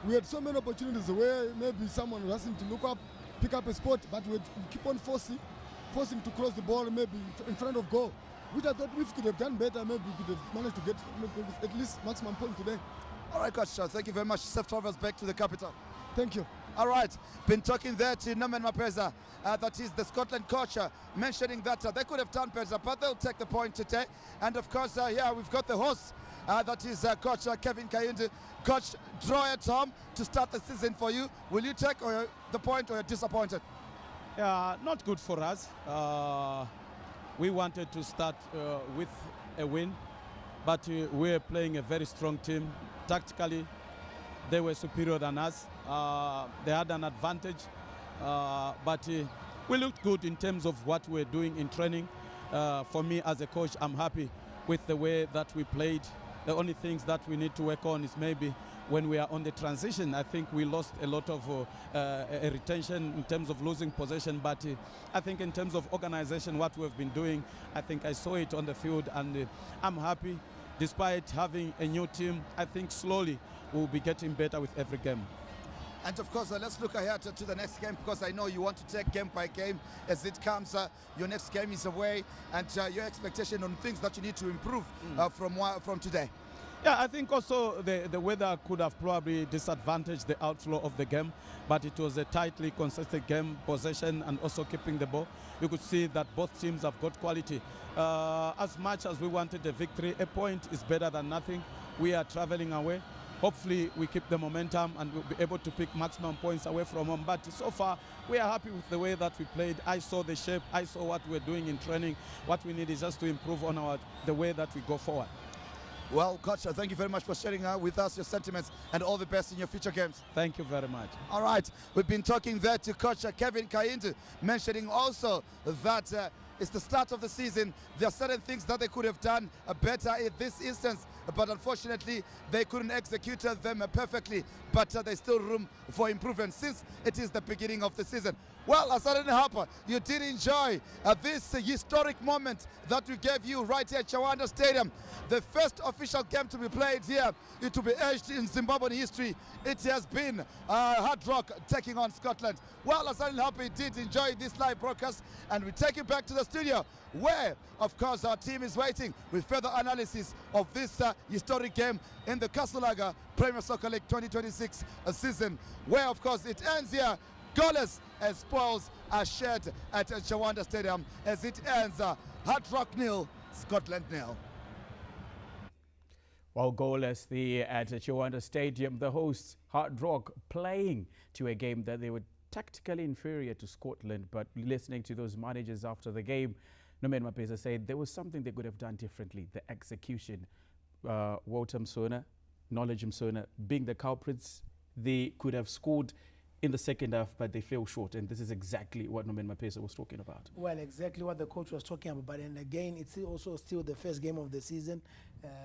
we had so many opportunities where maybe someone was asking to look up, pick up a spot, but we keep on forcing to cross the ball maybe in front of goal, which I thought we could have done better. Maybe we could have managed to get at least maximum point today. All right, Coach, thank you very much. Safe travels back to the capital. Thank you. All right, been talking there to Norman Mapeza, that is the Scotland coach, mentioning that they could have done better, but they'll take the point today. And of course, here we've got the host, that is Coach Kevin Kayinde. Coach, draw at home to start the season for you. Will you take the point, or you're disappointed? Not good for us. We wanted to start with a win, but we're playing a very strong team. Tactically, they were superior than us. They had an advantage, but we looked good in terms of what we're doing in training. For me as a coach, I'm happy with the way that we played. The only things that we need to work on is maybe when we are on the transition. I think we lost a lot of retention in terms of losing possession, but I think in terms of organization, what we've been doing, I think I saw it on the field, and I'm happy. Despite having a new team, I think slowly we'll be getting better with every game. And of course, let's look ahead to the next game, because I know you want to take game by game as it comes. Your next game is away, and your expectation on things that you need to improve from today. Yeah, I think also the weather could have probably disadvantaged the outflow of the game, but it was a tightly contested game, possession and also keeping the ball. You could see that both teams have got quality. As much as we wanted a victory, a point is better than nothing. We are traveling away. Hopefully we keep the momentum and we'll be able to pick maximum points away from home. But so far, we are happy with the way that we played. I saw the shape. I saw what we're doing in training. What we need is just to improve on the way that we go forward. Well, Coach, thank you very much for sharing with us your sentiments, and all the best in your future games. Thank you very much. All right, we've been talking there to Coach Kevin Kaindu, mentioning also that it's the start of the season. There are certain things that they could have done better in this instance, but unfortunately they couldn't execute them perfectly. But there's still room for improvement since it is the beginning of the season. Well, Asaren Harper, you did enjoy this historic moment that we gave you right here at Chawanda Stadium. The first official game to be played here, it will be edged in Zimbabwean history. It has been Hardrock taking on Scotland. Well, Asaren Harper did enjoy this live broadcast, and we take you back to the studio where, of course, our team is waiting with further analysis of this historic game in the Castlelaga Premier Soccer League 2026 season, where, of course, it ends here goalless as spoils are shared at Chawanda Stadium as it ends Hardrock 0, Scotland 0. Well, goalless at Chawanda Stadium, the hosts Hardrock playing to a game that they were tactically inferior to Scotland, but listening to those managers after the game, Nomen Mapeza said there was something they could have done differently, the execution. Walter Msona, Knowledge Msona being the culprits, they could have scored in the second half, but they fell short, and this is exactly what Nomen Mapesa was talking about. Well, exactly what the coach was talking about, and again, it's also still the first game of the season.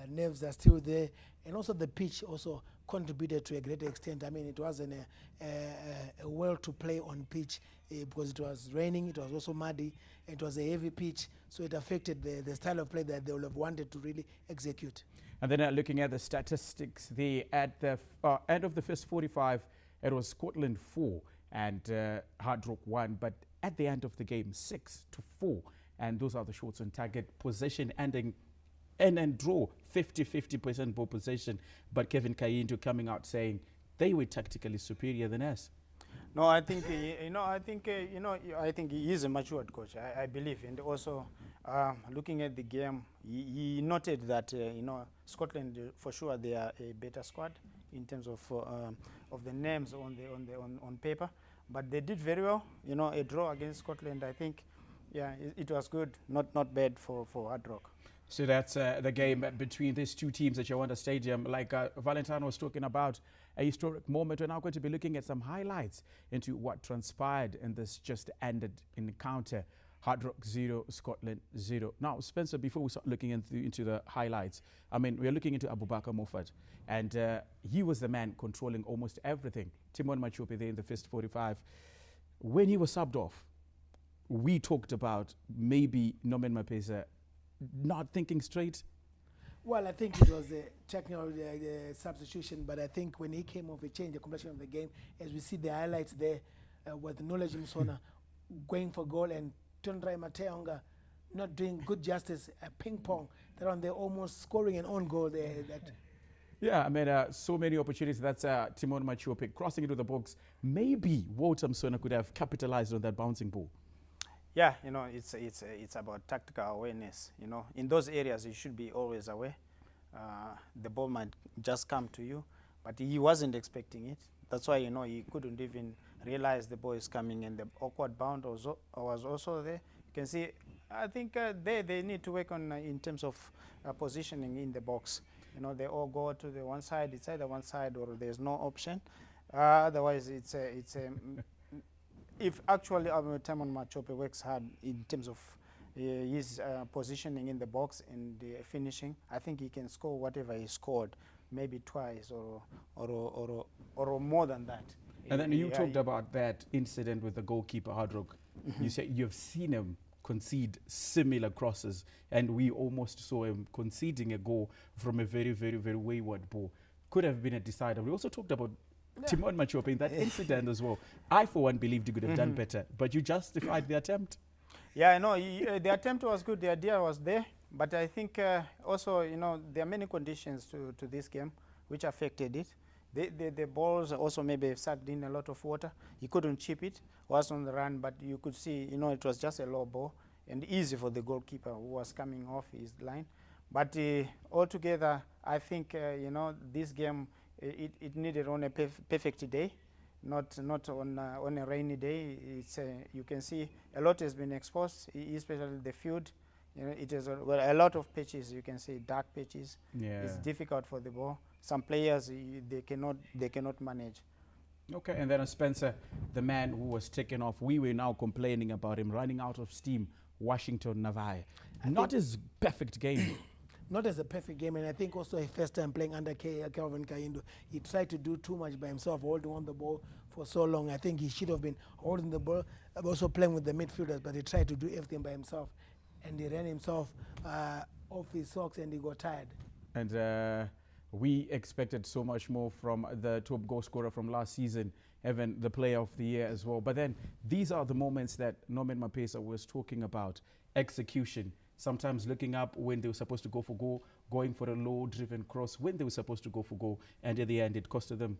Nerves are still there, and also the pitch also contributed to a great extent. I mean, it wasn't a well to play on pitch because it was raining, it was also muddy, it was a heavy pitch, so it affected the style of play that they would have wanted to really execute. And then looking at the statistics, at the end of the first 45, it was Scotland 4 and Hardrock 1, but at the end of the game, 6-4. And those are the shots on target. Possession ending and draw, 50% ball possession. But Kevin Kaindu coming out saying they were tactically superior than us. No, I think I think he is a matured coach. I believe, and also looking at the game, he noted that Scotland for sure they are a better squad in terms of the names on paper, but they did very well. A draw against Scotland, I think, yeah, it was good, not bad for Hardrock. So that's the game between these two teams at Chawanda Stadium. Like Valentine was talking about, a historic moment. We're now going to be looking at some highlights into what transpired in this just ended encounter. Hardrock 0, Scotland 0. Now, Spencer, before we start looking into the highlights, I mean, we're looking into Abubakar Moffat, and he was the man controlling almost everything. Timon Machope there in the first 45. When he was subbed off, we talked about maybe Nomen Mapesa not thinking straight. Well, I think it was a technical substitution, but I think when he came off, it changed the complexion of the game. As we see the highlights there with Knowledge Msona going for goal and Tundrai Mateonga not doing good justice at ping pong. They're on there almost scoring an own goal there. Yeah, I mean, so many opportunities. That's Timon Machope crossing into the box. Maybe Walter Msona could have capitalized on that bouncing ball. Yeah, it's about tactical awareness. In those areas you should be always aware. The ball might just come to you, but he wasn't expecting it. That's why he couldn't even realize the ball is coming, and the awkward bound was also there. You can see. I think they need to work on in terms of positioning in the box. They all go to the one side. It's either one side or there's no option. Otherwise, it's a if actually Timon Machope works hard in terms of his positioning in the box and finishing, I think he can score whatever he scored, maybe twice or more than that. And then you talked about that incident with the goalkeeper, Hardrock. You said you've seen him concede similar crosses, and we almost saw him conceding a goal from a very, very, very wayward ball. Could have been a decider. We also talked about Timon Machope in that incident as well. I, for one, believed he could have done better, but you justified the attempt. Yeah, I know. The attempt was good. The idea was there. But I think also, you know, there are many conditions to this game which affected it. The balls also maybe sucked in a lot of water. He couldn't chip it. Was on the run, but you could see, you know, it was just a low ball and easy for the goalkeeper who was coming off his line. But altogether, I think, you know, this game, it needed on a perfect day. Not on a rainy day. It's you can see a lot has been exposed, especially the field. You know, it is a lot of pitches. You can see dark pitches. Yeah. It's difficult for the ball. Some players they cannot manage. Okay, and then Spencer, the man who was taken off, we were now complaining about him running out of steam. Washington Navai, not his perfect game. Not as a perfect game, and I think also his first time playing under Kelvin Kaindo, he tried to do too much by himself, holding on the ball for so long. I think he should have been holding the ball, also playing with the midfielders, but he tried to do everything by himself, and he ran himself off his socks, and he got tired. And we expected so much more from the top goal scorer from last season, even the player of the year as well. But then these are the moments that Norman Mapesa was talking about, execution. Sometimes looking up when they were supposed to go for goal, going for a low-driven cross when they were supposed to go for goal, and at the end it costed them.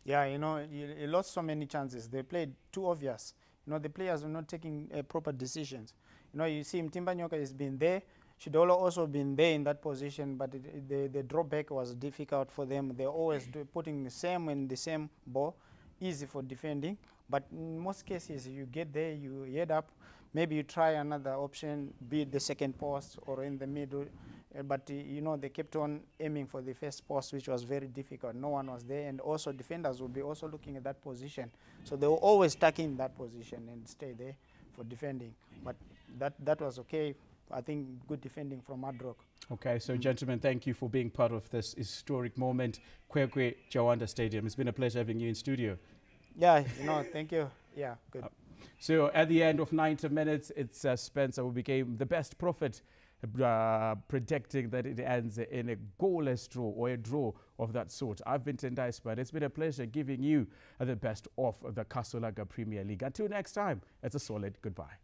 Yeah, you know, he lost so many chances. They played too obvious. You know, the players were not taking proper decisions. You know, you see Mtimba Nyoka has been there. Shidolo also been there in that position, but the drawback was difficult for them. They're always putting the same ball, easy for defending. But in most cases, you get there, you head up, maybe you try another option, be it the second post or in the middle. But, you know, they kept on aiming for the first post, which was very difficult. No one was there. And also defenders will be also looking at that position. So they were always stuck in that position and stay there for defending. But that was okay. I think good defending from Hardrock. Okay, so gentlemen, thank you for being part of this historic moment. Kwekwe Chawanda Stadium. It's been a pleasure having you in studio. Yeah, you know, thank you. Yeah, good. So at the end of 90 minutes, it's Spencer who became the best prophet, predicting that it ends in a goalless draw or a draw of that sort. I've been Tendai Spud. It's been a pleasure giving you the best of the Kasolaga Premier League. Until next time, it's a solid goodbye.